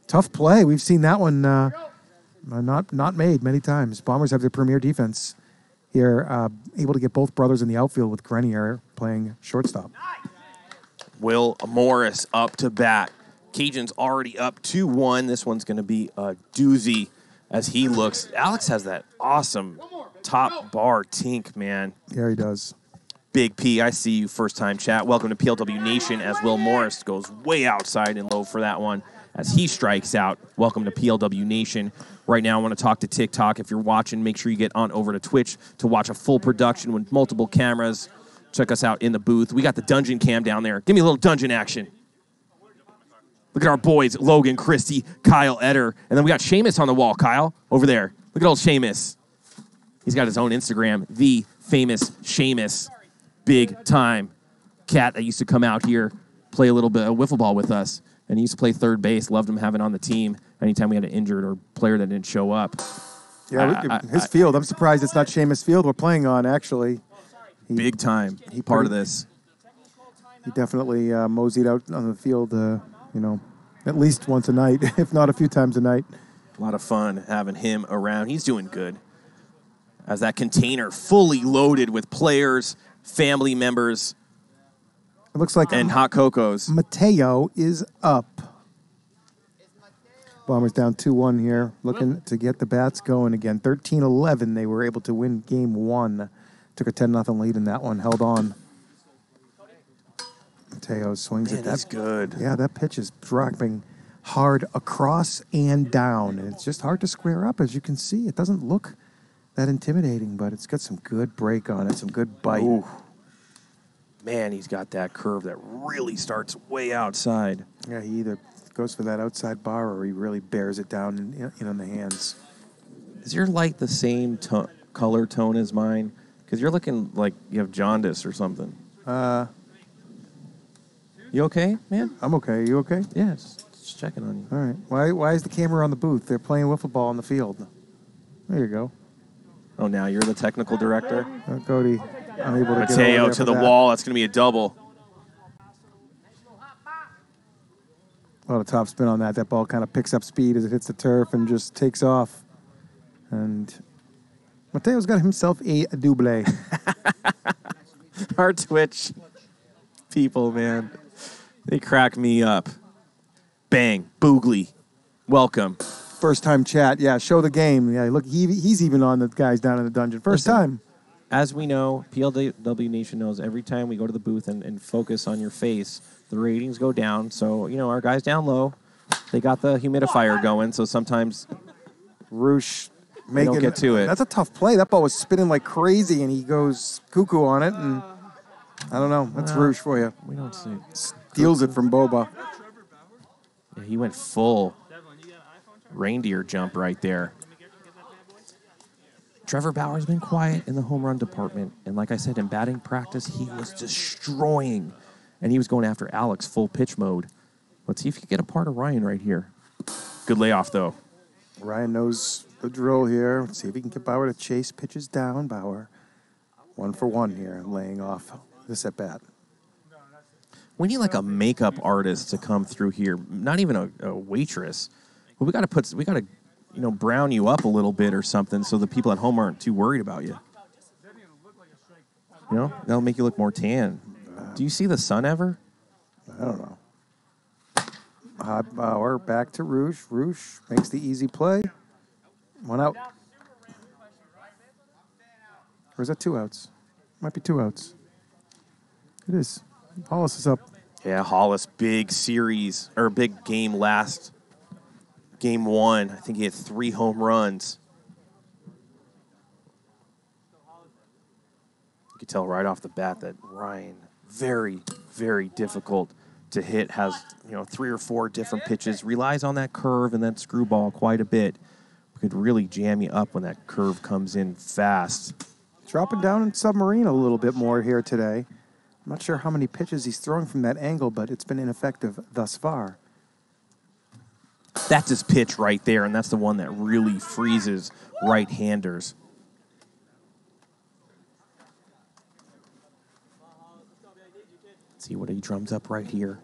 Tough play. We've seen that one not made many times. Bombers have their premier defense here, able to get both brothers in the outfield with Grenier playing shortstop. Wil Morris up to bat. Cajuns already up 2-1. This one's going to be a doozy as he looks. Alex has that awesome top bar tink, man. Yeah, he does. Big P, I see you first time chat. Welcome to PLW Nation as Wil Morris goes way outside and low for that one as he strikes out. Welcome to PLW Nation. Right now I want to talk to TikTok. If you're watching, make sure you get on over to Twitch to watch a full production with multiple cameras. Check us out in the booth. We got the dungeon cam down there. Give me a little dungeon action. Look at our boys, Logan, Christie, Kyle Etter. And then we got Seamus on the wall, Kyle, over there. Look at old Seamus. He's got his own Instagram, the famous Seamus. Big time cat that used to come out here, play a little bit of wiffle ball with us. And he used to play third base. Loved him having on the team anytime we had an injured or player that didn't show up. Yeah, his field. I'm surprised it's not Seamus Field we're playing on, actually. Big time. Part of this. he definitely moseyed out on the field, at least once a night, if not a few times a night. A lot of fun having him around. He's doing good. As that container fully loaded with players, family members, it looks like and hot cocos. Mateo is up. Bombers down 2-1 here, looking to get the bats going again. 13-11, they were able to win game 1. Took a 10-0 lead in that one, held on. Mateo swings at that. That's good. Yeah, that pitch is dropping hard across and down. And it's just hard to square up, as you can see. It doesn't look that intimidating, but it's got some good break on it, some good bite. Ooh. Man, he's got that curve that really starts way outside. Yeah, he either goes for that outside bar or he really bears it down in on the hands. Is your light the same color tone as mine? Because you're looking like you have jaundice or something. You okay, man? I'm okay. You okay? Yeah, just checking on you. All right. Why is the camera on the booth? They're playing wiffle ball on the field. There you go. Oh, now you're the technical director? Cody, unable to Mateo get to the wall. That's going to be a double. A lot of top spin on that. That ball kind of picks up speed as it hits the turf and just takes off. And Mateo's got himself a double. Our Twitch people, man. They crack me up. Bang. Boogly. Welcome. First time chat. Yeah, show the game. Yeah, look, he's even on the guys down in the dungeon. First time. As we know, PLW Nation knows every time we go to the booth and focus on your face, the ratings go down. So, our guys down low, they got the humidifier going. So sometimes Roosh don't get to it. That's a tough play. That ball was spinning like crazy, and he goes cuckoo on it. And I don't know. That's Roosh for you. We don't see. Steals it from Boba. Yeah, he went full reindeer jump right there. Trevor Bauer's been quiet in the home run department. And like I said, in batting practice, he was destroying. And he was going after Alex full pitch mode. Let's see if you can get a part of Ryan right here. Good layoff, though. Ryan knows the drill here. Let's see if he can get Bauer to chase pitches down. Bauer, 1 for 1 here, laying off this at bat. We need like a makeup artist to come through here. Not even a waitress. But we got to brown you up a little bit or something so the people at home aren't too worried about you. That'll make you look more tan. Do you see the sun ever? I don't know. Hot Bauer back to Roosh. Roosh makes the easy play. 1 out. Or is that 2 outs? Might be 2 outs. It is. Hollis is up. Yeah, Hollis, big series, or big game last. Game 1, I think he had 3 home runs. You could tell right off the bat that Ryan, very, very difficult to hit, has 3 or 4 different pitches, relies on that curve and that screwball quite a bit. Could really jam you up when that curve comes in fast. Dropping down in submarine a little bit more here today. I'm not sure how many pitches he's throwing from that angle, but it's been ineffective thus far. That's his pitch right there, and that's the one that really freezes right-handers. Let's see what he drums up right here.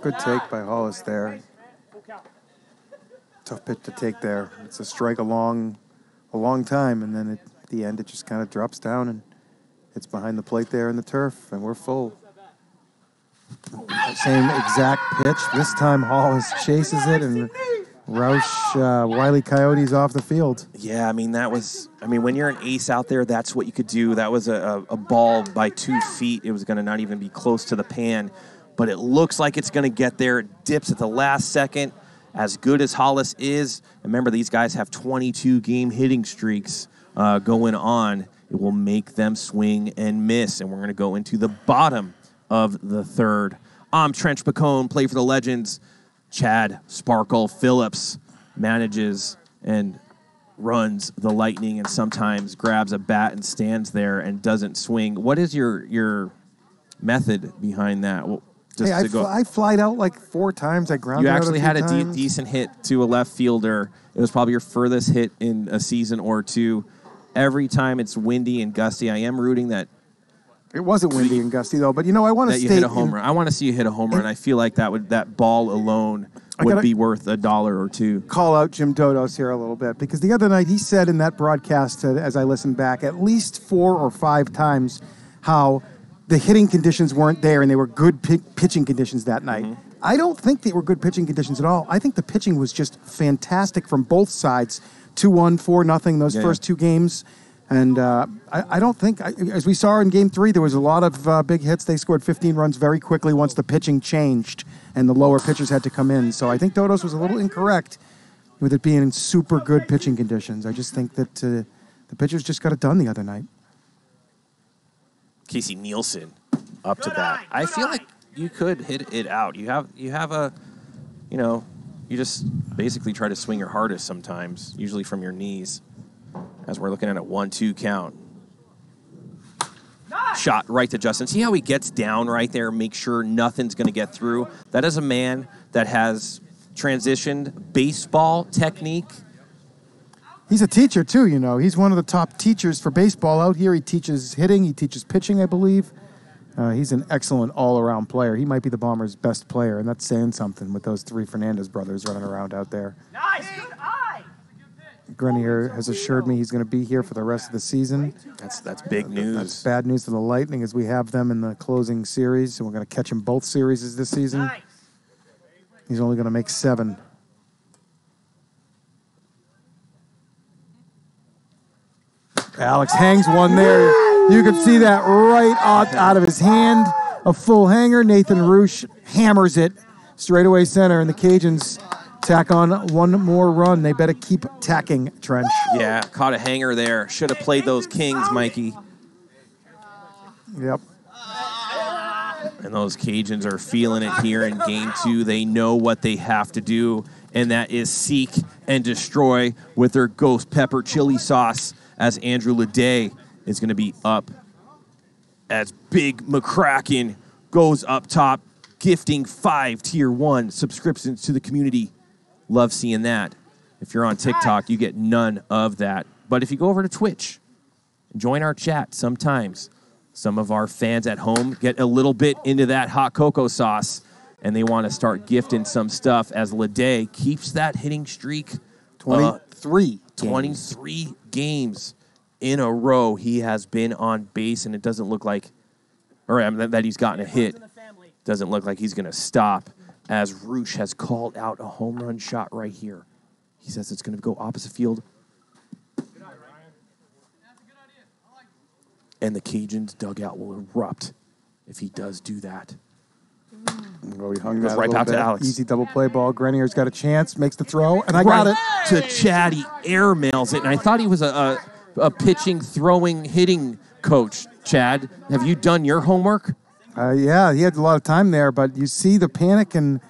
Good take by Hollis there. Tough pitch to take there. It's a strike a long time, and then at the end it just kind of drops down and it's behind the plate there in the turf, and we're full. Same exact pitch. This time Hollis chases it, and Roush Wile E. Coyote's off the field. Yeah, when you're an ace out there, that's what you could do. That was a ball by 2 feet. It was going to not even be close to the pan, but it looks like it's going to get there. It dips at the last second. As good as Hollis is, remember these guys have 22 game hitting streaks going on. It will make them swing and miss, and we're going to go into the bottom of the third. I'm Trench Pacone, play for the Legends. Chad Sparkle Phillips manages and runs the Lightning and sometimes grabs a bat and stands there and doesn't swing. What is your method behind that? Well, I flied out like 4 times. I grounded out. You actually had a times. decent hit to a left fielder. It was probably your furthest hit in a season or two. Every time it's windy and gusty, I am rooting that It wasn't windy and gusty, though. But, I want to that you state... hit a home run. I want to see you hit a home run. I feel like that ball alone would be worth $1 or $2. Call out Jim Dodos here a little bit, because the other night he said in that broadcast, as I listened back, at least 4 or 5 times how the hitting conditions weren't there and they were good pitching conditions that night. Mm-hmm. I don't think they were good pitching conditions at all. I think the pitching was just fantastic from both sides. 2-1, 4-0 those first 2 games. And I don't think, as we saw in Game 3, there was a lot of big hits. They scored 15 runs very quickly once the pitching changed and the lower pitchers had to come in. So I think Dodos was a little incorrect with it being in super good pitching conditions. I just think that the pitchers just got it done the other night. Casey Nielsen up to bat. I feel like you could hit it out. You have a, you just basically try to swing your hardest sometimes, usually from your knees, as we're looking at a 1-2 count. Shot right to Justin. See how he gets down right there, make sure nothing's going to get through. That is a man that has transitioned baseball technique. He's a teacher, too, He's one of the top teachers for baseball out here. He teaches hitting. He teaches pitching, I believe. He's an excellent all-around player. He might be the Bombers' best player, and that's saying something with those 3 Fernandez brothers running around out there. Nice, good eye. Grenier has assured me he's going to be here for the rest of the season. That's big news. That's bad news for the Lightning, as we have them in the closing series, and we're going to catch him both series this season. Nice. He's only going to make 7. Alex hangs one there. You can see that right out of his hand. A full hanger. Nathan Roosh hammers it straightaway center, and the Cajuns tack on 1 more run. They better keep tacking, Trench. Yeah, caught a hanger there. Should have played those Kings, Mikey. Yep. And those Cajuns are feeling it here in Game 2. They know what they have to do, and that is seek and destroy with their ghost pepper chili sauce, as Andrew Leday is going to be up as Big McCracken goes up top, gifting 5 Tier 1 subscriptions to the community. Love seeing that. If you're on TikTok, you get none of that. But if you go over to Twitch and join our chat, sometimes some of our fans at home get a little bit into that hot cocoa sauce, and they want to start gifting some stuff as Leday keeps that hitting streak. 23 games in a row he has been on base, and it doesn't look like, that he's gotten a hit. Doesn't look like he's going to stop, as Roosh has called out a home run shot right here. He says it's going to go opposite field. And the Cajuns' dugout will erupt if he does do that. Well, he hung goes right back to Alex. Easy double play ball. Grenier's got a chance, makes the throw, and I got it. To Chad, he airmails it, and I thought he was a pitching, throwing, hitting coach. Chad, have you done your homework? Yeah, he had a lot of time there, but you see the panic and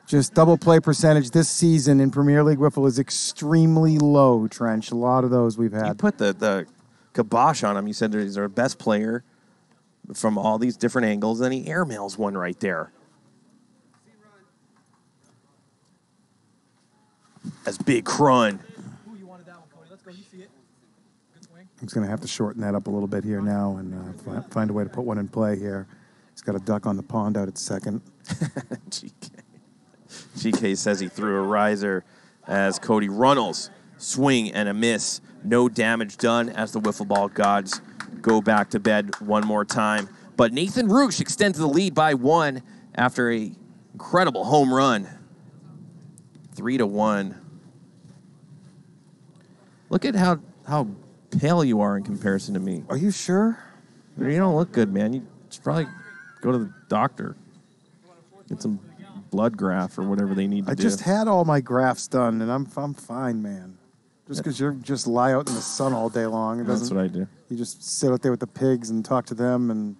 just double play percentage this season in Premier League Wiffle is extremely low, Trench. A lot of those we've had. You put the kibosh on him. You said he's our best player from all these different angles, and he airmails one right there. As Big Crun. He's going to have to shorten that up a little bit here now and find a way to put one in play here. He's got a duck on the pond out at second. GK says he threw a riser as Cody Runnels swing and a miss. No damage done as the wiffle ball gods go back to bed one more time. But Nathan Roosh extends the lead by 1 after a incredible home run. 3-1. Look at how pale you are in comparison to me. Are you sure? You don't look good, man. You should probably go to the doctor. Get some blood graft or whatever they need to do. I just had all my grafts done, and I'm fine, man. Just because you just lie out in the sun all day long. That's what I do. You just sit out there with the pigs and talk to them and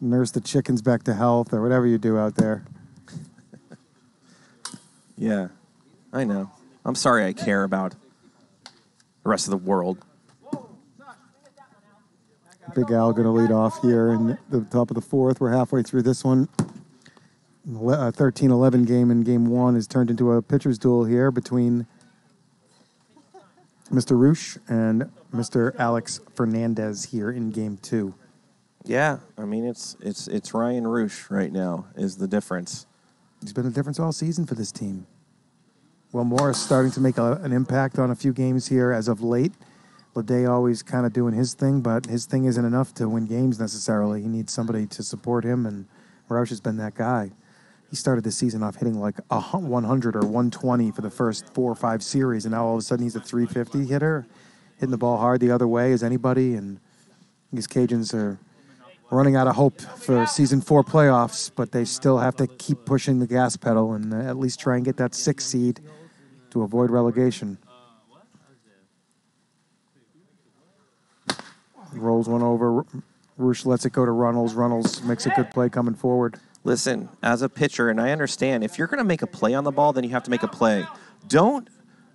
nurse the chickens back to health or whatever you do out there. Yeah, I know. I'm sorry I care about the rest of the world. Big Al going to lead off here in the top of the 4th. We're halfway through this one. A 13-11 game in Game 1 has turned into a pitcher's duel here between Mr. Roosh and Mr. Alex Fernandez here in Game 2. Yeah, I mean, it's Ryan Roosh right now is the difference. He's been the difference all season for this team. Wil Morris starting to make an impact on a few games here as of late. Leday always kind of doing his thing, but his thing isn't enough to win games necessarily. He needs somebody to support him, and Roush has been that guy. He started the season off hitting like 100 or 120 for the first 4 or 5 series, and now all of a sudden he's a 350 hitter, hitting the ball hard the other way as anybody, and these Cajuns are running out of hope for Season 4 playoffs, but they still have to keep pushing the gas pedal and at least try and get that 6th seed to avoid relegation. Rolls one over. Roosh lets it go to Runnels. Runnels makes a good play coming forward. Listen, as a pitcher, and I understand, if you're going to make a play on the ball, then you have to make a play. Don't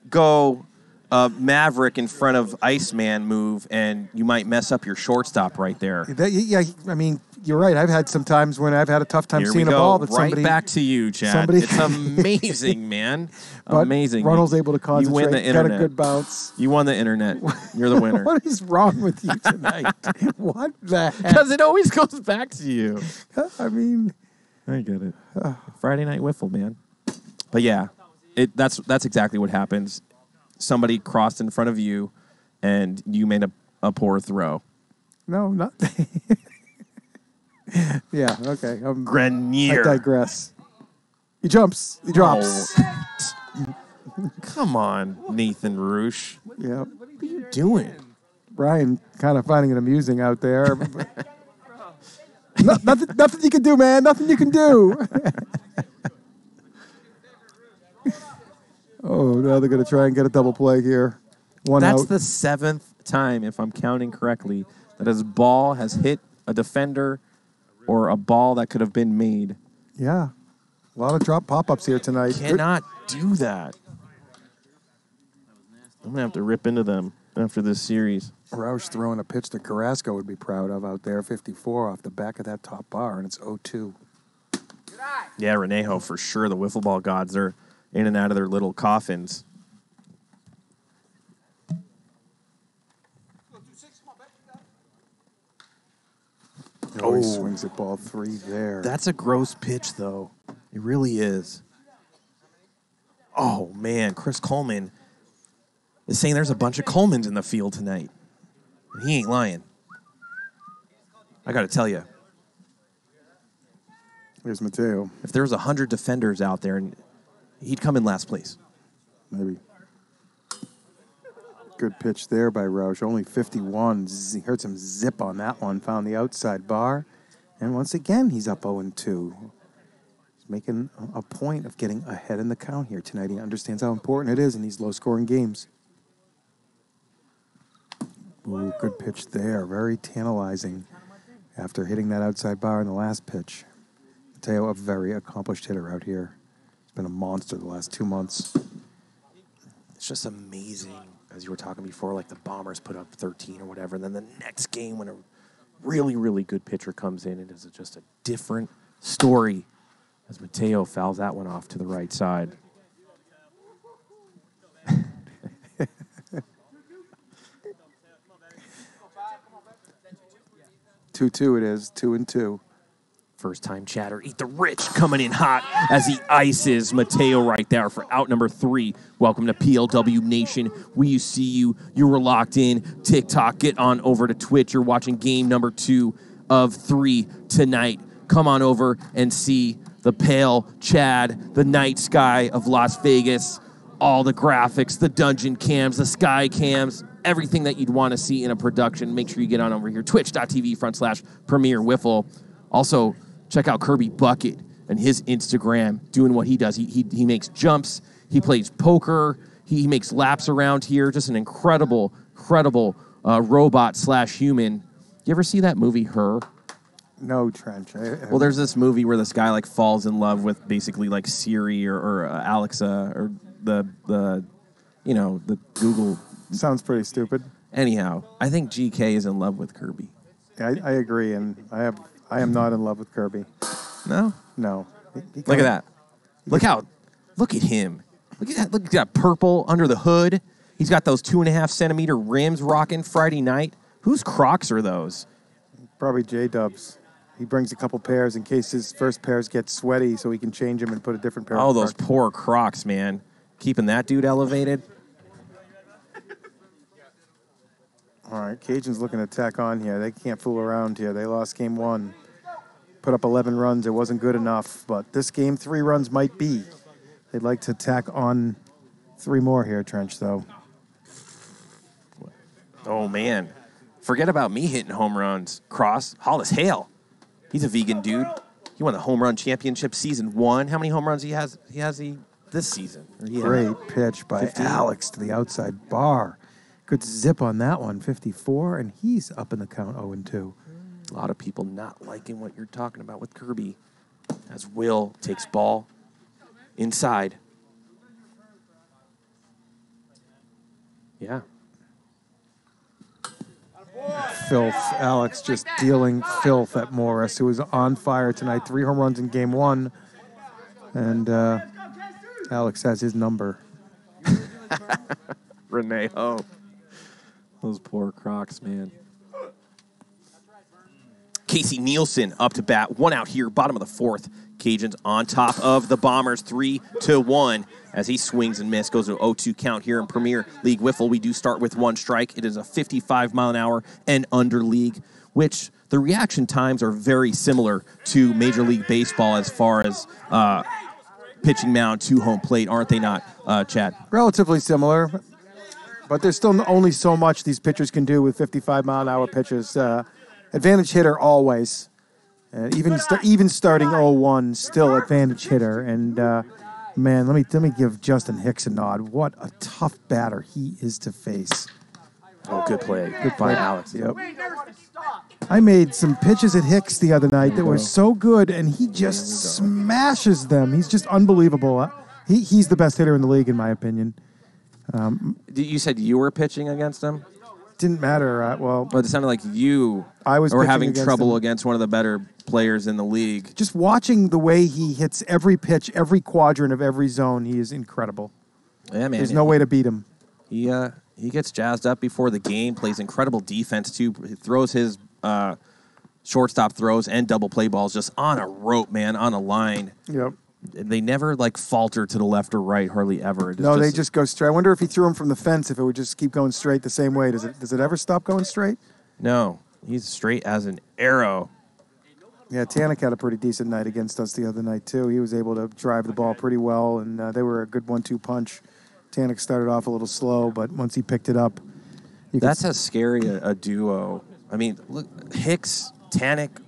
go Maverick in front of Iceman move, and you might mess up your shortstop right there. Yeah, I mean, you're right. I've had some times when I've had a tough time seeing a ball that right somebody... back to you, Chad. It's amazing, man. But amazing. Runnels able to concentrate. You win the internet. Got a good bounce. You won the internet. You're the winner. What is wrong with you tonight? What the heck? Because it always goes back to you. I mean... I get it. Friday night wiffle, man. But yeah, that's exactly what happens. Somebody crossed in front of you, and you made a poor throw. No, not. Yeah, okay. Grenier. I digress. He jumps. He drops. Oh. Come on, Nathan Roosh. Yeah. What are you doing? Brian kind of finding it amusing out there. Nothing you can do, man. Nothing you can do. Oh, now they're going to try and get a double play here. That's out. the 7th time, if I'm counting correctly, that his ball has hit a defender or a ball that could have been made. Yeah. A lot of drop pop-ups here tonight. Cannot do that. I'm going to have to rip into them after this series. Roush throwing a pitch that Carrasco would be proud of out there, 54 off the back of that top bar, and it's 0-2. Yeah, Renejo, for sure. The wiffle ball gods are in and out of their little coffins. Oh, he swings at ball 3 there. That's a gross pitch, though. It really is. Oh, man. Chris Coleman is saying there's a bunch of Colemans in the field tonight. And he ain't lying. I got to tell you. Here's Mateo. If there was 100 defenders out there, he'd come in last place. Maybe. Good pitch there by Roush. Only 51. He heard some zip on that one. Found the outside bar. And once again, he's up 0-2. He's making a point of getting ahead in the count here tonight. He understands how important it is in these low-scoring games. Ooh, good pitch there. Very tantalizing after hitting that outside bar in the last pitch. Mateo, a very accomplished hitter out here. He's been a monster the last 2 months. It's just amazing, as you were talking before, like the Bombers put up 13 or whatever, and then the next game when a really, really good pitcher comes in, it is just a different story as Mateo fouls that one off to the right side. 2-2 it is, 2-2. First-time chatter, Eat the Rich coming in hot as he ices Mateo right there for out number 3. Welcome to PLW Nation. We see you. You were locked in. TikTok, get on over to Twitch. You're watching game number 2 of 3 tonight. Come on over and see the pale Chad, the night sky of Las Vegas, all the graphics, the dungeon cams, the sky cams, everything that you'd want to see in a production. Make sure you get on over here, twitch.tv/Premier Wiffle. Also, check out Kirby Bucket and his Instagram doing what he does. He makes jumps. He plays poker. He makes laps around here. Just an incredible robot/human. You ever see that movie, Her? No, Trench. Well, there's this movie where this guy like falls in love with basically like Siri or Alexa or the Google. Sounds pretty stupid. Anyhow, I think GK is in love with Kirby. Yeah, I agree, and I am not in love with Kirby. No? No. Look at that. Look at him. Look at that purple under the hood. He's got those 2.5 centimeter rims rocking Friday night. Whose Crocs are those? Probably J-Dubs. He brings a couple pairs in case his first pairs get sweaty so he can change them and put a different pair Oh, of those Crocs. poor Crocs, man. Keeping that dude elevated. All right, Cajuns looking to tack on here. They can't fool around here. They lost game 1. Put up 11 runs. It wasn't good enough. But this game, 3 runs might be. They'd like to tack on 3 more here, Trench, though. Oh, man. Forget about me hitting home runs. Cross, Hollis Hale. He's a vegan dude. He won the home run championship season 1. How many home runs he has this season? Great pitch by 15. Alex to the outside bar. Good zip on that one, 54, and he's up in the count 0-2. A lot of people not liking what you're talking about with Kirby. As Wil takes ball inside. Yeah. Filth. Alex just dealing filth at Morris, who was on fire tonight. 3 home runs in game 1. And Alex has his number. Renee Ho. Those poor Crocs, man. Casey Nielsen up to bat. 1 out here, bottom of the 4th. Cajuns on top of the Bombers, 3-1. As he swings and misses, goes to 0-2 count here in Premier League Wiffle. We do start with 1 strike. It is a 55-mile-an-hour and under league, which the reaction times are very similar to Major League Baseball as far as pitching mound to home plate, aren't they not, Chad? Relatively similar, but there's still only so much these pitchers can do with 55-mile-an-hour pitches. Advantage hitter always. Even starting 0-1, still advantage hitter. And, man, let me give Justin Hicks a nod. What a tough batter he is to face. Oh, good play. Good play, Alex. Yep. I made some pitches at Hicks the other night that were so good, and he just smashes them. He's just unbelievable. He's the best hitter in the league, in my opinion. You said you were pitching against him? Didn't matter. But it sounded like you were having trouble against one of the better players in the league. Just watching the way he hits every pitch, every quadrant of every zone, he is incredible. Yeah, man. There's no way to beat him. He gets jazzed up before the game, plays incredible defense, too. He throws his shortstop throws and double play balls just on a rope, man, on a line. Yep. They never, falter to the left or right, hardly ever. They just go straight. I wonder if he threw him from the fence, if it would just keep going straight the same way. Does it ever stop going straight? No. He's straight as an arrow. Yeah, Tanik had a pretty decent night against us the other night, too. He was able to drive the ball pretty well, and they were a good 1-2 punch. Tanik started off a little slow, but once he picked it up... That's how scary a duo. I mean, look, Hicks, Tanik,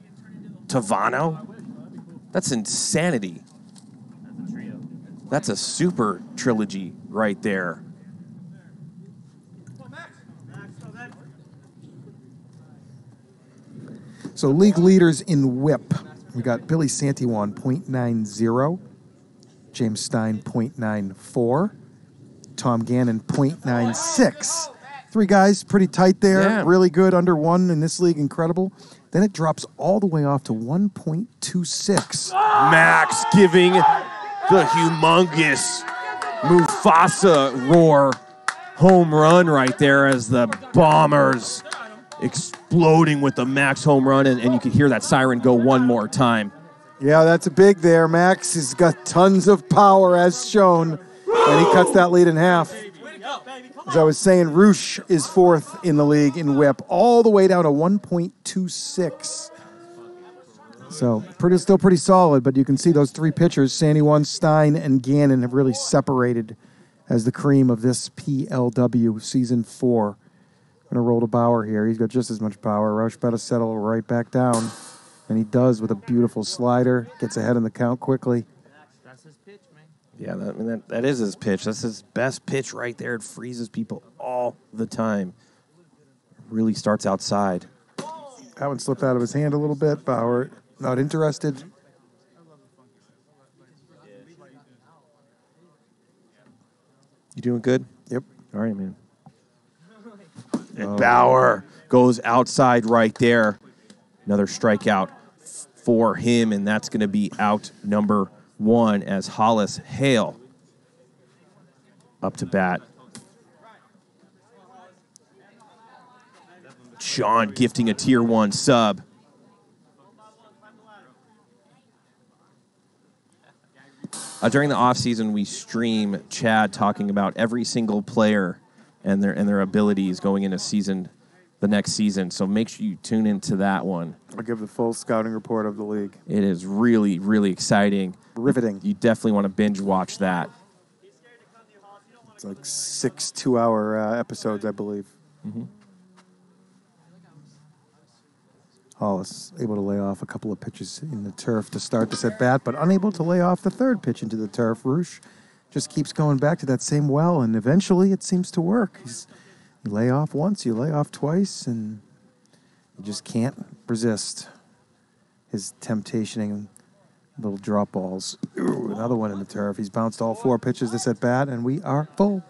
Tavano. That's insanity. That's a super trilogy right there. So league leaders in whip. We got Billy Santiwan, .90. James Stein, .94. Tom Gannon, .96. 3 guys pretty tight there. Yeah. Really good, under 1 in this league. Incredible. Then it drops all the way off to 1.26. Max giving the humongous Mufasa roar home run right there as the Bombers exploding with the Max home run, and you can hear that siren go one more time. Yeah, that's a big there. Max has got tons of power as shown, and he cuts that lead in half. As I was saying, Roosh is 4th in the league in whip, all the way down to 1.26. So still pretty solid, but you can see those 3 pitchers, Santiwan, Stein, and Gannon, have really separated as the cream of this PLW Season 4. Going to roll to Bauer here. He's got just as much power. Roush better settle right back down. And he does with a beautiful slider. Gets ahead in the count quickly. That's his pitch, man. Yeah, that is his pitch. That's his best pitch right there. It freezes people all the time. Really starts outside. That one slipped out of his hand a little bit. Bauer not interested. You doing good? Yep. All right, man. And Bauer goes outside right there. Another strikeout for him, and that's going to be out number 1 as Hollis Hale up to bat. Sean gifting a Tier 1 sub. During the offseason, we stream Chad talking about every single player and their abilities going into the next season. So make sure you tune into that one. I'll give the full scouting report of the league. It is really, really exciting. Riveting. You definitely want to binge watch that. It's like 6 2-hour episodes, I believe. Mm-hmm. Hollis able to lay off a couple of pitches in the turf to start this at bat, but unable to lay off the third pitch into the turf. Roosh just keeps going back to that same well, and eventually it seems to work. You lay off once, you lay off twice, and you just can't resist his temptation and little drop balls. Ooh, another one in the turf. He's bounced all 4 pitches this at bat, and we are full.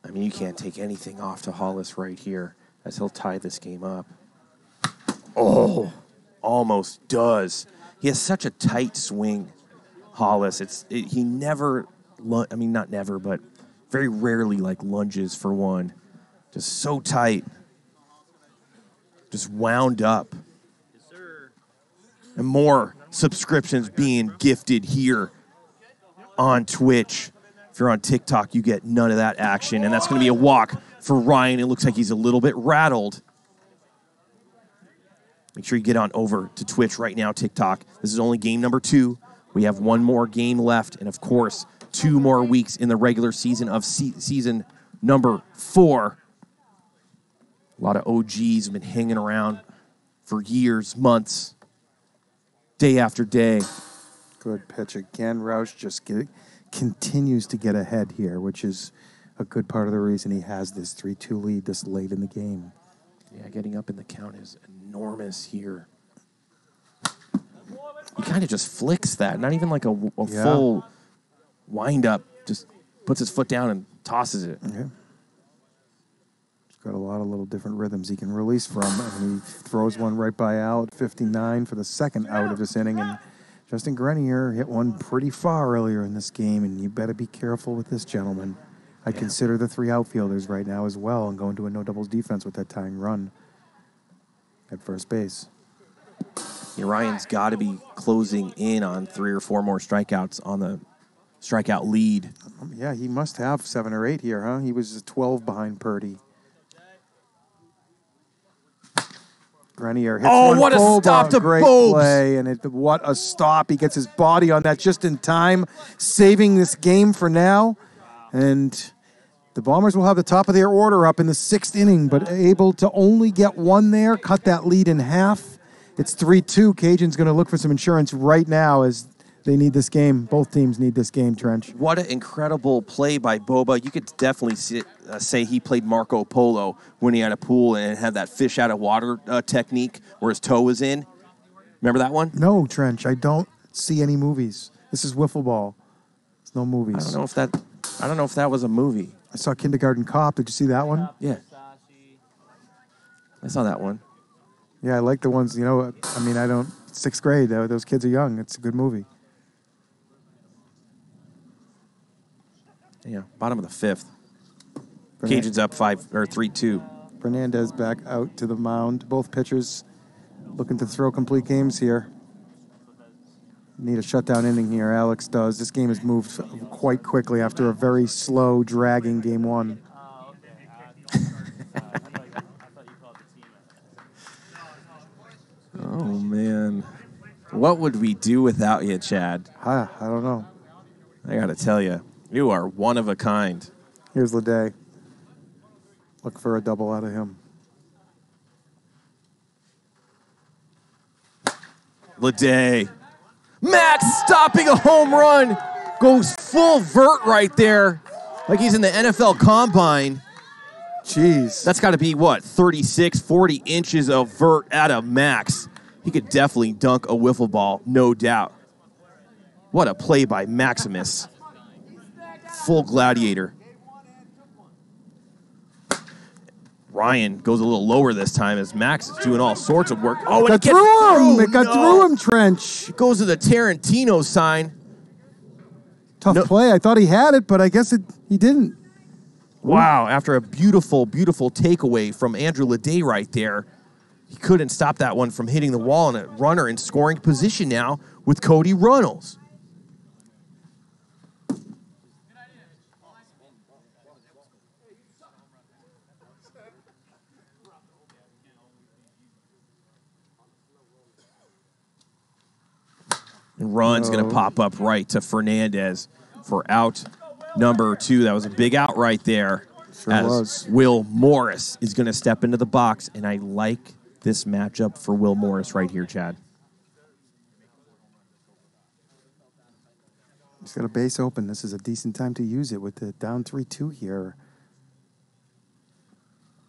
I mean, you can't take anything off to Hollis right here as he'll tie this game up. Oh, almost does. He has such a tight swing, Hollis. He never, not never, but very rarely lunges for one. Just so tight. Just wound up. Yes, sir. And more subscriptions being gifted here on Twitch. If you're on TikTok, you get none of that action. And that's going to be a walk for Ryan. It looks like he's a little bit rattled. Make sure you get on over to Twitch right now, TikTok. This is only game number 2. We have one more game left. And, of course, 2 more weeks in the regular season of season number 4. A lot of OGs have been hanging around for years, months, day after day. Good pitch again. Roush just continues to get ahead here, which is a good part of the reason he has this 3-2 lead this late in the game. Yeah, getting up in the count is enormous here. He kind of just flicks that. Not even like a full wind-up. Just puts his foot down and tosses it. Okay. He's got a lot of little different rhythms he can release from. And he throws one right by Al at 59 for the second out of this inning. And Justin Grenier hit one pretty far earlier in this game, and you better be careful with this gentleman. I'd consider the 3 outfielders right now as well and go into a no-doubles defense with that tying run at first base. Yeah, Ryan's got to be closing in on 3 or 4 more strikeouts on the strikeout lead. Yeah, he must have 7 or 8 here, huh? He was 12 behind Purdy. Grenier hits one what a full stop to great Bobes. Play, and what a stop. He gets his body on that just in time, saving this game for now. And the Bombers will have the top of their order up in the 6th inning, but able to only get 1 there, cut that lead in half. It's 3-2. Cajuns going to look for some insurance right now as they need this game. Both teams need this game, Trench. What an incredible play by Boba. You could definitely say he played Marco Polo when he had a pool and had that fish out of water technique where his toe was in. Remember that one? No, Trench. I don't see any movies. This is wiffle ball. There's no movies. I don't know if that was a movie. I saw Kindergarten Cop. Did you see that one? Yeah. I saw that one. Yeah, I like the ones, 6th grade. Those kids are young. It's a good movie. Yeah, bottom of the 5th. Cajuns up 3-2. Fernandez back out to the mound. Both pitchers looking to throw complete games here. Need a shutdown inning here. Alex does. This game has moved quite quickly after a very slow, dragging game 1. Oh, man. What would we do without you, Chad? I don't know. I got to tell you, you are one of a kind. Here's Leday. Look for a double out of him. Leday. Max stopping a home run. Goes full vert right there. Like he's in the NFL Combine. Jeez. That's got to be, 36, 40 inches of vert out of Max. He could definitely dunk a wiffle ball, no doubt. What a play by Maximus. Full gladiator. Ryan goes a little lower this time as Max is doing all sorts of work. Oh, and it got through him. It got through him, Trench. It goes to the Tarantino sign. Tough play. I thought he had it, but I guess he didn't. Wow, after a beautiful, beautiful takeaway from Andrew Leday right there. He couldn't stop that one from hitting the wall, and a runner in scoring position now with Cody Runnels. And run's going to pop up right to Fernandez for out number 2. That was a big out right there. Sure was. Wil Morris is going to step into the box, and I like this matchup for Wil Morris right here, Chad. He's got a base open. This is a decent time to use it with the down 3-2 here.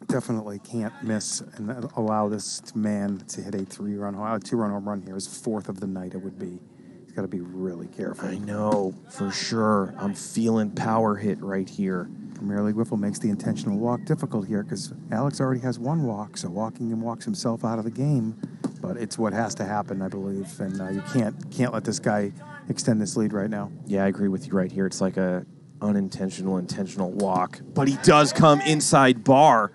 Definitely can't miss and allow this man to hit a 2-run home run here. His 4th of the night it would be. He's got to be really careful. I know, for sure. I'm feeling power hit right here. Premier League Wiffle makes the intentional walk difficult here because Alex already has 1 walk, so walking him walks himself out of the game. But it's what has to happen, I believe, and you can't let this guy extend this lead right now. Yeah, I agree with you right here. It's like a intentional walk, but he does come inside bar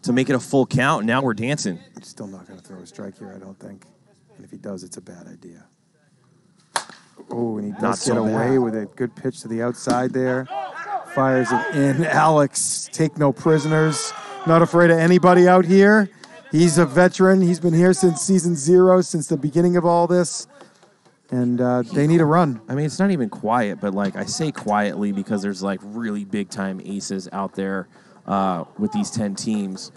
to make it a full count. Now we're dancing. He's still not going to throw a strike here, I don't think. And if he does, it's a bad idea. Oh, and he does get away with a good pitch to the outside there. Fires it in. Alex, take no prisoners. Not afraid of anybody out here. He's a veteran. He's been here since season 0, since the beginning of all this. And they need a run. I mean, it's not even quiet, but like I say quietly because there's like really big time aces out there with these 10 teams.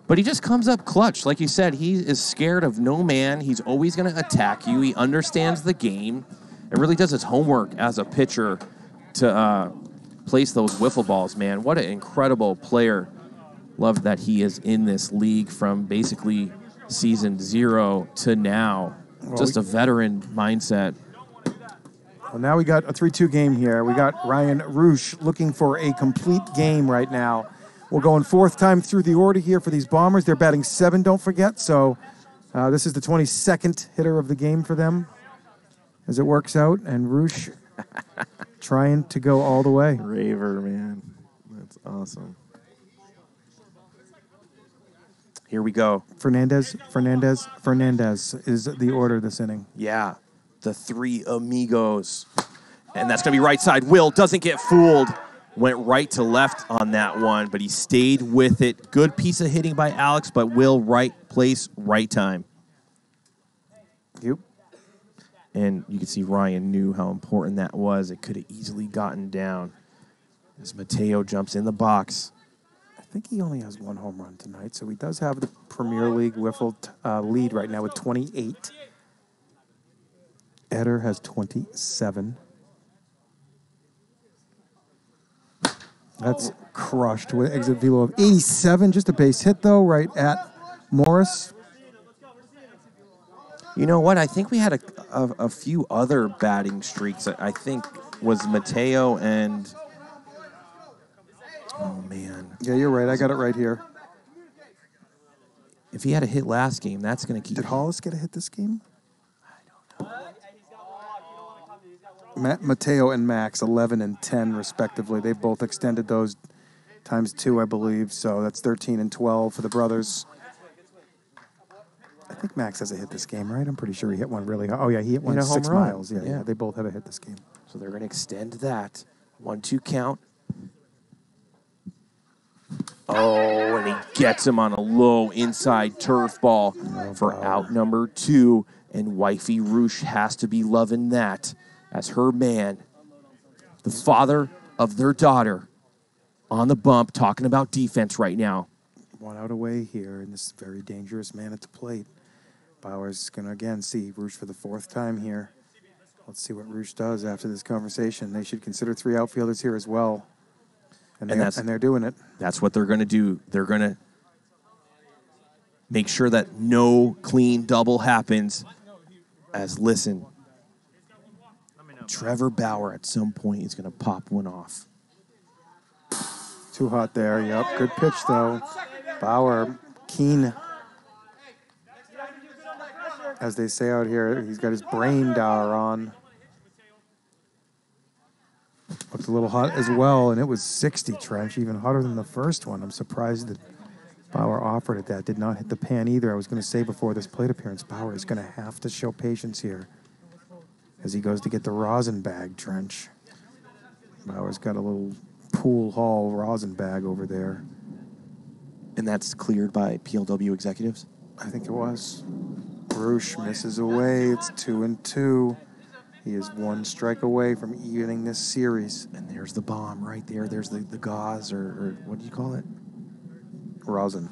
But he just comes up clutch. Like you said, he is scared of no man. He's always going to attack you. He understands the game and really does his homework as a pitcher to place those wiffle balls, man. What an incredible player. Love that he is in this league from basically season 0 to now. Well, just a veteran mindset. Well, now we got a 3-2 game here. We got Ryan Roosh looking for a complete game right now. We're going 4th time through the order here for these Bombers. They're batting 7, don't forget. So this is the 22nd hitter of the game for them as it works out. And Roosh trying to go all the way. Raver, man. That's awesome. Here we go. Fernandez is the order this inning. Yeah, the 3 amigos. And that's going to be right side. Wil doesn't get fooled. Went right to left on that one, but he stayed with it. Good piece of hitting by Alex, but Wil, right place, right time. Yep. And you can see Ryan knew how important that was. It could have easily gotten down as Mateo jumps in the box. I think he only has 1 home run tonight, so he does have the Premier League Wiffle lead right now with 28. Eder has 27. That's crushed with exit velo of 87. Just a base hit, though, right at Morris. You know what? I think we had a few other batting streaks. I think was Mateo and... Oh, man. Yeah, you're right. I got it right here. If he had a hit last game, that's going to keep... Did Hollis get a hit this game? Mateo and Max, 11 and 10, respectively. They both extended those times 2, I believe. So that's 13 and 12 for the brothers. I think Max has a hit this game, right? I'm pretty sure he hit one really hard. Oh, yeah, he hit one 6 miles. Yeah, they both have a hit this game. So they're going to extend that. 1-2 count. Oh, and he gets him on a low inside turf ball for out number 2. And Wifey Roosh has to be loving that. As her man, the father of their daughter, on the bump, talking about defense right now. 1 out away here, and this is very dangerous man at the plate. Bauer's going to, again, see Roosh for the 4th time here. Let's see what Roosh does after this conversation. They should consider 3 outfielders here as well. And they're doing it. That's what they're going to do. They're going to make sure that no clean double happens. As, listen, Trevor Bauer at some point is going to pop one off. Too hot there. Yep. Good pitch, though. Bauer, keen. As they say out here, he's got his brain dower on. Looked a little hot as well, and it was 60, Trench, even hotter than the first one. I'm surprised that Bauer offered at that, did not hit the pan either. I was going to say before this plate appearance, Bauer is going to have to show patience here as he goes to get the rosin bag trench. Bauer's got a little pool hall rosin bag over there. And that's cleared by PLW executives? I think it was. Roosh misses away. It's 2-2. He is one strike away from evening this series. And there's the bomb right there. There's the gauze, or what do you call it? Rosin.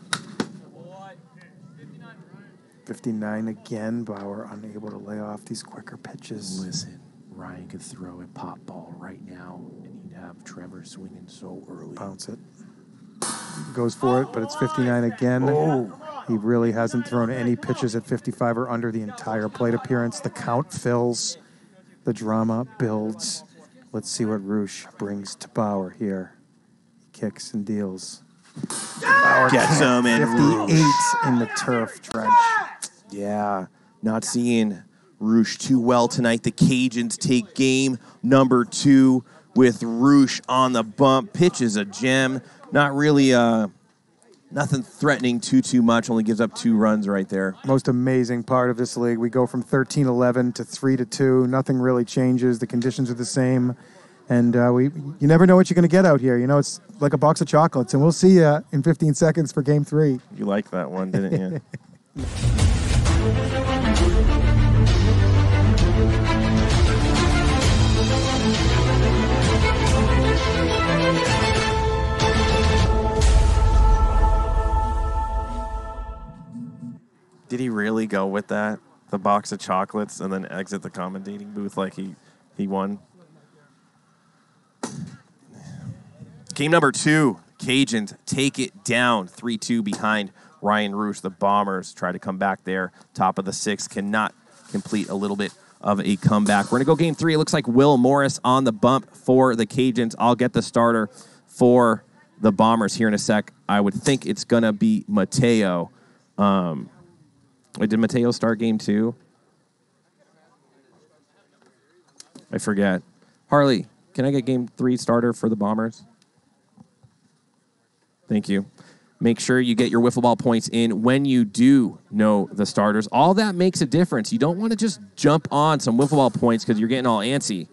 59 again. Bauer unable to lay off these quicker pitches. Listen, Ryan could throw a pop ball right now, and he'd have Trevor swinging so early. Bounce it. Goes for it, but it's 59 again. Oh. He really hasn't thrown any pitches at 55 or under the entire plate appearance. The count fills. The drama builds. Let's see what Roosh brings to Bauer here. He kicks and deals. Bauer gets him in 58 in the turf trench. Yeah, not seeing Roosh too well tonight. The Cajuns take game number 2 with Roosh on the bump. Pitch is a gem. Not really nothing threatening too much. Only gives up 2 runs right there. Most amazing part of this league. We go from 13-11 to 3-2. Nothing really changes. The conditions are the same. And you never know what you're going to get out here. You know, it's like a box of chocolates. And we'll see you in 15 seconds for Game 3. You liked that one, didn't you? Did he really go with that? The box of chocolates and then exit the commentating booth like he won? Game number 2, Cajuns take it down 3-2 behind Ryan Roosh. The Bombers try to come back there. Top of the 6th, cannot complete a little bit of a comeback. We're going to go Game 3. It looks like Wil Morris on the bump for the Cajuns. I'll get the starter for the Bombers here in a sec. I would think it's going to be Mateo. Wait, did Mateo start Game 2? I forget. Harley, can I get Game 3 starter for the Bombers? Thank you. Make sure you get your wiffle ball points in when you do know the starters. All that makes a difference. You don't want to just jump on some wiffle ball points because you're getting all antsy.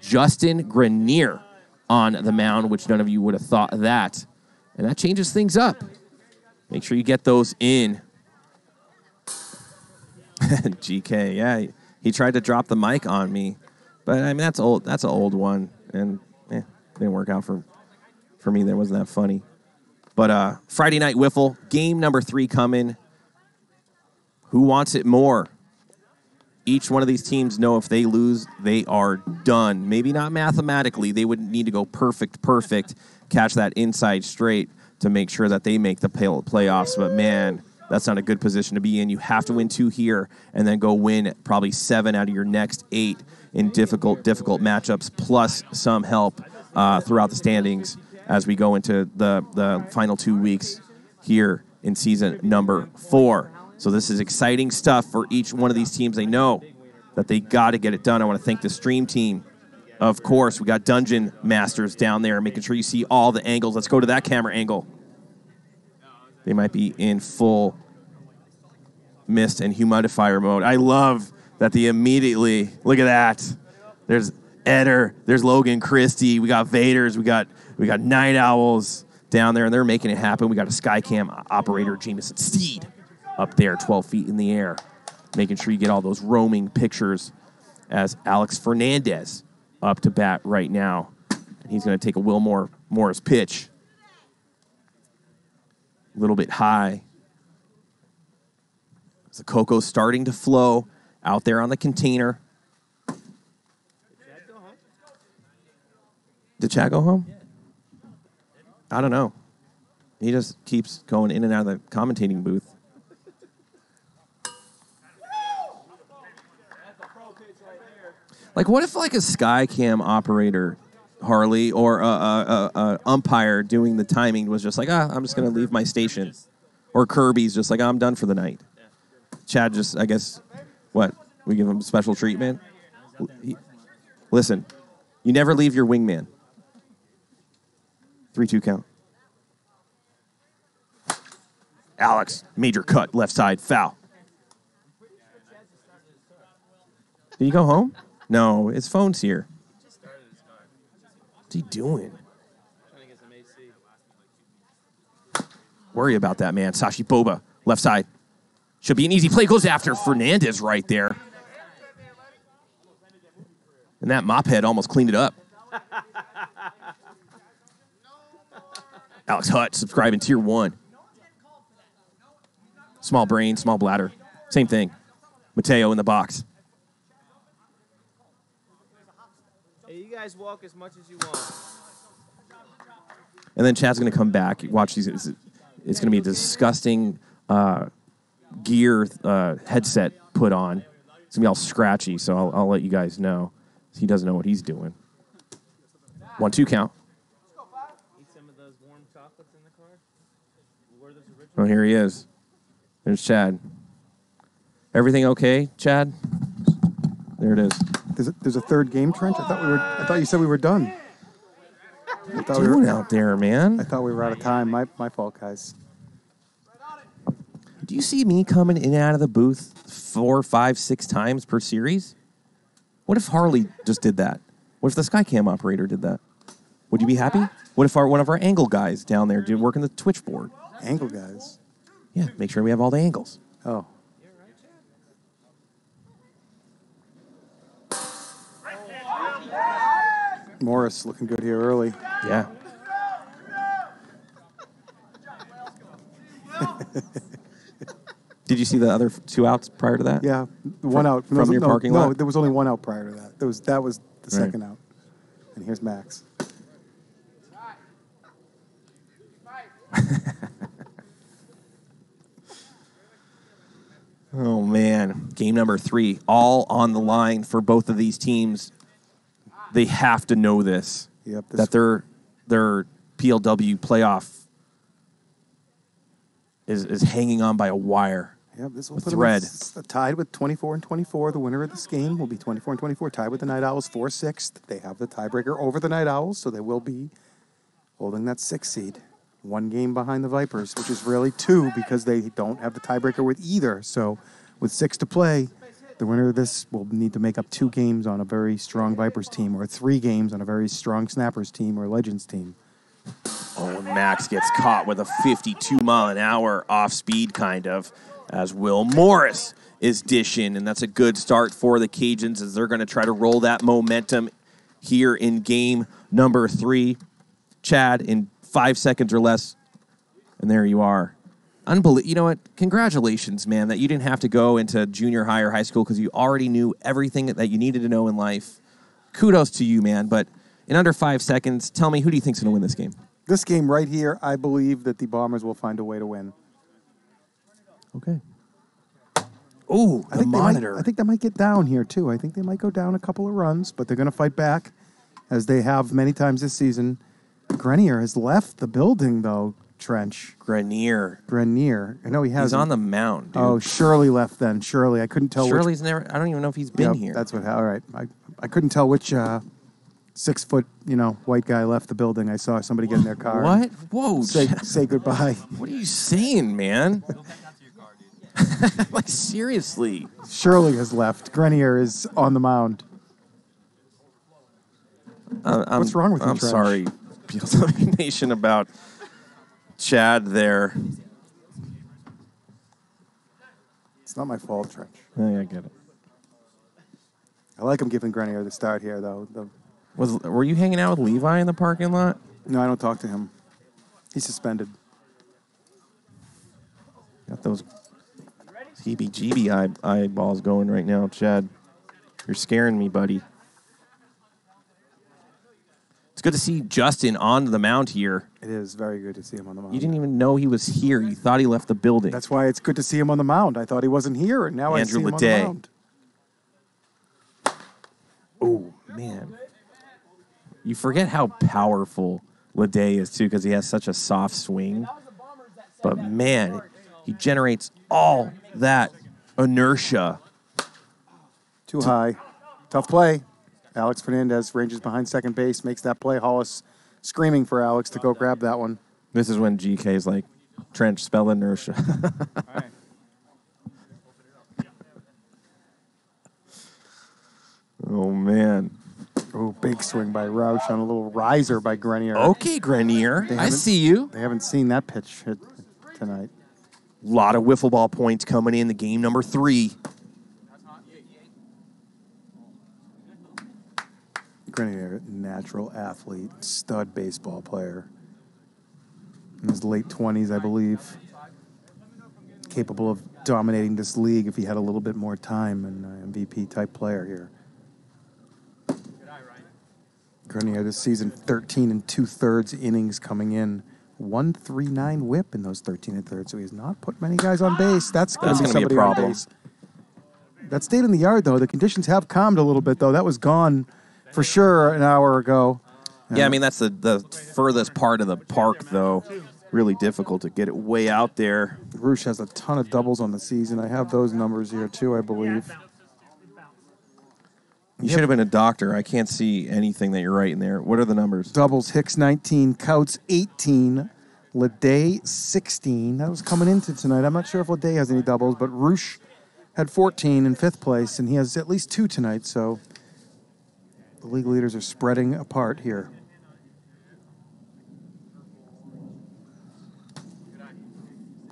Justin Grenier on the mound, which none of you would have thought that. And that changes things up. Make sure you get those in. GK, yeah. He tried to drop the mic on me. But, I mean, that's old. That's an old one. And, didn't work out for me. That wasn't that funny. But Friday Night Wiffle, game number 3 coming. Who wants it more? Each one of these teams know if they lose, they are done. Maybe not mathematically. They would need to go perfect, catch that inside straight to make sure that they make the playoffs. But, man, that's not a good position to be in. You have to win 2 here and then go win probably 7 out of your next 8 in difficult matchups, plus some help throughout the standings as we go into the final 2 weeks here in season number 4. So this is exciting stuff for each one of these teams. They know that they got to get it done. I want to thank the stream team. Of course, we got Dungeon Masters down there, making sure you see all the angles. Let's go to that camera angle. They might be in full mist and humidifier mode. I love that they immediately, look at that. There's Eder, there's Logan Christie, we got Vaders, we got Night Owls down there, and they're making it happen. We got a Skycam operator, Jameson Steed, up there 12 feet in the air, making sure you get all those roaming pictures as Alex Fernandez up to bat right now. And he's going to take a Wil Morris pitch. A little bit high. The cocoa's starting to flow out there on the container. Did Chad go home? I don't know. He just keeps going in and out of the commentating booth. Like, what if, like, a Skycam operator, Harley, or a umpire doing the timing was just like, I'm just going to leave my station. Or Kirby's just like, I'm done for the night. Chad just, I guess, what? We give him special treatment? Listen, you never leave your wingman. 3-2 count. Alex, major cut, left side, foul. Did he go home? No, his phone's here. What's he doing? Worry about that, man. Sashi Boba, left side. Should be an easy play. Goes after Fernandez right there. And that mop head almost cleaned it up. Alex Hutt, subscribe in Tier 1. Small brain, small bladder. Same thing. Mateo in the box. Hey, you guys walk as much as you want. And then Chad's going to come back. Watch these. It's going to be a disgusting gear headset put on. It's going to be all scratchy, so I'll let you guys know. He doesn't know what he's doing. 1-2 count. Eat some of those warm chocolates in the car. Were those original? Oh, here he is. There's Chad. Everything okay, Chad? There it is. There's a third game, Trench. I thought you said we were done. What are you doing out there, man? I thought we were out of time. My fault, guys. Do you see me coming in and out of the booth 4, 5, 6 times per series? What if Harley just did that? What if the Skycam operator did that? Would you be happy? What if one of our angle guys down there did work on the Twitch board? Angle guys? Yeah, make sure we have all the angles. Oh. Morris looking good here early. Yeah. Did you see the other 2 outs prior to that? Yeah, one out from your parking lot. No, there was only 1 out prior to that. That was the second out. And here's Max. Oh man, game number 3, all on the line for both of these teams. They have to know this. Yep. That their PLW playoff is hanging on by a wire. Yep, this will a put thread. Them tied with 24-24. The winner of this game will be 24-24, tied with the Night Owls for 6th. They have the tiebreaker over the Night Owls, so they will be holding that 6th seed. 1 game behind the Vipers, which is really 2 because they don't have the tiebreaker with either. So with 6 to play, the winner of this will need to make up 2 games on a very strong Vipers team or 3 games on a very strong Snappers team or Legends team. Oh, and Max gets caught with a 52-mile-an-hour off-speed kind of, as Wil Morris is dishing, and that's a good start for the Cajuns as they're going to try to roll that momentum here in game number 3. Chad, in 5 seconds or less, and there you are. You know what? Congratulations, man, that you didn't have to go into junior high or high school because you already knew everything that you needed to know in life. Kudos to you, man, but in under 5 seconds, tell me, who do you think's going to win this game? This game right here, I believe that the Bombers will find a way to win. Okay. Oh, the monitor. I think they might get down here, too. I think they might go down a couple of runs, but they're going to fight back, as they have many times this season. Grenier has left the building, though, Trench. Grenier. I know he has. He's on the mound, dude. Oh, Shirley left then. Shirley. I couldn't tell Shirley's never... I don't even know if he's been here. That's what... All right. I couldn't tell which 6-foot, white guy left the building. I saw somebody get in their car. What? Whoa. Say goodbye. What are you saying, man? Like, seriously. Shirley has left. Grenier is on the mound. What's wrong with you, I'm Trench? sorry, PLW Nation, about Chad there. It's not my fault, Trench. I get it. I like him giving Grenier the start here, though. Were you hanging out with Levi in the parking lot? No, I don't talk to him. He's suspended. Got those heebie-jeebie eyeballs going right now, Chad. You're scaring me, buddy. It's good to see Justin on the mound here. It is very good to see him on the mound. You didn't even know he was here. You thought he left the building. That's why it's good to see him on the mound. I thought he wasn't here, and now I see him on the mound. Oh, man. You forget how powerful Leday is, too, because he has such a soft swing. But, man, he generates all that inertia. Too high. Tough play. Alex Fernandez ranges behind second base, makes that play. Hollis screaming for Alex to go grab that one. This is when GK is like, Trench, spell inertia. All right. Oh, man. Oh, big swing by Roush on a little riser by Grenier. Okay, Grenier. I see you. They haven't seen that pitch hit tonight. A lot of wiffle ball points coming in the game number 3. Grenier, natural athlete, stud baseball player. In his late 20s, I believe. Capable of dominating this league if he had a little bit more time, and an MVP-type player here. Grenier this season, 13 2/3 innings coming in. 1.39 whip in those 13 1/3, so he's not put many guys on base. That's going to be somebody a problem. on base. That stayed in the yard, though. The conditions have calmed a little bit, though. That was gone for sure an hour ago. Yeah, I mean, that's the furthest part of the park, though. Really difficult to get it way out there. Roush has a ton of doubles on the season. I have those numbers here, too, I believe. You should have been a doctor. I can't see anything that you're writing there. What are the numbers? Doubles, Hicks 19, Couts 18, Leday 16. That was coming into tonight. I'm not sure if Leday has any doubles, but Roush had 14 in 5th place, and he has at least 2 tonight, so the league leaders are spreading apart here.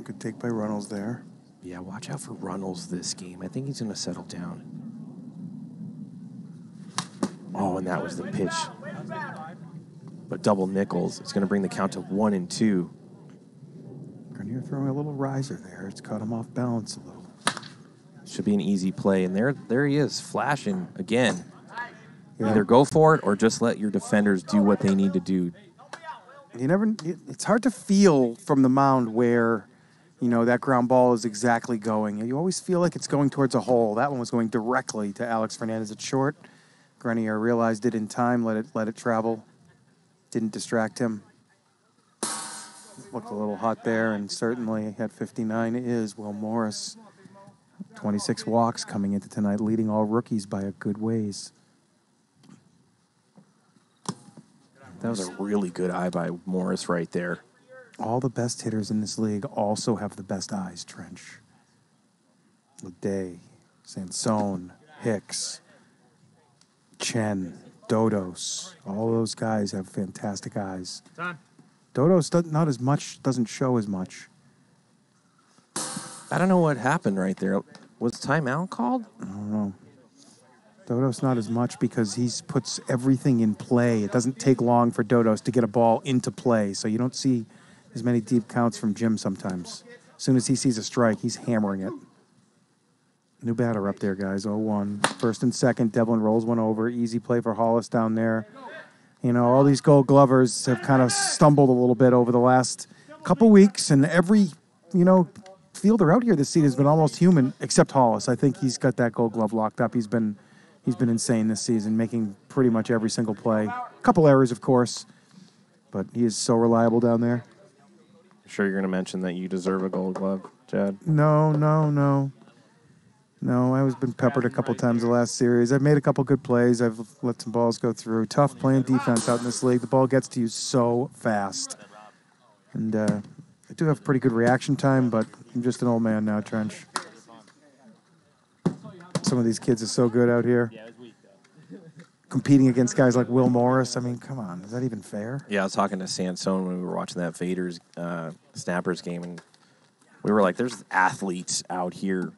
Good take by Runnels there. Yeah, watch out for Runnels this game. I think he's going to settle down. Oh, and that was the pitch. But double Nichols. It's going to bring the count to 1-2. Grenier throwing a little riser there. It's caught him off balance a little. Should be an easy play. And there he is, flashing again. Yeah. Either go for it or just let your defenders do what they need to do. It's hard to feel from the mound where, that ground ball is exactly going. You always feel like it's going towards a hole. That one was going directly to Alex Fernandez at short. Grenier realized it in time, let it travel. Didn't distract him. Looked a little hot there, and certainly at 59 is Wil Morris. 26 walks coming into tonight, leading all rookies by a good ways. That was a really good eye by Morris right there. All the best hitters in this league also have the best eyes, Trench. Leday, Sansone, Hicks, Chen, Dodos. All those guys have fantastic eyes. Dodos doesn't show as much. I don't know what happened right there. Was timeout called? I don't know. Dodos not as much because he puts everything in play. It doesn't take long for Dodos to get a ball into play, so you don't see as many deep counts from Jim sometimes. As soon as he sees a strike, he's hammering it. New batter up there, guys, 0-1. First and second, Devlin rolls one over. Easy play for Hollis down there. All these Gold Glovers have kind of stumbled a little bit over the last couple weeks, and every, fielder out here this season has been almost human, except Hollis. I think he's got that Gold Glove locked up. He's been insane this season, making pretty much every single play. A couple errors, of course, but he is so reliable down there. Sure you're going to mention that you deserve a Gold Glove, Chad? No, I was been peppered a couple times the last series. I've made a couple good plays. I've let some balls go through. Tough playing defense out in this league. The ball gets to you so fast. And I do have pretty good reaction time, but I'm just an old man now, Trench. Some of these kids are so good out here. Competing against guys like Wil Morris. I mean, come on. Is that even fair? Yeah, I was talking to Sansone when we were watching that Vaders Snappers game, and we were like, there's athletes out here.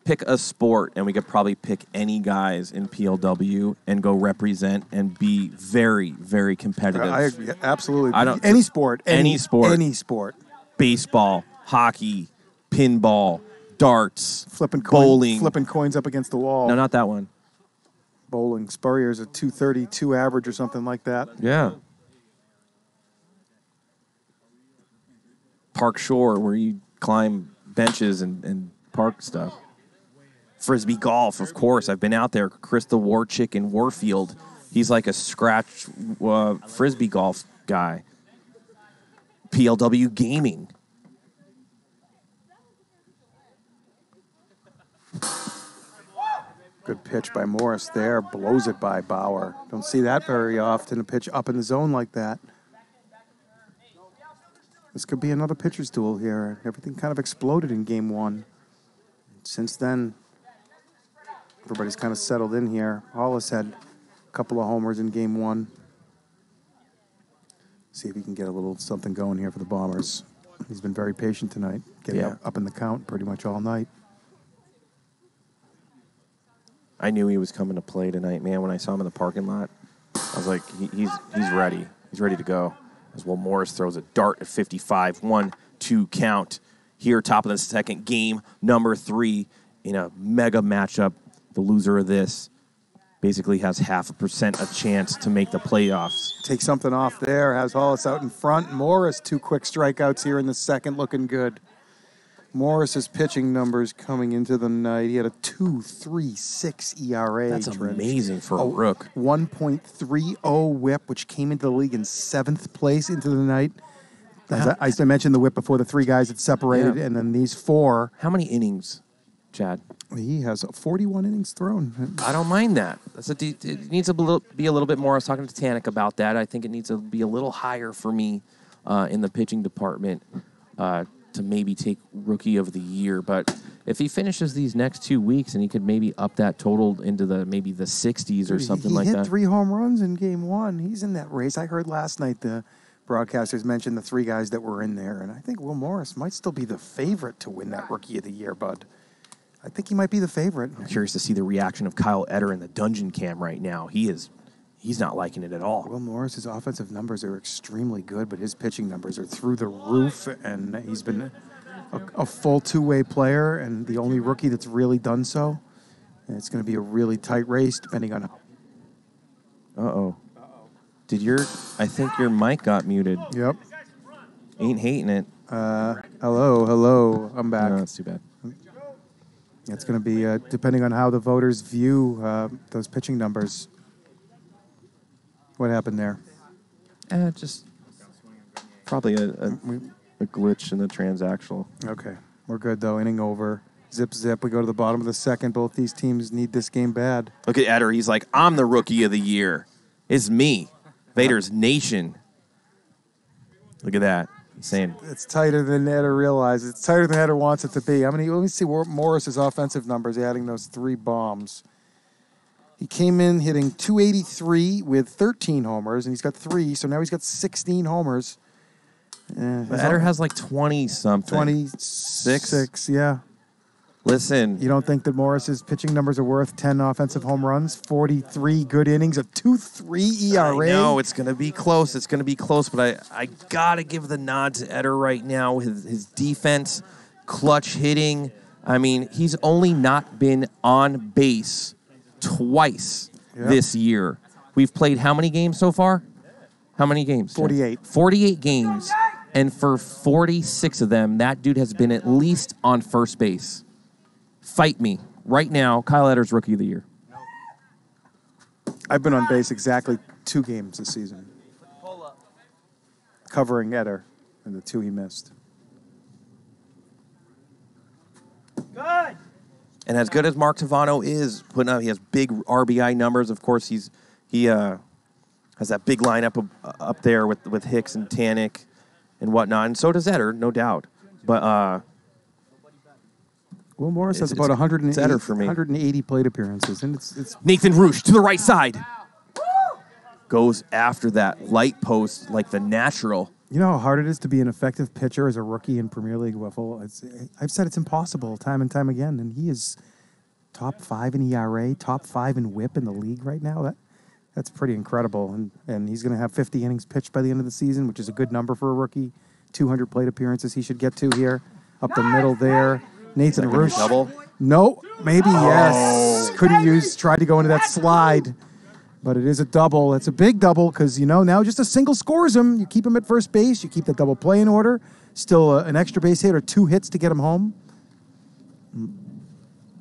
Pick a sport, and we could probably pick any guys in PLW and go represent and be very, very competitive. I agree. Absolutely. Any sport. Any sport. Any sport. Baseball, hockey, pinball, darts, bowling. Flipping coins up against the wall. No, not that one. Bowling. Spurrier's a 232 average or something like that. Yeah. Park Shore, where you climb benches and park stuff. Frisbee golf, of course. I've been out there. Krista Warchick in Warfield. He's like a scratch Frisbee golf guy. PLW gaming. Good pitch by Morris there. Blows it by Bauer. Don't see that very often, a pitch up in the zone like that. This could be another pitcher's duel here. Everything kind of exploded in Game 1. Since then, everybody's kind of settled in here. Hollis had a couple of homers in Game 1. See if he can get a little something going here for the Bombers. He's been very patient tonight, getting up in the count pretty much all night. I knew he was coming to play tonight, man. When I saw him in the parking lot, I was like, he's ready. He's ready to go. As Wil Morris throws a dart at 55. 1-2 count. Here, top of the second, game number 3 in a mega matchup. The loser of this basically has 0.5% a chance to make the playoffs. Take something off there. Has Hollis out in front. Morris, 2 quick strikeouts here in the second, looking good. Morris's pitching numbers coming into the night. He had a 2.36 ERA. That's amazing for a rook. 1.30 WHIP, which came into the league in 7th place into the night. As I mentioned the WHIP before, the 3 guys had separated, and then these 4. How many innings, Chad? He has 41 innings thrown. I don't mind that. It needs to be a little bit more. I was talking to Tanik about that. I think it needs to be a little higher for me in the pitching department to maybe take Rookie of the Year. But if he finishes these next 2 weeks and he could maybe up that total into maybe the 60s or something like that. He hit 3 home runs in Game 1. He's in that race. I heard last night the broadcasters mentioned the 3 guys that were in there, and I think Wil Morris might still be the favorite to win that Rookie of the Year, bud. I think he might be the favorite. I'm curious to see the reaction of Kyle Etter in the dungeon cam right now. He's not liking it at all. Wil Morris's offensive numbers are extremely good, but his pitching numbers are through the roof, and he's been a full 2-way player, and the only rookie that's really done so. And it's going to be a really tight race, depending on how. Uh-oh. I think your mic got muted. Yep. Ain't hating it. Hello. I'm back. No, that's too bad. It's going to be, depending on how the voters view those pitching numbers. What happened there? Just probably a glitch in the transactional. Okay. We're good, though. Inning over. Zip. We go to the bottom of the second. Both these teams need this game bad. Look at Etter. He's like, I'm the Rookie of the Year. It's me. Vader's Nation. Look at that. He's saying it's tighter than Etter realizes. It's tighter than Etter wants it to be. Let me see Morris's offensive numbers, adding those 3 bombs. He came in hitting 283 with 13 homers, and he's got 3, so now he's got 16 homers. Etter has like 20-something. 26, yeah. Listen. You don't think that Morris's pitching numbers are worth 10 offensive home runs, 43 good innings, a 2.3 ERA? I know, it's going to be close. But I got to give the nod to Etter right now. His defense, clutch hitting. I mean, he's only not been on base twice this year. We've played how many games so far? How many games? 48. 48 games. And for 46 of them, that dude has been at least on first base. Fight me. Right now, Kyle Etter's Rookie of the Year. I've been on base exactly 2 games this season. Covering Etter and the 2 he missed. Good. And as good as Mark Tavano is putting up, he has big RBI numbers. Of course, he has that big lineup up there with Hicks and Tanik and whatnot, and so does Etter, no doubt. But Wil Morris has about 180 plate appearances, and it's Nathan Roosh to the right side. Goes after that light post like the natural. You know how hard it is to be an effective pitcher as a rookie in Premier League Wiffle? I've said it's impossible time and time again, and he is top 5 in ERA, top 5 in WHIP in the league right now. That's pretty incredible, and he's going to have 50 innings pitched by the end of the season, which is a good number for a rookie. 200 plate appearances he should get to here. Up the middle there. Nathan Roosh. Double? No, maybe yes. Tried to go into that slide. But it is a double. It's a big double because, now just a single scores him. You keep him at first base. You keep that double play in order. Still an extra base hit or 2 hits to get him home.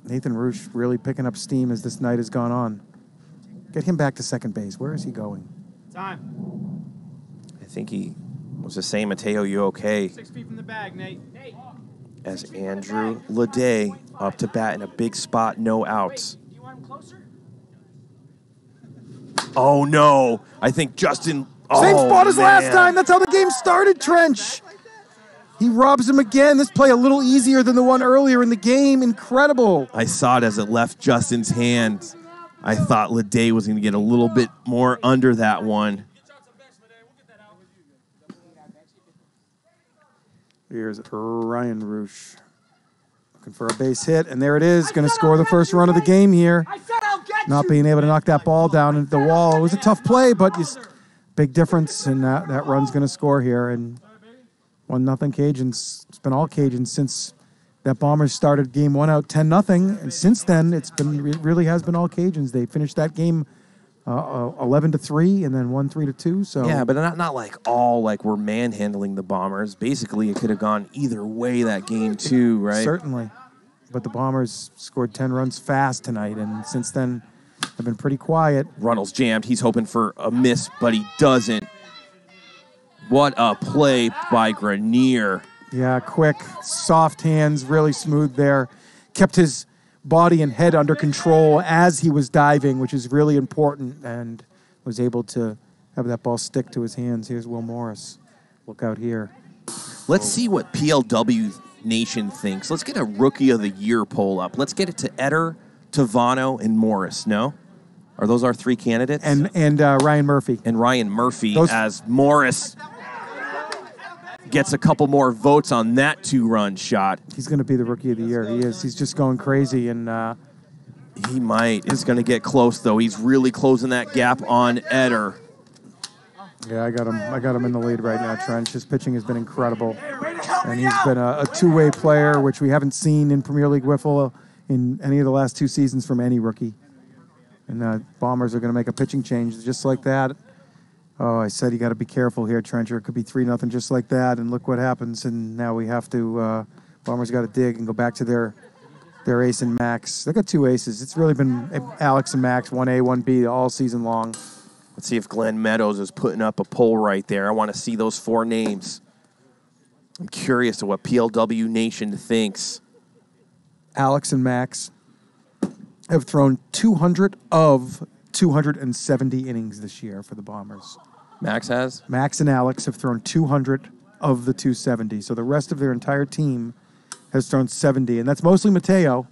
Nathan Roosh really picking up steam as this night has gone on. Get him back to second base. Where is he going? Time. I think he was just saying, Mateo, you okay? 6 feet from the bag, Nate. As Andrew Leday up to bat in a big spot, no outs. Do you want him closer? Oh, no. I think Justin... Same spot as last time. That's how the game started, Trench. He robs him again. This play a little easier than the one earlier in the game. Incredible. I saw it as it left Justin's hands. I thought Leday was going to get a little bit more under that one. Here's Ryan Roosh. Looking for a base hit, and there it is. Going to score the first run of the game here. Not being able to knock that ball down into the wall. It was a tough play, but big difference, and that run's going to score here. And 1-0 Cajuns. It's been all Cajuns since that Bombers started game 1 out 10-0, and since then it really has been all Cajuns. They finished that game 11-3, and then 3-2. So yeah, but not like we're manhandling the Bombers. Basically, it could have gone either way that game too, right? Certainly, but the Bombers scored 10 runs fast tonight, and since then have been pretty quiet. Runnels jammed. He's hoping for a miss, but he doesn't. What a play by Grenier. Yeah, quick, soft hands, really smooth there. Kept his body and head under control as he was diving, which is really important, and was able to have that ball stick to his hands. Here's Wil Morris. Look out here. Let's see what PLW Nation thinks. Let's get a Rookie of the Year poll up. Let's get it to Eder, Tavano, and Morris, no? Are those our 3 candidates? And Ryan Murphy. And Ryan Murphy, as Morris gets a couple more votes on that 2-run shot. He's going to be the Rookie of the Year. He is. He's just going crazy, and he might. It's going to get close, though. He's really closing that gap on Eder. Yeah, I got him in the lead right now, Trench. His pitching has been incredible, and he's been a two-way player, which we haven't seen in Premier League Wiffle in any of the last 2 seasons from any rookie. And Bombers are going to make a pitching change just like that. Oh, I said you got to be careful here, Trencher. It could be 3-0 just like that, and look what happens. And now we have to. Bombers got to dig and go back to their ace and Max. They got 2 aces. It's really been Alex and Max, 1A, 1B all season long. Let's see if Glenn Meadows is putting up a poll right there. I want to see those 4 names. I'm curious to what PLW Nation thinks. Alex and Max have thrown 200 of 270 innings this year for the Bombers. Max has? Max and Alex have thrown 200 of the 270. So the rest of their entire team has thrown 70. And that's mostly Mateo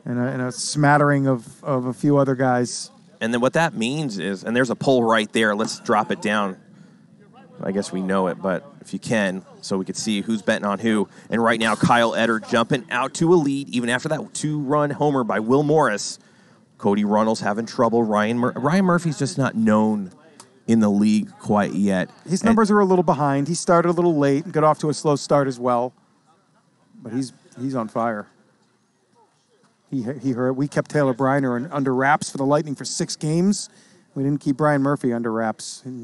and a smattering of a few other guys. And then what that means is, and there's a poll right there. Let's drop it down. I guess we know it, but if you can, so we could see who's betting on who. And right now, Kyle Eder jumping out to a lead, even after that 2-run homer by Wil Morris. Cody Runnels having trouble. Ryan Murphy's just not known in the league quite yet. His numbers are a little behind. He started a little late and got off to a slow start as well. But he's on fire. He heard we kept Taylor Briner under wraps for the Lightning for 6 games. We didn't keep Brian Murphy under wraps, and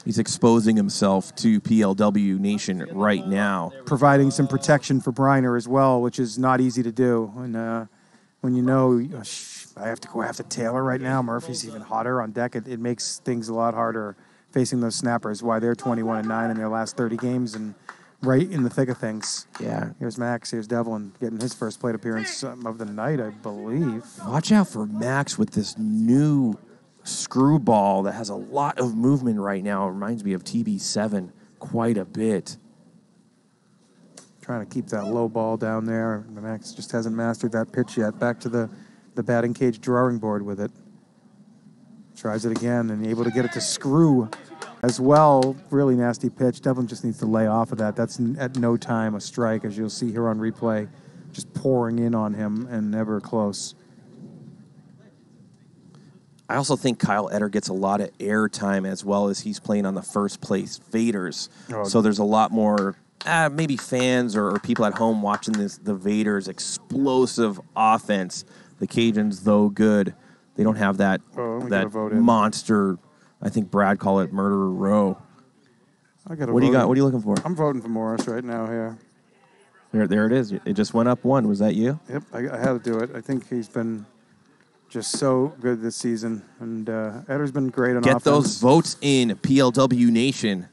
he's exposing himself to PLW Nation right now, providing some protection for Briner as well, which is not easy to do. And when you know I have to go after Taylor right now, Murphy's even hotter on deck. It makes things a lot harder facing those snappers. Why they're 21-9 in their last 30 games and right in the thick of things. Yeah. Here's Max. Here's Devlin getting his first plate appearance of the night, I believe. Watch out for Max with this new screwball that has a lot of movement right now. It reminds me of TB7 quite a bit. Trying to keep that low ball down there. Max just hasn't mastered that pitch yet. Back to the batting cage drawing board with it. Tries it again and able to get it to screw as well. Really nasty pitch. Devlin just needs to lay off of that. That's at no time a strike, as you'll see here on replay. Just pouring in on him and never close. I also think Kyle Eder gets a lot of air time as well as he's playing on the first place Vaders. Oh. So there's a lot more maybe fans or people at home watching the Vaders' explosive offense. The Cajuns, though good, they don't have that monster. I think Brad called it Murderer Row. What do you got? What are you looking for? I'm voting for Morris right now here. There it is. It just went up 1. Was that you? Yep, I had to do it. I think he's been just so good this season, and Eder's been great on offense. Get those votes in, PLW Nation.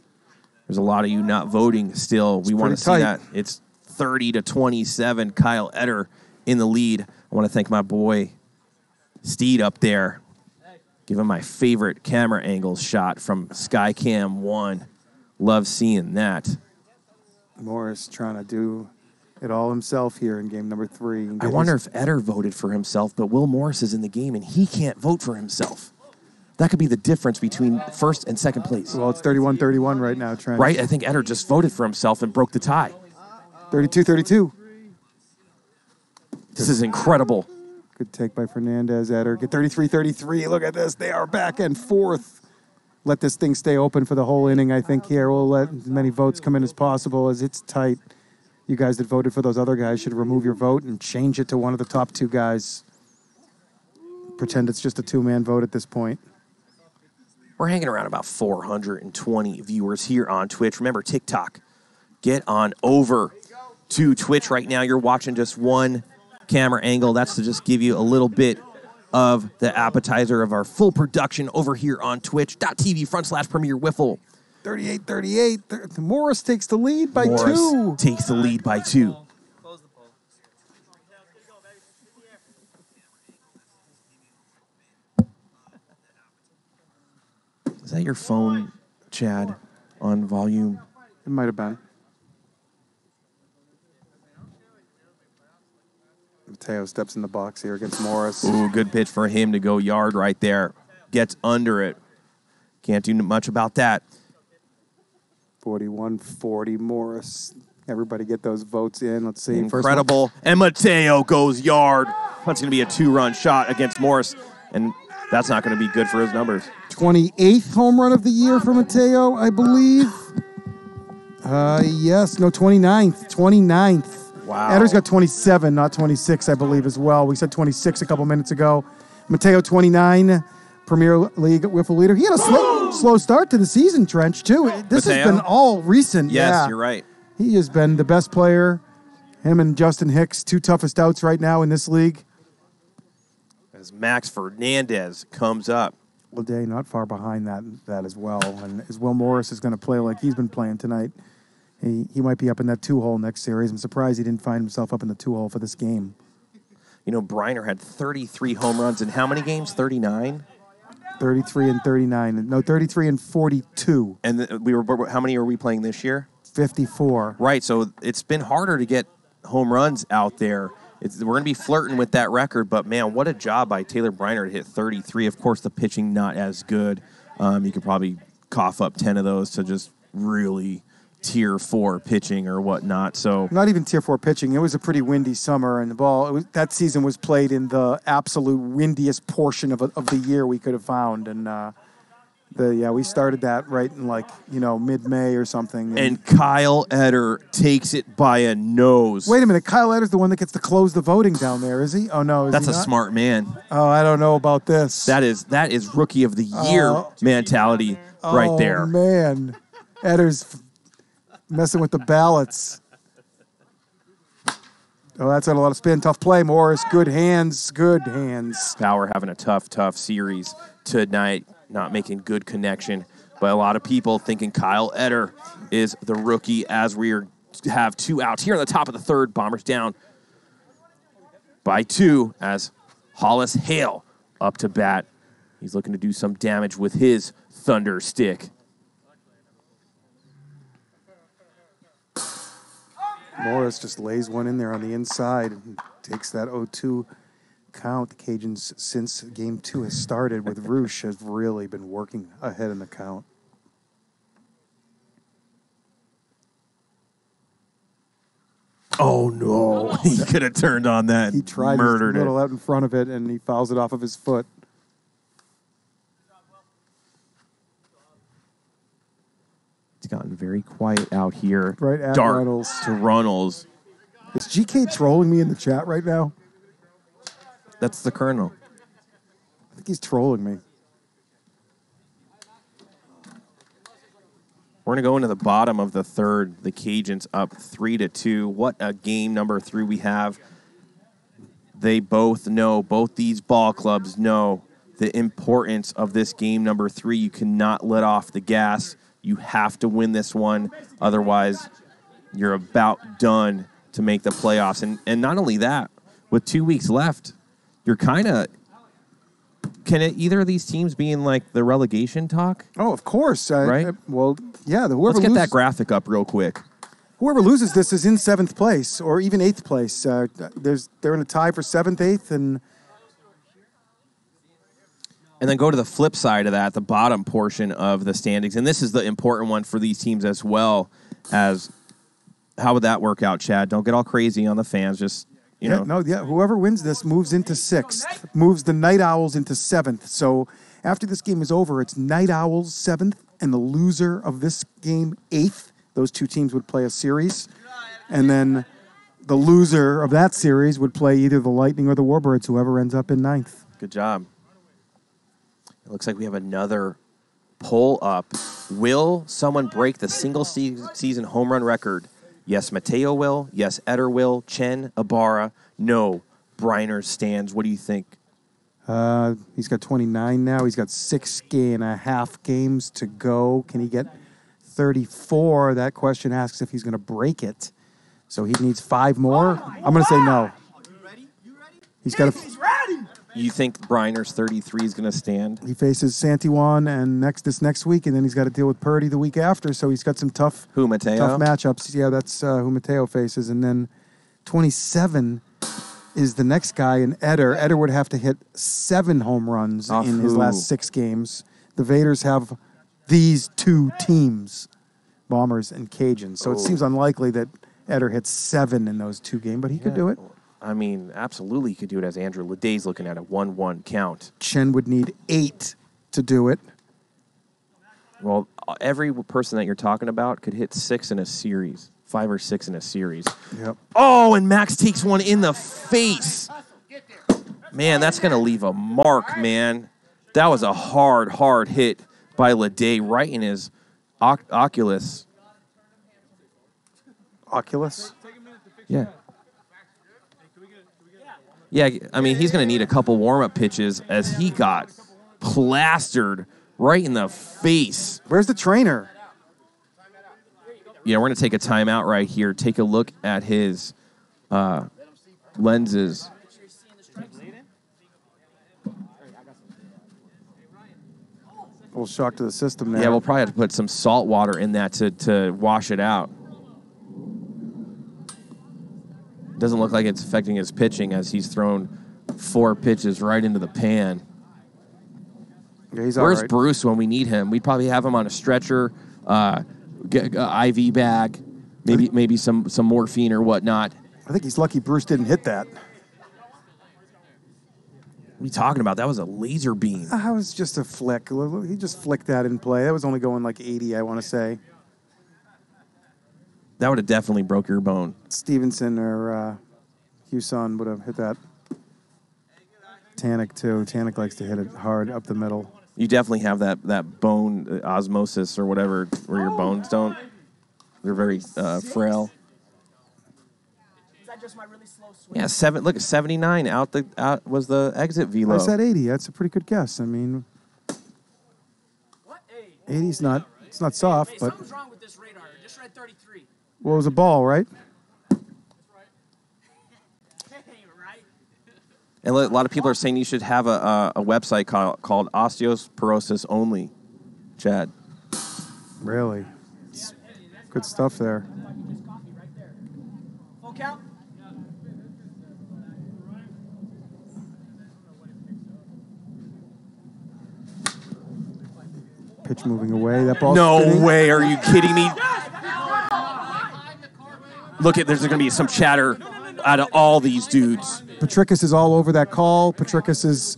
There's a lot of you not voting still. We want to see that. It's 30-27. Kyle Eder in the lead. I want to thank my boy Steed up there. Give him my favorite camera angle shot from Skycam 1. Love seeing that. Morris trying to do it all himself here in game number 3. I wonder if Eder voted for himself, but Wil Morris is in the game and he can't vote for himself. That could be the difference between first and second place. Well, it's 31-31 right now, Trent. Right? I think Eder just voted for himself and broke the tie. 32-32. This is incredible. Good take by Fernandez. Eder get 33-33. Look at this. They are back and forth. Let this thing stay open for the whole inning, I think, here. We'll let as many votes come in as possible as it's tight. You guys that voted for those other guys should remove your vote and change it to one of the top 2 guys. Pretend it's just a 2-man vote at this point. We're hanging around about 420 viewers here on Twitch. Remember, TikTok. Get on over to Twitch right now. You're watching just one camera angle. That's to just give you a little bit of the appetizer of our full production over here on twitch.tv/Premier Wiffle. 38-38. Morris takes the lead by Morris 2. takes the lead by 2. Close the poll. Is that your phone, Chad, on volume? It might have been. Mateo steps in the box here against Morris. Ooh, good pitch for him to go yard right there. Gets under it. Can't do much about that. 41-40 Morris. Everybody get those votes in. Let's see. Incredible. And Mateo goes yard. That's going to be a 2-run shot against Morris. And that's not going to be good for his numbers. 28th home run of the year for Mateo, I believe. Yes. No, 29th. 29th. Wow. Eder's got 27, not 26, I believe, as well. We said 26 a couple minutes ago. Mateo, 29, Premier League Wiffle leader. He had a slow start to the season, Trench, too. This Mateo? has been all recent. Yes, yeah. you're right. He has been the best player. Him and Justin Hicks, 2 toughest outs right now in this league. As Max Fernandez comes up. Leday not far behind that as well. And as Wil Morris is going to play like he's been playing tonight, he might be up in that 2-hole next series. I'm surprised he didn't find himself up in the 2-hole for this game. You know, Briner had 33 home runs in how many games? 39? 33 and 39. No, 33 and 42. And how many are we playing this year? 54. Right, so it's been harder to get home runs out there. We're going to be flirting with that record, but, man, what a job by Taylor Briner to hit 33. Of course, the pitching not as good. You could probably cough up 10 of those to just really Tier 4 pitching or whatnot. So not even Tier 4 pitching. It was a pretty windy summer, and that season was played in the absolute windiest portion of the year we could have found. And we started that right in mid-May or something. And Kyle Eder takes it by a nose. Wait a minute, Kyle Eder's the one that gets to close the voting down there, is he? Oh no, that's a smart man. Oh, I don't know about this. That is rookie of the year mentality right there. Oh man, Eder's messing with the ballots. Oh, that's had a lot of spin. Tough play, Morris. Good hands. Good hands. Power having a tough series tonight. Not making good connection. But a lot of people thinking Kyle Eder is the rookie as we have 2 outs. Here on the top of the 3rd, Bombers down by 2 as Hollis Hale up to bat. He's looking to do some damage with his thunder stick. Morris just lays one in there on the inside and takes that 0-2 count. The Cajuns, since game 2 has started with Roosh, have really been working ahead in the count. Oh, no. He could have turned on that. He tried murdered a little it. out in front of it, and he fouls it off of his foot. It's gotten very quiet out here. Right at Dart Runnels. to Runnels. Is GK trolling me in the chat right now? That's the Colonel. I think he's trolling me. We're going to go into the bottom of the 3rd. The Cajuns up 3-2. What a game number 3 we have. They both these ball clubs know the importance of this game number 3. You cannot let off the gas. You have to win this one. Otherwise, you're about done to make the playoffs. And not only that, with 2 weeks left, you're kind of... Can either of these teams be in, the relegation talk? Oh, of course. Right? Well, yeah. Let's get that graphic up real quick. Whoever loses this is in 7th place or even 8th place. They're in a tie for 7th, 8th, and then go to the flip side of that, the bottom portion of the standings. And this is the important one for these teams as well as how would that work out, Chad? Don't get all crazy on the fans. Just, you know. Whoever wins this moves into 6th, moves the Night Owls into 7th. So after this game is over, it's Night Owls 7th and the loser of this game 8th. Those two teams would play a series. And then the loser of that series would play either the Lightning or the Warbirds, whoever ends up in 9th. Good job. It looks like we have another poll up. Will someone break the single season home run record? Yes, Mateo will. Yes, Eder will. Chen, Ibarra. No, Briner stands. What do you think? He's got 29 now. He's got 6.5 games to go. Can he get 34? That question asks if he's going to break it. So he needs 5 more. I'm going to say no. He's got He's ready. You think Briner's 33 is going to stand? He faces Santiwan and this next week, and then he's got to deal with Purdy the week after. So he's got some tough matchups. Yeah, that's who Mateo faces. And then 27 is the next guy in Eder. Eder would have to hit 7 home runs in his last 6 games. The Vaders have these 2 teams, Bombers and Cajuns. So it seems unlikely that Eder hits 7 in those 2 games, but he could do it. I mean, absolutely he could do it as Andrew Leday's looking at a 1-1 count. Chen would need 8 to do it. Well, every person that you're talking about could hit 6 in a series, 5 or 6 in a series. Yep. Oh, and Max takes one in the face. Man, that's going to leave a mark, man. That was a hard hit by Leday right in his oculus. Oculus? Yeah. Yeah, I mean, he's going to need a couple warm-up pitches as he got plastered right in the face. Where's the trainer? Yeah, we're going to take a timeout right here. Take a look at his lenses. A little shock to the system there. Yeah, we'll probably have to put some salt water in that to wash it out. Doesn't look like it's affecting his pitching as he's thrown 4 pitches right into the pan. Yeah, he's all Where's right. Bruce when we need him? We'd probably have him on a stretcher, get a IV bag, maybe some morphine or whatnot. I think he's lucky Bruce didn't hit that. What are you talking about? That was a laser beam. That was just a flick. He just flicked that in play. That was only going like 80, I want to say. That would have definitely broke your bone. Stevenson or Hewson would have hit that. Tanek, too. Tanek likes to hit it hard up the middle. You definitely have that bone osmosis or whatever, where your bones don't. They're very frail. Is that just my really slow swing? Yeah, look at 79 out was the exit velo. I said 80. That's a pretty good guess. I mean, What? Hey. 80's not. It's not soft, but Something's wrong with this radar. Just read 33. well, it was a ball, right? Right? And a lot of people are saying you should have a website called Osteoporosis Only, Chad. Really? It's good stuff there. Full count? Pitch moving away. That ball's No spinning. way. Are you kidding me? Look, there's going to be some chatter out of all these dudes. Patricus is all over that call. Patricus is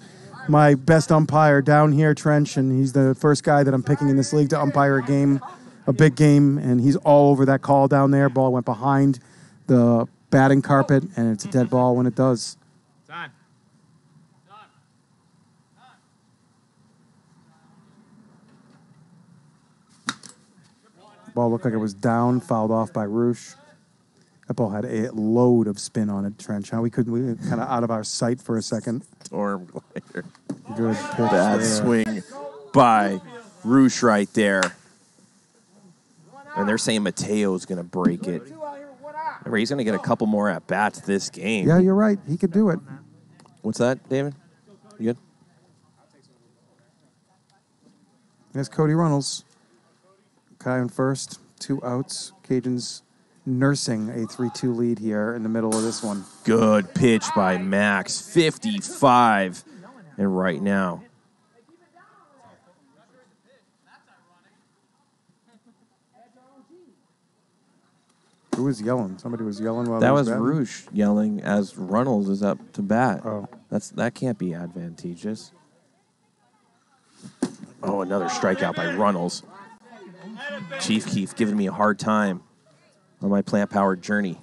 my best umpire down here, Trench, and he's the first guy that I'm picking in this league to umpire a game, a big game, and he's all over that call down there. Ball went behind the batting carpet, and it's a dead ball when it does. Ball looked like it was down, fouled off by Roosh. That ball had a load of spin on it, Trench. We were kind of out of our sight for a second. Storm glider. Good pitch Bad there. swing by Roosh right there. And they're saying Mateo's going to break it. Remember, he's going to get a couple more at-bats this game. Yeah, you're right. He could do it. What's that, David? You good? There's Cody Runnels. Kai on first, 2 outs. Cajuns nursing a 3-2 lead here in the middle of this one. Good pitch by Max. 55. And right now, who was yelling? Somebody was yelling while that they was batting? Roosh yelling as Runnels is up to bat. Oh. That can't be advantageous. Oh, another strikeout by Runnels. Chief Keef giving me a hard time on my plant-powered journey.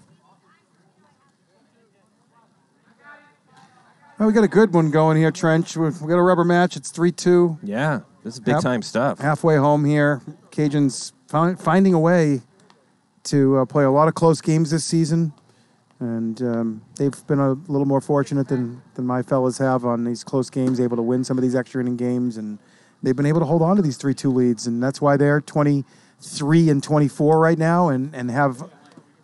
Oh, we got a good one going here, Trench. We got a rubber match. It's 3-2. Yeah, this is big-time stuff. Halfway home here. Cajuns finding a way to play a lot of close games this season. And they've been a little more fortunate than my fellas have on these close games, able to win some of these extra inning games. And they've been able to hold on to these 3-2 leads. And that's why they're 23-24 right now and have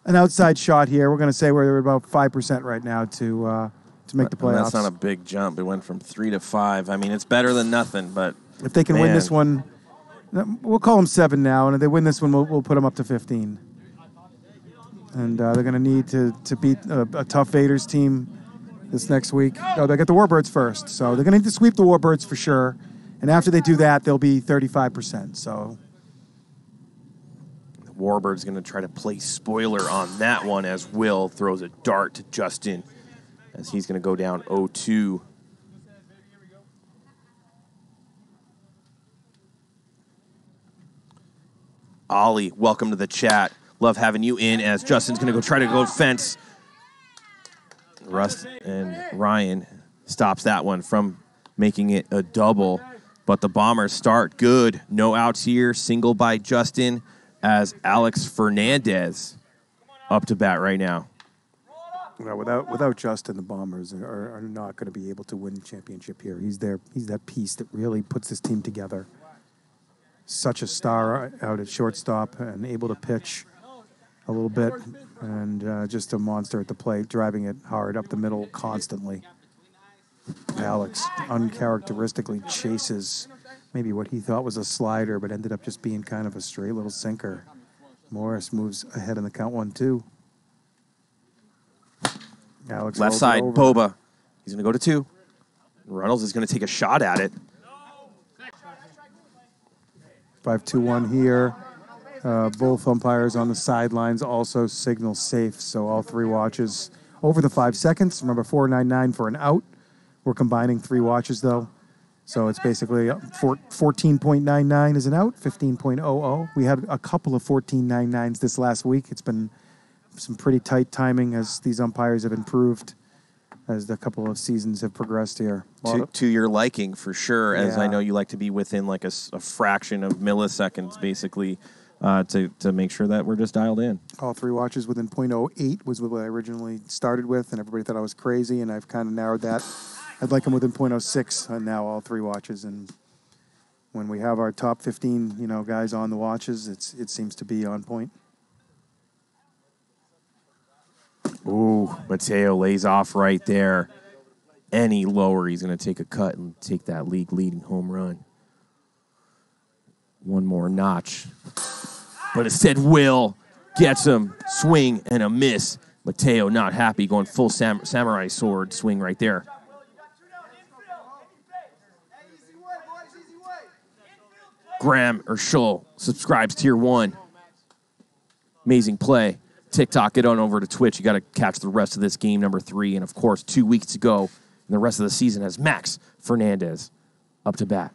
an outside shot here. We're going to say we're about 5% right now to make the playoffs. That's not a big jump. It went from 3 to 5. I mean, it's better than nothing, but if they can win this one, we'll call them 7 now. And if they win this one, we'll put them up to 15. And they're going to need to beat a tough Vaders team this next week. No, they got the Warbirds first. So they're going to need to sweep the Warbirds for sure. And after they do that, they'll be 35%. So the Warbird's going to try to play spoiler on that one as Will throws a dart to Justin as he's going to go down 0-2. Ollie, welcome to the chat. Love having you in as Justin's going to try to go fence. Rust and Ryan stops that one from making it a double. But the Bombers start good. No outs here. Single by Justin as Alex Fernandez up to bat right now. well, without Justin, the Bombers are not going to be able to win the championship here. He's that piece that really puts this team together. Such a star out at shortstop and able to pitch a little bit, and just a monster at the plate, driving it hard up the middle constantly. Alex uncharacteristically chases maybe what he thought was a slider, but ended up just being kind of a straight little sinker. Morris moves ahead in the count 1-2. Alex left side, Boba. He's going to go to 2. Runnels is going to take a shot at it. 5-2-1 here. Both umpires on the sidelines also signal safe, so all 3 watches over the 5 seconds. Remember, 4.99 for an out. We're combining 3 watches, though. So it's basically 14.99 is an out, 15.00. We had a couple of 14.99s this last week. It's been some pretty tight timing as these umpires have improved as the couple of seasons have progressed here. To your liking, for sure, as Yeah. I know you like to be within like a fraction of milliseconds, basically, to make sure that we're just dialed in. All 3 watches within .08 was what I originally started with, and everybody thought I was crazy, and I've kind of narrowed that. I'd like them within .06 on now all 3 watches, and when we have our top 15, guys on the watches, it seems to be on point. Ooh, Mateo lays off right there. Any lower, he's going to take a cut and take that league-leading home run. One more notch. But instead, Will gets him. Swing and a miss. Mateo not happy, going full samurai sword swing right there. Graham or Schull subscribes tier 1. Amazing play. TikTok, get on over to Twitch. You got to catch the rest of this game number 3. And, of course, 2 weeks to go. And the rest of the season has Max Fernandez up to bat.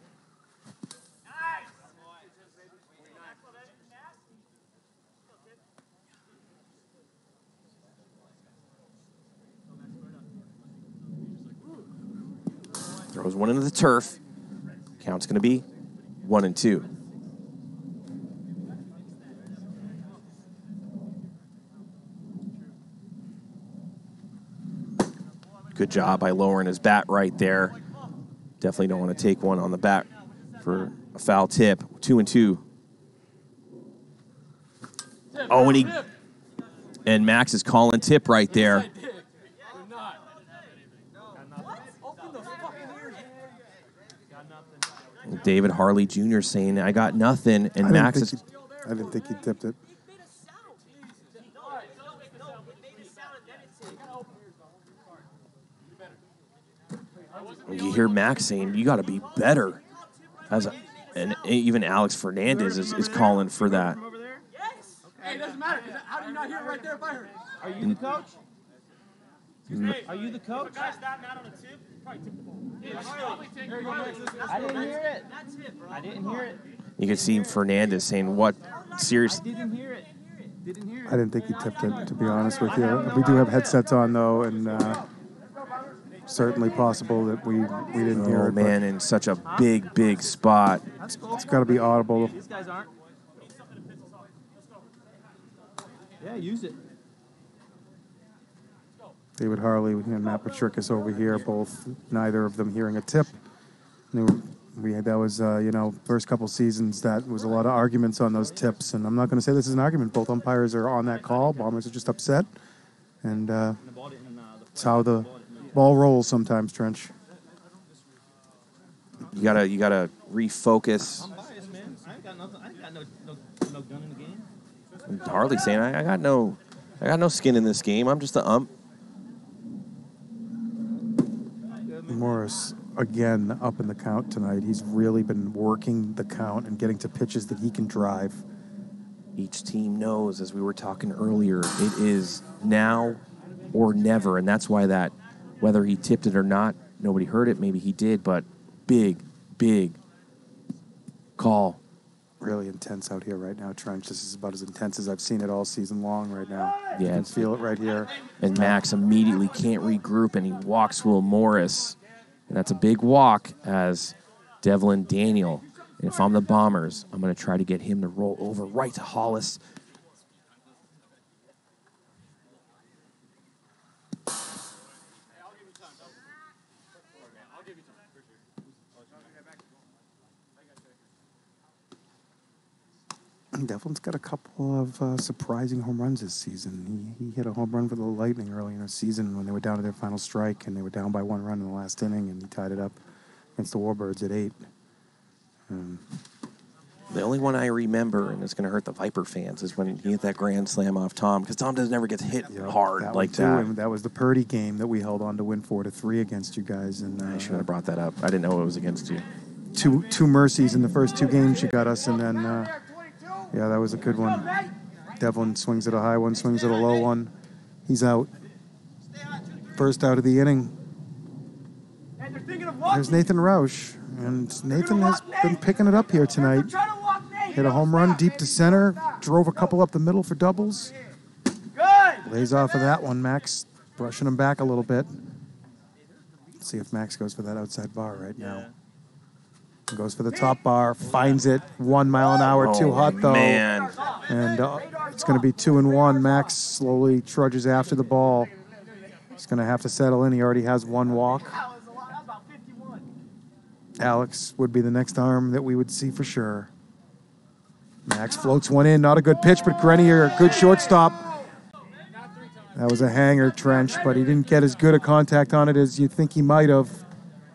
Throws one into the turf. Count's going to be 1-2. Good job by lowering his bat right there. Definitely don't want to take one on the bat for a foul tip. 2-2. Oh, and Max is calling tip right there. David Harley Jr. saying, I got nothing, and Max is... I didn't think he tipped it. You hear Max saying, you got to be better. And even Alex Fernandez is calling for that. Hey, it doesn't matter. How do you not hear it right there if I heard it? Are you the coach? Are you the coach? I didn't hear it. I didn't hear it. You can see Fernandez saying, what? Seriously? I didn't hear it. I didn't think he tipped it, to be honest with you. We do have headsets on, though, and certainly possible that we didn't hear it. Oh, man, in such a big spot. It's got to be audible. These guys aren't. Yeah, use it. David Harley and Matt Patricus over here, neither of them hearing a tip. That was, first couple seasons, that was a lot of arguments on those tips. And I'm not going to say this is an argument. Both umpires are on that call. Bombers are just upset. And it's how the ball rolls sometimes, Trench. You gotta refocus. I'm biased, man. I ain't got nothing. I ain't got no gun in the game. Harley saying, I got no skin in this game. I'm just the ump. Morris, again, up in the count tonight. He's really been working the count and getting to pitches that he can drive. Each team knows, as we were talking earlier, it is now or never. And that's why that, whether he tipped it or not, nobody heard it. Maybe he did, but big call. Really intense out here right now, Trench. This is about as intense as I've seen it all season long right now. Yeah, you can feel it right here. And Max immediately can't regroup, and he walks Wil Morris. And that's a big walk as Devlin Daniel. And if I'm the Bombers, I'm going to try to get him to roll over right to Hollis. Devlin's got a couple of surprising home runs this season. He hit a home run for the Lightning early in the season when they were down to their final strike, and they were down by 1 run in the last inning, and he tied it up against the Warbirds at 8. The only one I remember, and it's going to hurt the Viper fans, is when he hit that grand slam off Tom, because Tom doesn't ever get hit hard like that. And that was the Purdy game that we held on to win 4-3 against you guys. And I should have brought that up. I didn't know it was against you. Two mercies in the first 2 games you got us, and then... yeah, that was a good one. Devlin swings at a high one, swings at a low one. He's out. First out of the inning. There's Nathan Roush. And Nathan has been picking it up here tonight. Hit a home run deep to center. Drove a couple up the middle for doubles. Lays off of that one. Max brushing him back a little bit. Let's see if Max goes for that outside bar right now. Goes for the top bar, finds it 1 mile an hour, too hot though. Man. And it's going to be 2-1. Max slowly trudges after the ball. He's going to have to settle in. He already has 1 walk. Alex would be the next arm that we would see for sure. Max floats one in, not a good pitch, but Grenier, a good shortstop. That was a hanger, Trench, but he didn't get as good a contact on it as you think he might have.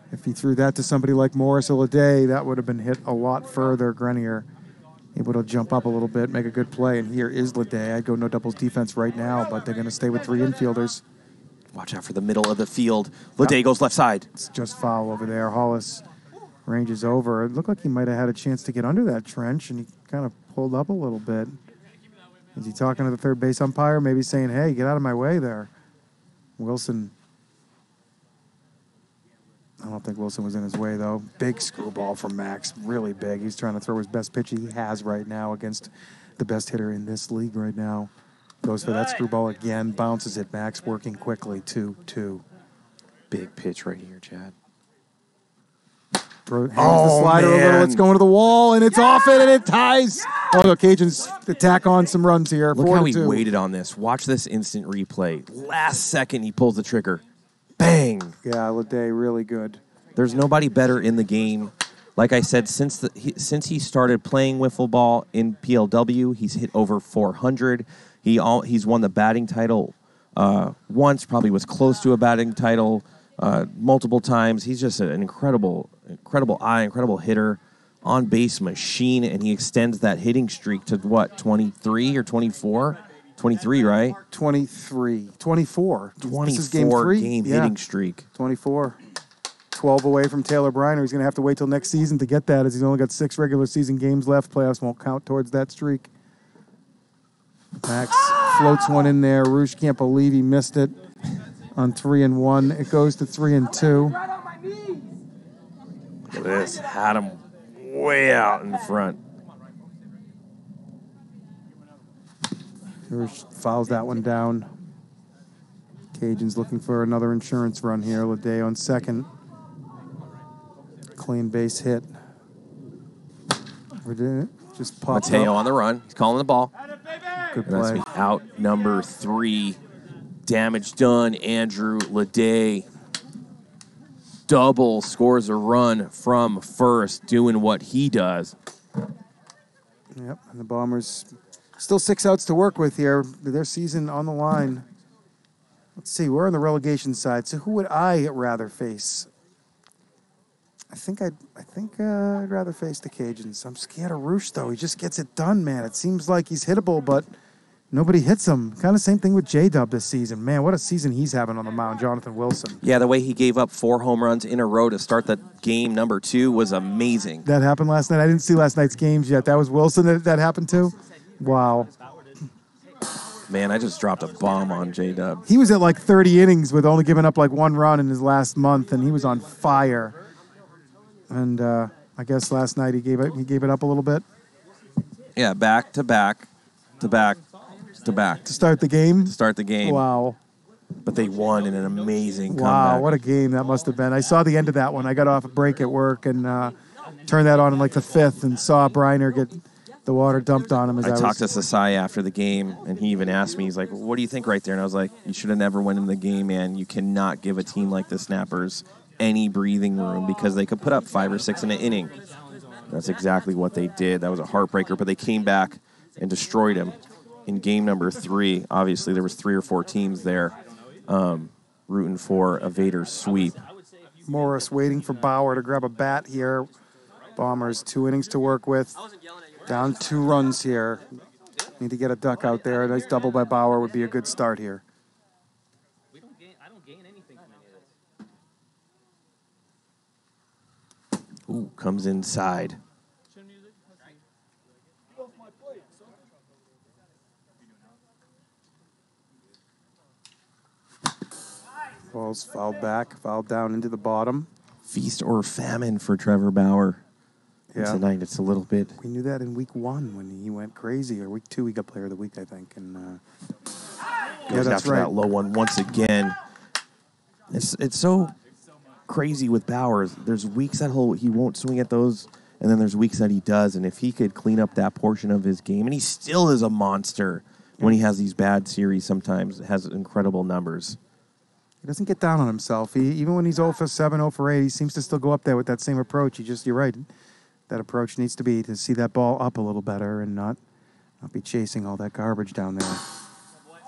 If he threw that to somebody like Morris or Leday, that would have been hit a lot further. Grenier able to jump up a little bit, make a good play, and here is Leday. I'd go no doubles defense right now, but they're going to stay with 3 infielders. Watch out for the middle of the field. Leday goes left side. It's just foul over there. Hollis ranges over. It looked like he might have had a chance to get under that Trench, and he kind of pulled up a little bit. Is he talking to the third base umpire, maybe saying, hey, get out of my way there? Wilson... I don't think Wilson was in his way, though. Big screwball from Max, really big. He's trying to throw his best pitch he has right now against the best hitter in this league right now. Goes for that screwball again, bounces it. Max working quickly, 2-2. Big pitch right here, Chad. Hands the slider a little. It's going to the wall, and it's off it, and it ties. Oh, the Cajuns attack on some runs here. Look how he waited on this. Watch this instant replay. Last second, he pulls the trigger. Bang! Yeah, Leday really good. There's nobody better in the game. Like I said, since he started playing wiffle ball in PLW, he's hit over 400. He's won the batting title once, probably was close to a batting title multiple times. He's just an incredible eye, incredible hitter, on-base machine, and he extends that hitting streak to, what, 23 or 24? 23, right? 23. 24. 24 this is game 3. Game hitting streak. 24. 12 away from Taylor Briner. He's going to have to wait till next season to get that, as he's only got 6 regular season games left. Playoffs won't count towards that streak. Max floats one in there. Roosh can't believe he missed it on 3-1. It goes to 3-2. Right on my knees. Look at this. Had him way out in front. Roosh fouls that one down. Cajuns looking for another insurance run here. Leday on second. Clean base hit. Just popped Mateo up. on the run. He's calling the ball. Good And that's play. out number 3. Damage done. Andrew Leday. Double scores a run from first, doing what he does. Yep, and the Bombers still 6 outs to work with here. Their season on the line. Let's see, we're on the relegation side. So who would I rather face? I think I'd rather face the Cajuns. I'm scared of Roosh though. He just gets it done, man. It seems like he's hittable, but nobody hits him. Kind of same thing with J-Dub this season. Man, what a season he's having on the mound, Jonathan Wilson. Yeah, the way he gave up 4 home runs in a row to start the game number 2 was amazing. That happened last night. I didn't see last night's games yet. That was Wilson that happened to? Wow. Man, I just dropped a bomb on J-Dub. He was at like 30 innings with only giving up like 1 run in his last month, and he was on fire. And I guess last night he gave it up a little bit Yeah, back to back to back to back to start the game. to start the game. Wow. But they won in an amazing Wow, comeback. what a game that must have been. I saw the end of that one. I got off a break at work and turned that on in like the 5th and saw Briner get the water dumped on him. As I talked to Sasai after the game, and he even asked me, he's like, what do you think right there? And I was like, you should have never went in the game, man. You cannot give a team like the Snappers any breathing room because they could put up 5 or 6 in an inning. That's exactly what they did. That was a heartbreaker, but they came back and destroyed him in game number 3. Obviously, there was 3 or 4 teams there rooting for a Vader sweep. Morris waiting for Bauer to grab a bat here. Bombers 2 innings to work with. Down 2 runs here. Need to get a duck out there. A nice double by Bauer would be a good start here. I don't gain anything from any of this. Ooh, comes inside. Ball's fouled back, fouled down into the bottom. Feast or famine for Trevor Bauer. Yeah. Tonight it's a little bit. We knew that in week 1 when he went crazy, or week 2 he got player of the week, I think. And yeah, Goes that's after right. that low one once again. It's so crazy with Bauer. There's weeks that he won't swing at those, and then there's weeks that he does. And if he could clean up that portion of his game, and he still is a monster when he has these bad series. Sometimes has incredible numbers. He doesn't get down on himself. Even when he's 0 for 7, 0 for 8, he seems to still go up there with that same approach. You're right. That approach needs to be to see that ball up a little better and not be chasing all that garbage down there.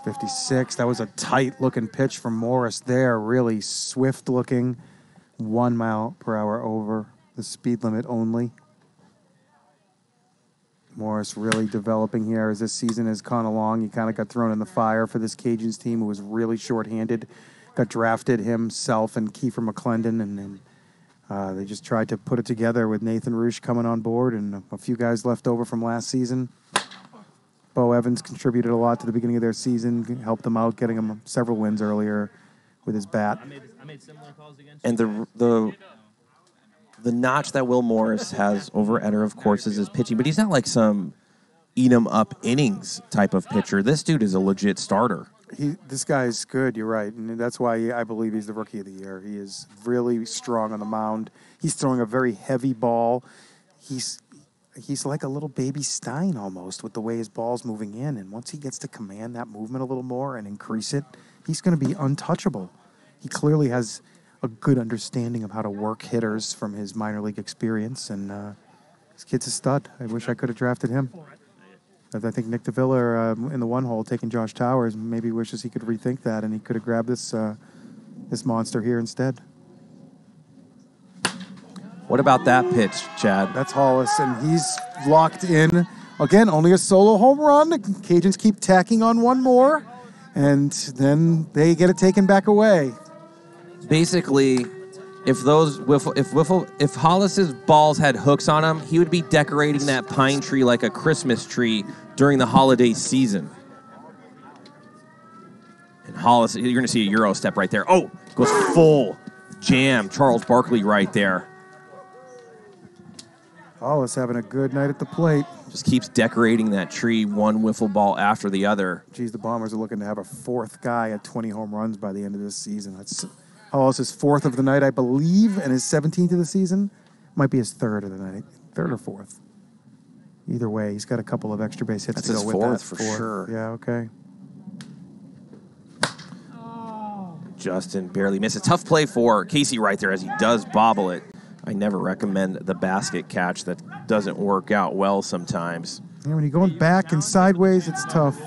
56. That was a tight-looking pitch from Morris there. Really swift-looking. 1 mile per hour over the speed limit only. Morris really developing here as this season has gone along. He kind of got thrown in the fire for this Cajuns team who was really shorthanded. Got drafted himself and Kiefer McClendon, and then they just tried to put it together with Nathan Roosh coming on board and a few guys left over from last season. Bo Evans contributed a lot to the beginning of their season, helped them out, getting them several wins earlier with his bat. I made similar calls against And the notch that Wil Morris has over Eder, of course, is his pitching, but he's not like some eat-em-up innings type of pitcher. This dude is a legit starter. This guy's good, you're right, and that's why I believe he's the Rookie of the Year. He is really strong on the mound. He's throwing a very heavy ball. He's like a little baby Stein almost with the way his ball's moving in, and once he gets to command that movement a little more and increase it, he's going to be untouchable. He clearly has a good understanding of how to work hitters from his minor league experience, and this kid's a stud. I wish I could have drafted him. I think Nick DeVilla in the 1 hole taking Josh Towers maybe wishes he could rethink that and he could have grabbed this monster here instead. What about that pitch, Chad? That's Hollis, and he's locked in. Again, only a solo home run. The Cajuns keep tacking on 1 more, and then they get it taken back away. Basically, If Hollis's balls had hooks on them, he would be decorating that pine tree like a Christmas tree during the holiday season. And Hollis, you're going to see a Euro step right there. Oh, goes full jam. Charles Barkley right there. Hollis having a good night at the plate. Just keeps decorating that tree, one wiffle ball after the other. Geez, the Bombers are looking to have a fourth guy at 20 home runs by the end of this season. That's Hollis' fourth of the night, I believe, and his 17th of the season. Might be his third of the night, third or fourth. Either way, he's got a couple of extra base hits That's to go his with fourth that. for sure. Yeah, okay. Justin barely missed. A tough play for Casey right there as he does bobble it. I never recommend the basket catch. That doesn't work out well sometimes. Yeah, when you're going back and sideways, it's tough.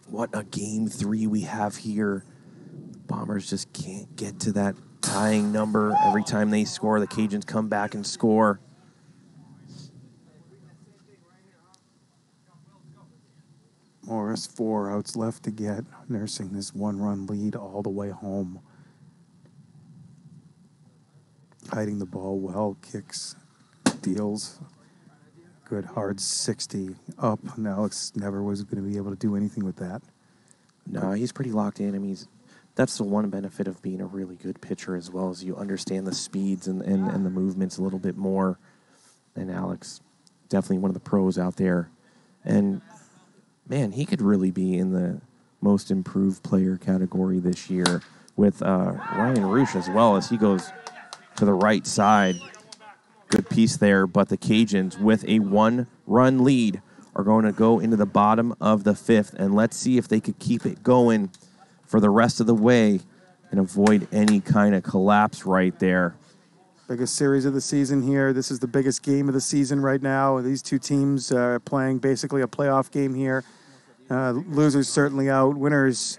What a game 3 we have here. Bombers just can't get to that tying number. Every time they score, the Cajuns come back and score. Morris, 4 outs left to get, nursing this one-run lead all the way home. Hiding the ball well, kicks, deals. Good hard 60 up. Now Alex never was going to be able to do anything with that. No, he's pretty locked in. I mean, that's the one benefit of being a really good pitcher as well, as you understand the speeds and the movements a little bit more. And Alex, definitely one of the pros out there. And man, he could really be in the most improved player category this year with Ryan Roosh as well, as he goes to the right side. Good piece there, but the Cajuns with a 1-run lead are going to go into the bottom of the 5th, and let's see if they could keep it going for the rest of the way and avoid any kind of collapse right there. Biggest series of the season here. This is the biggest game of the season right now. These two teams are playing basically a playoff game here. Losers certainly out. Winners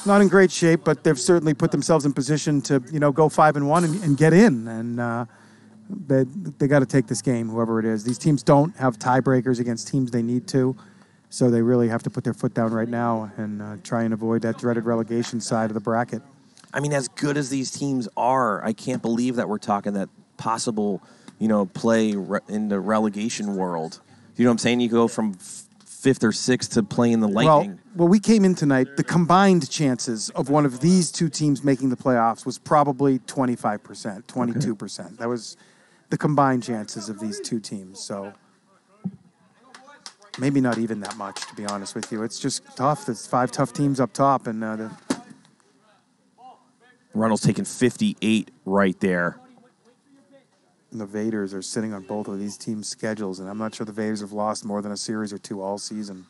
not in great shape, but they've certainly put themselves in position to, go 5-1 and get in. And they got to take this game, whoever it is. These teams don't have tiebreakers against teams they need to, so they really have to put their foot down right now and try and avoid that dreaded relegation side of the bracket. I mean, as good as these teams are, I can't believe that we're talking that possible, play in the relegation world. You know what I'm saying? You go from 5th or 6th to playing the Lightning. Well, we came in tonight. The combined chances of one of these two teams making the playoffs was probably 25%, 22%. Okay. That was the combined chances of these two teams. So maybe not even that much, to be honest with you. It's just tough. There's 5 tough teams up top, and Runnels taking 58 right there. And the Vaders are sitting on both of these teams' schedules, and I'm not sure the Vaders have lost more than a series or 2 all season.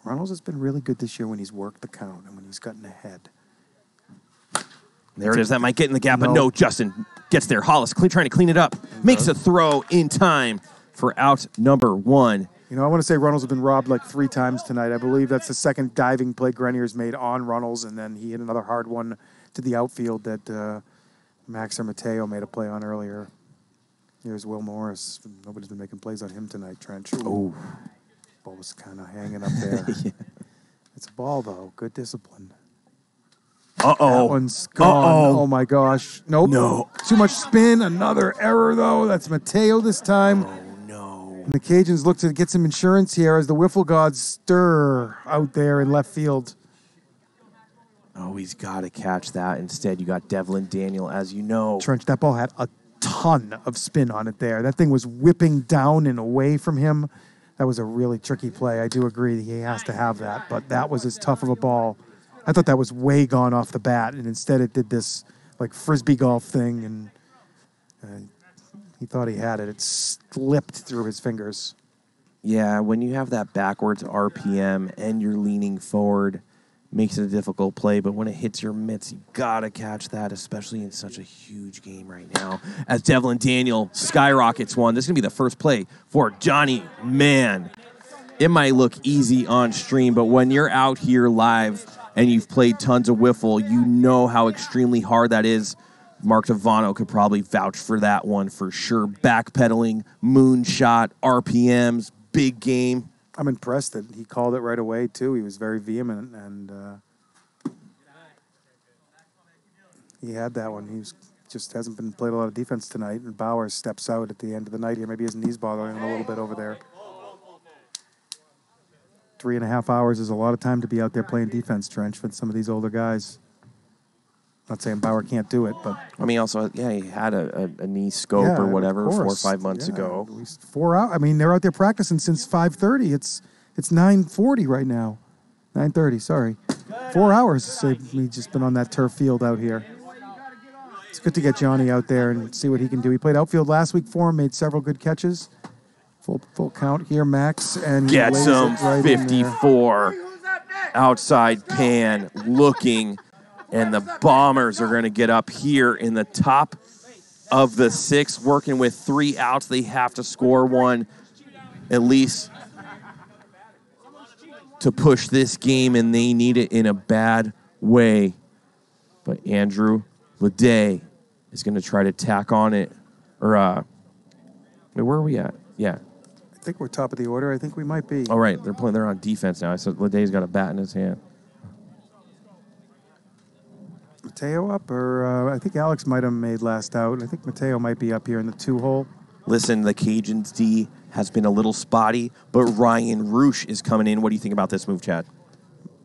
Runnels has been really good this year when he's worked the count and when he's gotten ahead. There it is. That might get in the gap, but no, Justin gets there. Hollis trying to clean it up. Makes a throw in time for out number 1. I want to say Runnels has been robbed like 3 times tonight. I believe that's the second diving play Grenier's made on Runnels, and then he hit another hard one to the outfield that Max or Mateo made a play on earlier. Here's Wil Morris. Nobody's been making plays on him tonight, Trench. Oh, ball was kind of hanging up there. Yeah. It's a ball, though. Good discipline. Uh-oh. That one's gone. Oh, my gosh. Nope. No. Too much spin. Another error, though. That's Mateo this time. Oh, no. And the Cajuns look to get some insurance here as the Wiffle gods stir out there in left field. Oh, he's got to catch that. Instead, you got Devlin Daniel, as you know. Trench, that ball had a ton of spin on it there. That thing was whipping down and away from him. That was a really tricky play. I do agree that he has to have that, but that was as tough of a ball. I thought that was way gone off the bat, and instead it did this like frisbee golf thing, and he thought he had it. It slipped through his fingers. Yeah, when you have that backwards RPM and you're leaning forward, makes it a difficult play, but when it hits your mitts, you gotta catch that, especially in such a huge game right now. As Devlin Daniel skyrockets one, this is gonna be the first play for Johnny Mann. It might look easy on stream, but when you're out here live and you've played tons of wiffle, you know how extremely hard that is. Mark Devano could probably vouch for that one for sure. Backpedaling, moonshot, RPMs, big game. I'm impressed that he called it right away, too. He was very vehement, and he had that one. He just hasn't been played a lot of defense tonight, and Bauer steps out at the end of the night here. Maybe his knee's bothering him a little bit over there. 3.5 hours is a lot of time to be out there playing defense, Trench, with some of these older guys. Not saying Bauer can't do it, but... I mean, also, he had a knee scope or whatever 4 or 5 months ago. At least 4 hours. I mean, they're out there practicing since 5:30. It's 9:40 right now. 9:30, sorry. 4 hours they've just been on that turf field out here. It's good to get Johnny out there and see what he can do. He played outfield last week for him, made several good catches. Full count here, Max. And gets him right 54. Outside pan looking. And the Bombers are going to get up here in the top of the 6th, working with 3 outs. They have to score one at least to push this game, and they need it in a bad way. But Andrew Leday is going to try to tack on it. Or, where are we at? Yeah. I think we're top of the order. I think we might be. All right, they're on defense now. I said Leday's got a bat in his hand. Mateo up, or I think Alex might have made last out. I think Mateo might be up here in the 2-hole. Listen, the Cajuns D has been a little spotty, but Ryan Roosh is coming in. What do you think about this move, Chad?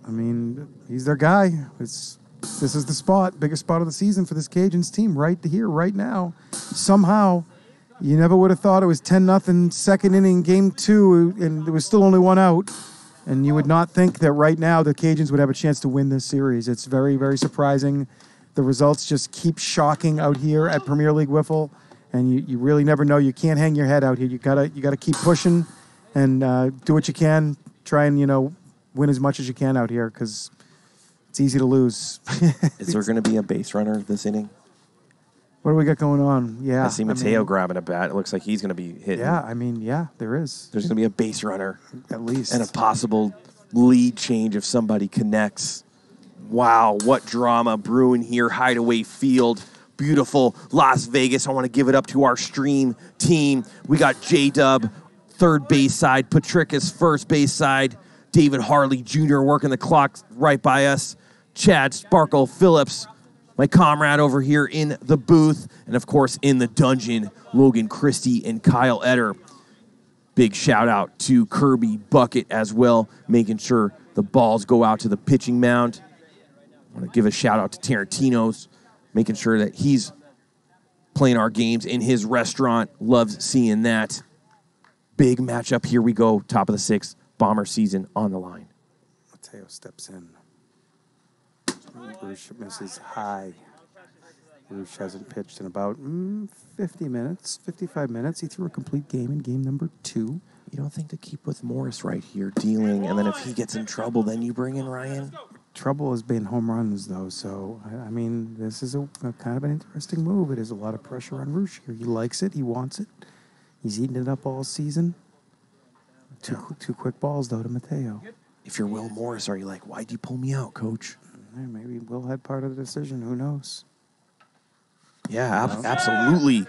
I mean, he's their guy. This is the spot, biggest spot of the season for this Cajuns team right here, right now. Somehow, you never would have thought it was 10-0 second inning, game 2, and there was still only 1 out. And you would not think that right now the Cajuns would have a chance to win this series. It's very, very surprising. The results just keep shocking out here at Premier League Wiffle, and you really never know. You can't hang your head out here. You gotta keep pushing and do what you can. Try and win as much as you can out here because it's easy to lose. Is there going to be a base runner this inning? What do we got going on? Yeah, I see Mateo grabbing a bat. It looks like he's going to be hitting. Yeah, there is. There's going to be a base runner. At least. And a possible lead change if somebody connects. Wow, what drama brewing here. Hideaway Field. Beautiful Las Vegas. I want to give it up to our stream team. We got J-Dub, third base side. Patricus, first base side. David Harley Jr. working the clock right by us. Chad Sparkle Phillips, my comrade over here in the booth, and of course in the dungeon, Logan Christie and Kyle Etter. Big shout out to Kirby Bucket as well, making sure the balls go out to the pitching mound. I want to give a shout out to Tarantino's, making sure that he's playing our games in his restaurant. Loves seeing that. Big matchup. Here we go. Top of the 6th. Bomber season on the line. Mateo steps in. Roosh misses high. Roosh hasn't pitched in about 50 minutes, 55 minutes. He threw a complete game in game number 2. You don't think to keep with Morris right here dealing, and then if he gets in trouble, then you bring in Ryan? Trouble has been home runs, though, so, I mean, this is a kind of an interesting move. It is a lot of pressure on Roosh here. He likes it. He wants it. He's eating it up all season. Two quick balls, though, to Mateo. If you're Wil Morris, are you like, why'd you pull me out, coach? Maybe Will had part of the decision. Who knows? Yeah, absolutely.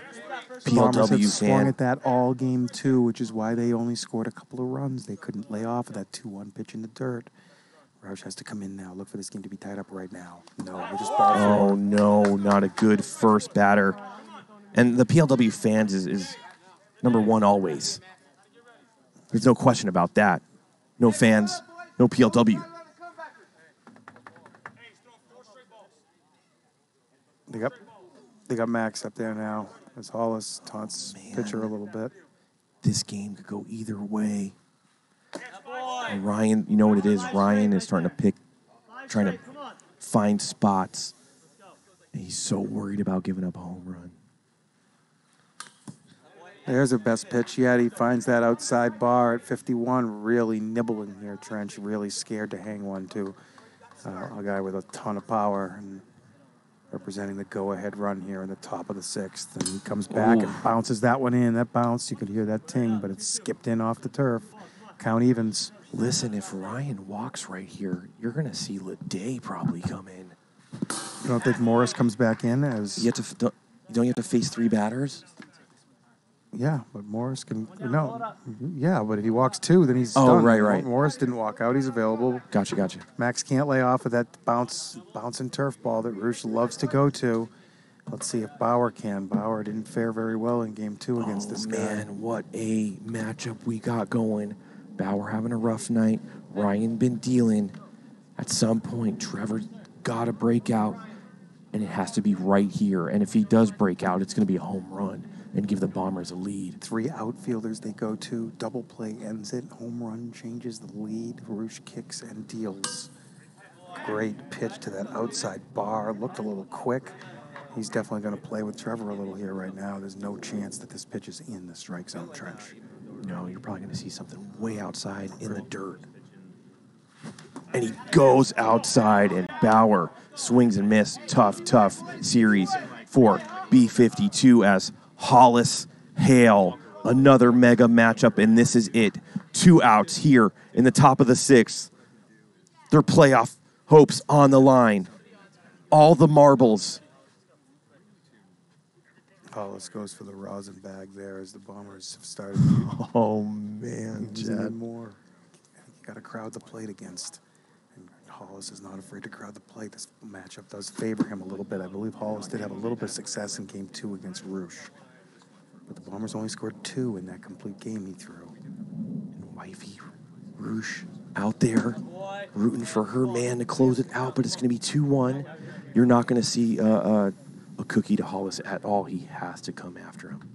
Bombers have PLW swung fan. at that all game 2, which is why they only scored a couple of runs. They couldn't lay off of that 2-1 pitch in the dirt. Roush has to come in now. Look for this game to be tied up right now. No, we just ball Oh, forward. no, not a good first batter. And the PLW fans is number one always. There's no question about that. No fans, no PLW. They got Max up there now as Hollis taunts pitcher a little bit. This game could go either way. And Ryan, you know what it is? Ryan is trying to find spots. And he's so worried about giving up a home run. There's a best pitch yet. He finds that outside bar at 51. Really nibbling here, Trench. Really scared to hang one, too. A guy with a ton of power and representing the go-ahead run here in the top of the 6th. And he comes back and bounces that one in. That bounce, you could hear that ting, but it's skipped in off the turf. Count evens. Listen, if Ryan walks right here, you're going to see Leday probably come in. You don't think Morris comes back in as... Don't you have to face 3 batters? Yeah, but Morris can no. Yeah, but if he walks 2, then he's Oh, done. right. Morris didn't walk out. He's available. Gotcha. Max can't lay off of that bouncing turf ball that Roosh loves to go to. Let's see if Bauer can. Bauer didn't fare very well in game 2 against this guy. Man, what a matchup we got going. Bauer having a rough night. Ryan been dealing. At some point, Trevor's got to break out, and it has to be right here. And if he does break out, it's going to be a home run and give the Bombers a lead. 3 outfielders they go to. Double play ends it. Home run changes the lead. Roosh kicks and deals. Great pitch to that outside bar. Looked a little quick. He's definitely going to play with Trevor a little here right now. There's no chance that this pitch is in the strike zone trench. No, you're probably going to see something way outside in the dirt. And he goes outside, and Bauer swings and misses. Tough series for B52 as Hollis, Hale, another mega matchup, and this is it. 2 outs here in the top of the 6th. Their playoff hopes on the line. All the marbles. Hollis goes for the rosin bag there as the Bombers have started. Oh, man, Chad Moore. You got to crowd the plate against. And Hollis is not afraid to crowd the plate. This matchup does favor him a little bit. I believe Hollis did have a little bit of success in game 2 against Roosh. But the Bombers only scored 2 in that complete game he threw. And wifey Roosh out there rooting for her man to close it out, but it's going to be 2-1. You're not going to see a cookie to Hollis at all. He has to come after him.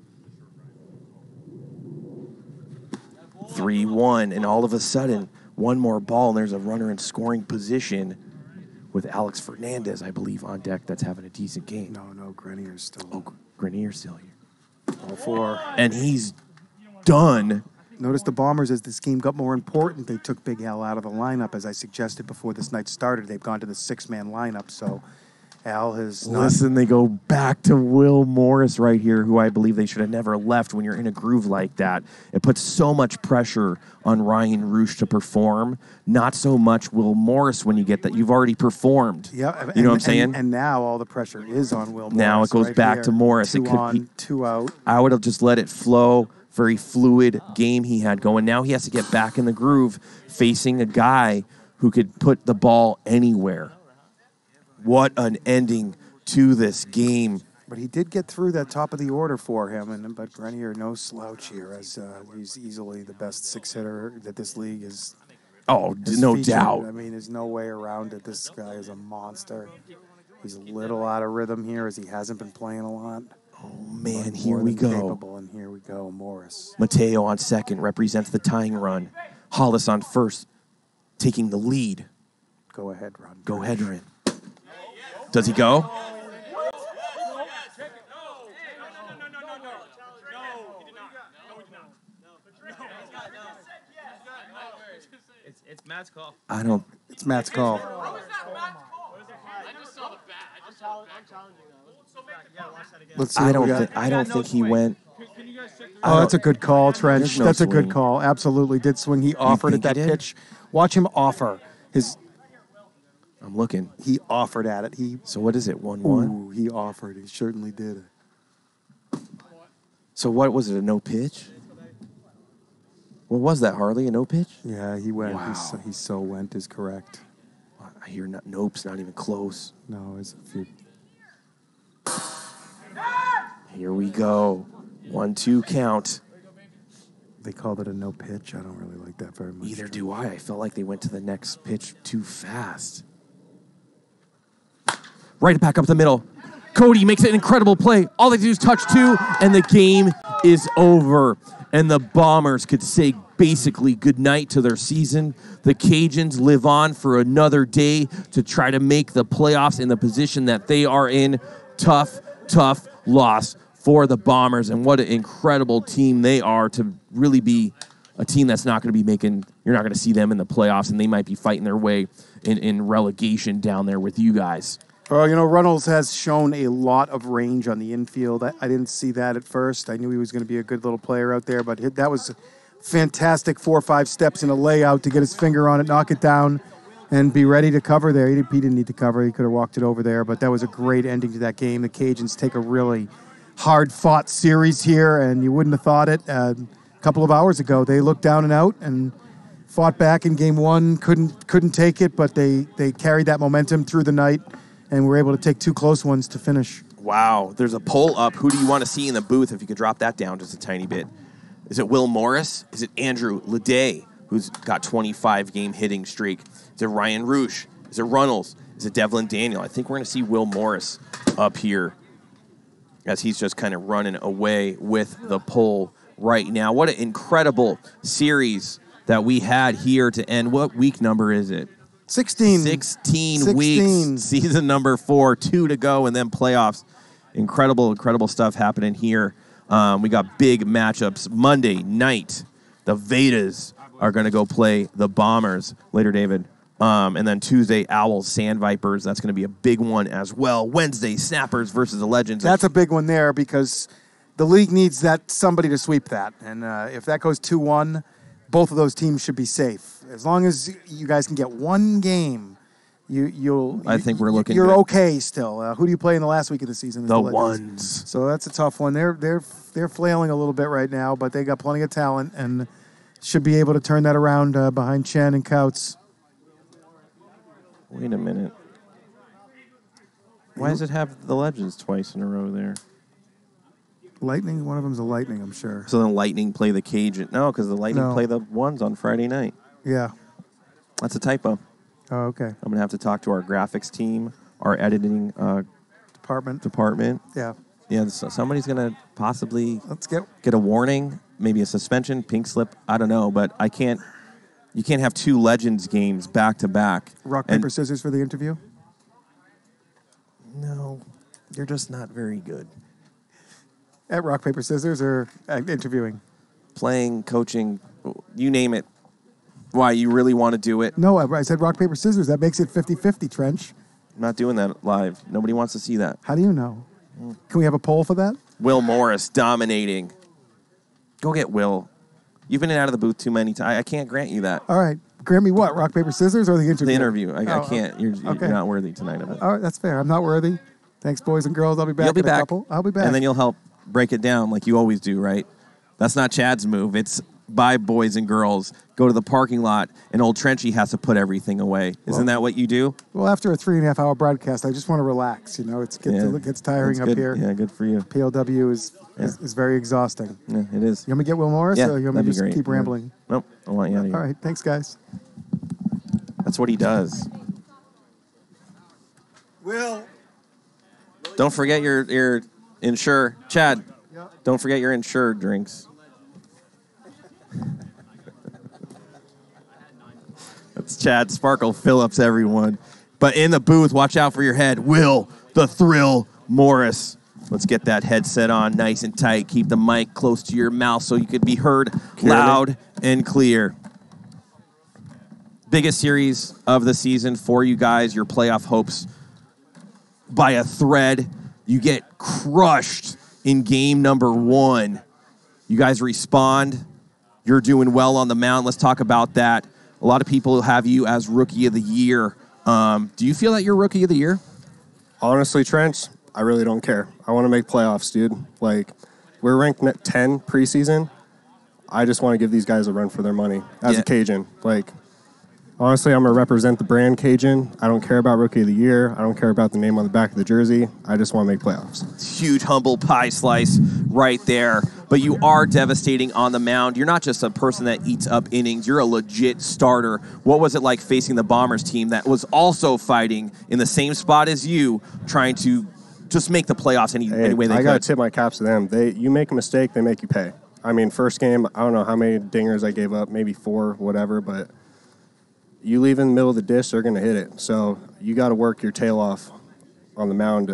3-1, and all of a sudden, one more ball, and there's a runner in scoring position with Alex Fernandez, I believe, on deck that's having a decent game. No, Grenier's still. Oh, Grenier's still here. All 4. And he's done. Notice the Bombers, as this game got more important, they took Big Al out of the lineup. As I suggested before this night started, they've gone to the 6-man lineup, so Al has not... Listen, they go back to Wil Morris right here, who I believe they should have never left when you're in a groove like that. It puts so much pressure on Ryan Roosh to perform. Not so much Wil Morris when you get that. You've already performed. Yeah, you know what I'm saying? And now all the pressure is on Wil Morris. Now it goes right back here. to Morris. 2 on, 2 out. I would have just let it flow. Very fluid game he had going. Now he has to get back in the groove facing a guy who could put the ball anywhere. What an ending to this game. But he did get through that top of the order for him, but Grenier, no slouch here, as he's easily the best 6-hitter that this league is. Oh, no featured. doubt. I mean, there's no way around it. This guy is a monster. He's a little out of rhythm here, as he hasn't been playing a lot. Oh, man, But here more we than go. capable, and here we go, Morris. Mateo on second represents the tying run. Hollis on first, taking the lead. Go ahead, Ron. Go ahead, Ron. Does he go? It's Matt's call. I don't. It's Matt's call. I just saw the bat. Let's see. I what we don't. got. I don't think he went. Oh, that's a good call, Trench. There's no That's a good swing. call. Absolutely did swing. He offered at think that he did? pitch. Watch him offer. I'm looking. He offered at it. So what is it? 1-1. Ooh, he offered. He certainly did. So what was it? A no pitch? What was that, Harley? A no pitch? Yeah, he went. Wow. He so went is correct. I hear nope's not even close. No, it's a few. Here we go. 1-2 count. They called it a no pitch. I don't really like that very much. Neither do I. I felt like they went to the next pitch too fast. Right back up the middle. Cody makes an incredible play. All they do is touch 2, and the game is over. And the Bombers could say basically goodnight to their season. The Cajuns live on for another day to try to make the playoffs in the position that they are in. Tough loss for the Bombers, and what an incredible team they are to really be a team that's not going to be making, you're not going to see them in the playoffs, and they might be fighting their way in relegation down there with you guys. Well, you know, Runnels has shown a lot of range on the infield. I didn't see that at first. I knew he was going to be a good little player out there, but that was fantastic 4 or 5 steps in a layout to get his finger on it, knock it down, and be ready to cover there. He didn't need to cover. He could have walked it over there, but that was a great ending to that game. The Cajuns take a really hard-fought series here, and you wouldn't have thought it. A couple of hours ago, they looked down and out and fought back in game one. Couldn't take it, but they carried that momentum through the night and were able to take 2 close ones to finish. Wow. There's a poll up. Who do you want to see in the booth if you could drop that down just a tiny bit? Is it Wil Morris? Is it Andrew Leday, who's got 25-game hitting streak? Is it Ryan Roosh? Is it Runnels? Is it Devlin Daniel? I think we're going to see Wil Morris up here as he's just kind of running away with the poll right now. What an incredible series that we had here to end. What week number is it? 16 weeks. Season number 4, 2 to go, and then playoffs. Incredible stuff happening here. We got big matchups. Monday night, the Vedas are going to go play the Bombers. Later, David. And then Tuesday, Owls, Sand Vipers. That's going to be a big one as well. Wednesday, Snappers versus the Legends. That's a big one there because the league needs somebody to sweep that. And if that goes 2-1, both of those teams should be safe. As long as you guys can get one game, I think we're looking you're good. Okay still. Who do you play in the last week of the season? The Ones. So that's a tough one. They're flailing a little bit right now, but they got plenty of talent and should be able to turn that around behind Chen and Couts. Wait a minute. Why does it have the Legends twice in a row there? Lightning? One of them's a Lightning, I'm sure. So then Lightning play the Cajun. No, because the Lightning play the Ones on Friday night. Yeah. That's a typo. Oh, okay. I'm going to have to talk to our graphics team, our editing department. Yeah. Yeah, so somebody's going to possibly Let's get a warning, maybe a suspension, pink slip. I don't know, but you can't have 2 Legends games back to back. rock, paper, scissors for the interview. No, you're just not very good. At rock, paper, scissors or at interviewing? Playing, coaching, you name it. Why, you really want to do it? No, I said rock, paper, scissors. That makes it 50-50, Trench. I'm not doing that live. Nobody wants to see that. How do you know? Can we have a poll for that? Wil Morris dominating. Go get Will. You've been in and out of the booth too many times. I can't grant you that. All right. Grant me what? Rock, paper, scissors or the interview? The interview. I can't. You're not worthy tonight of it. All right, that's fair. I'm not worthy. Thanks, boys and girls. I'll be back. You'll be back. I'll be back. And then you'll help break it down like you always do, right? That's not Chad's move. It's bye, boys and girls. Go to the parking lot, and old Trenchy has to put everything away. Isn't that what you do? Well, after a 3.5-hour broadcast, I just want to relax. You know, it gets tiring up here. Yeah, good for you. PLW is very exhausting. Yeah, it is. You want me to get Wil Morris, or you want me to just keep rambling? Nope, I want you out of here. All right, thanks, guys. That's what he does. Will. Don't forget your Ensure. Chad, don't forget your Ensure drinks. That's Chad Sparkle Phillips, everyone. But in the booth, watch out for your head. Wil the Thrill Morris. Let's get that headset on nice and tight. Keep the mic close to your mouth so you could be heard loud and clear. Biggest series of the season for you guys. Your playoff hopes by a thread. You get crushed in game number 1. You guys respond. You're doing well on the mound. Let's talk about that. A lot of people have you as Rookie of the Year. Do you feel that you're Rookie of the Year? Honestly, Trench, I really don't care. I want to make playoffs, dude. Like, we're ranked 10 preseason. I just want to give these guys a run for their money as a Cajun. Like, honestly, I'm going to represent the brand Cajun. I don't care about Rookie of the Year. I don't care about the name on the back of the jersey. I just want to make playoffs. Huge, humble pie slice right there. But you are devastating on the mound. You're not just a person that eats up innings. You're a legit starter. What was it like facing the Bombers team that was also fighting in the same spot as you, trying to just make the playoffs any way they could? I got to tip my caps to them. You make a mistake, they make you pay. I mean, first game, I don't know how many dingers I gave up, maybe 4, whatever, but you leave in the middle of the dish, they're going to hit it. So you got to work your tail off on the mound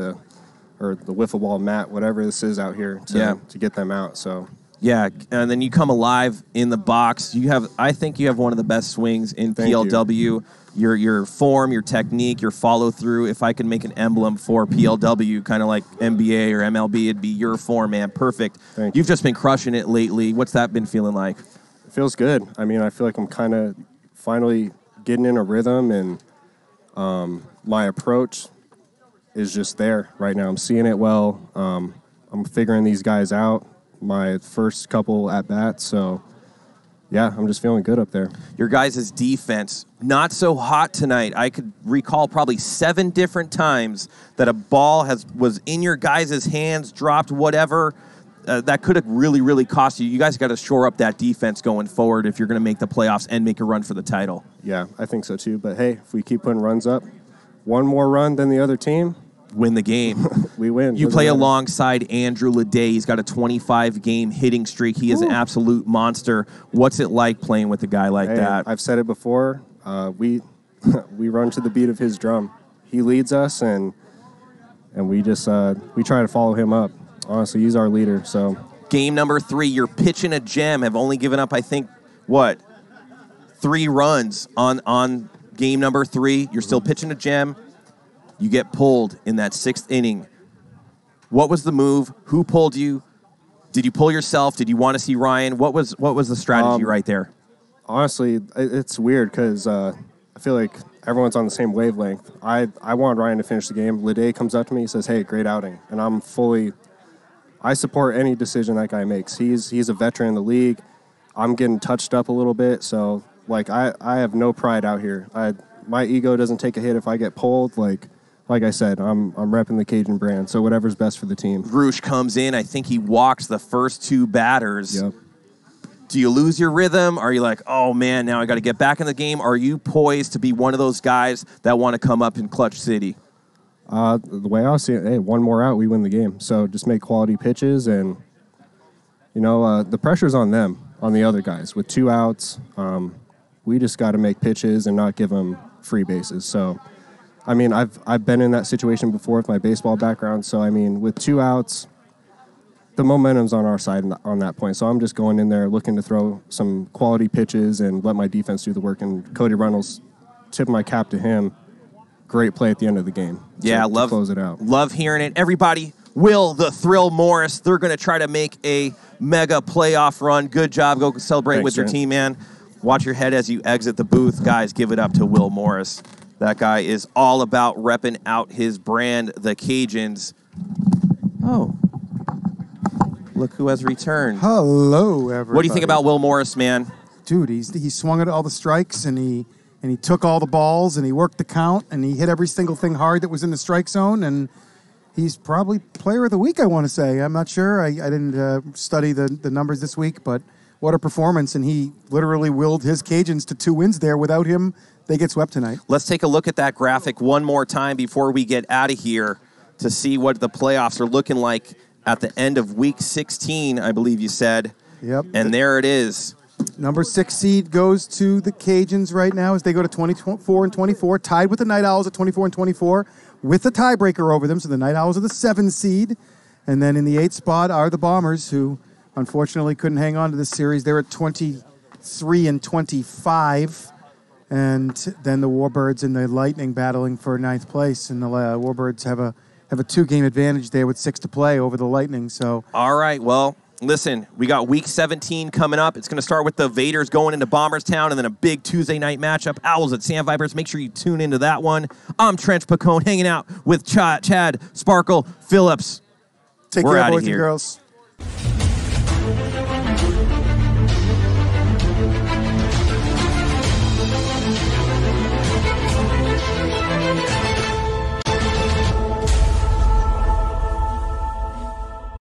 or the wiffle ball mat, whatever this is out here to get them out. So yeah, and then you come alive in the box. I think you have one of the best swings in PLW. Your form, your technique, your follow through. If I could make an emblem for PLW, kind of like NBA or MLB, it'd be your form, man. Perfect. You've just been crushing it lately. What's that been feeling like? It feels good. I mean, I feel like I'm kind of finally getting in a rhythm, and my approach is just there right now. I'm seeing it well. I'm figuring these guys out. My first couple at bats, so yeah, I'm just feeling good up there. Your guys' defense, not so hot tonight. I could recall probably 7 different times that a ball was in your guys' hands, dropped, whatever. That could have really, really cost you. You guys got to shore up that defense going forward if you're going to make the playoffs and make a run for the title. Yeah, I think so too. But hey, if we keep putting runs up, one more run than the other team, win the game. We win. You play alongside Andrew Leday. He's got a 25-game hitting streak. He is an absolute monster. What's it like playing with a guy like that? I've said it before. We run to the beat of his drum. He leads us, and we just we try to follow him up. Honestly, he's our leader. So game number 3, you're pitching a gem. Have only given up, I think, 3 runs on game number 3. You're still pitching a gem. You get pulled in that 6th inning. What was the move? Who pulled you? Did you pull yourself? Did you want to see Ryan? What was the strategy right there? Honestly, it's weird because I feel like everyone's on the same wavelength. I wanted Ryan to finish the game. Leday comes up to me, he says, "Hey, great outing," and I support any decision that guy makes. He's a veteran in the league. I'm getting touched up a little bit, so like I have no pride out here. My ego doesn't take a hit if I get pulled. Like I said, I'm repping the Cajun brand, so whatever's best for the team. Grush comes in. I think he walks the first 2 batters. Yep. Do you lose your rhythm? Are you like, oh, man, now I got to get back in the game? Are you poised to be one of those guys that want to come up in Clutch City? The way I see it, hey, one more out, we win the game. So just make quality pitches, and, the pressure's on them, on the other guys. With 2 outs, we just got to make pitches and not give them free bases. So, I mean, I've been in that situation before with my baseball background. So, I mean, with 2 outs, the momentum's on our side on that point. So I'm just going in there looking to throw some quality pitches and let my defense do the work. And Cody Reynolds, tip my cap to him. Great play at the end of the game. To close it out. Love hearing it. Everybody, Wil the Thrill Morris, they're going to try to make a mega playoff run. Good job. Go celebrate with your team, man. Watch your head as you exit the booth. Guys, give it up to Wil Morris. That guy is all about repping out his brand, the Cajuns. Oh. Look who has returned. Hello, everybody. What do you think about Wil Morris, man? Dude, he swung at all the strikes, and he took all the balls, and he worked the count, and he hit every single thing hard that was in the strike zone, and he's probably player of the week, I want to say. I'm not sure. I didn't study the numbers this week, but what a performance, and he literally willed his Cajuns to 2 wins there. Without him, they get swept tonight. Let's take a look at that graphic one more time before we get out of here to see what the playoffs are looking like at the end of week 16, I believe you said. Yep. And there it is. Number 6 seed goes to the Cajuns right now as they go to 24 and 24, tied with the Night Owls at 24 and 24, with a tiebreaker over them. So the Night Owls are the 7 seed. And then in the 8th spot are the Bombers, who unfortunately couldn't hang on to this series. They're at 23 and 25. And then the Warbirds and the Lightning battling for 9th place. And the Warbirds have a 2-game advantage there with 6 to play over the Lightning. So all right, well, listen, we got week 17 coming up. It's going to start with the Vaders going into Bomberstown and then a big Tuesday night matchup, Owls at Sandvipers. Make sure you tune into that one. I'm Trench Pacone hanging out with Chad Sparkle Phillips. Take care, boys and girls.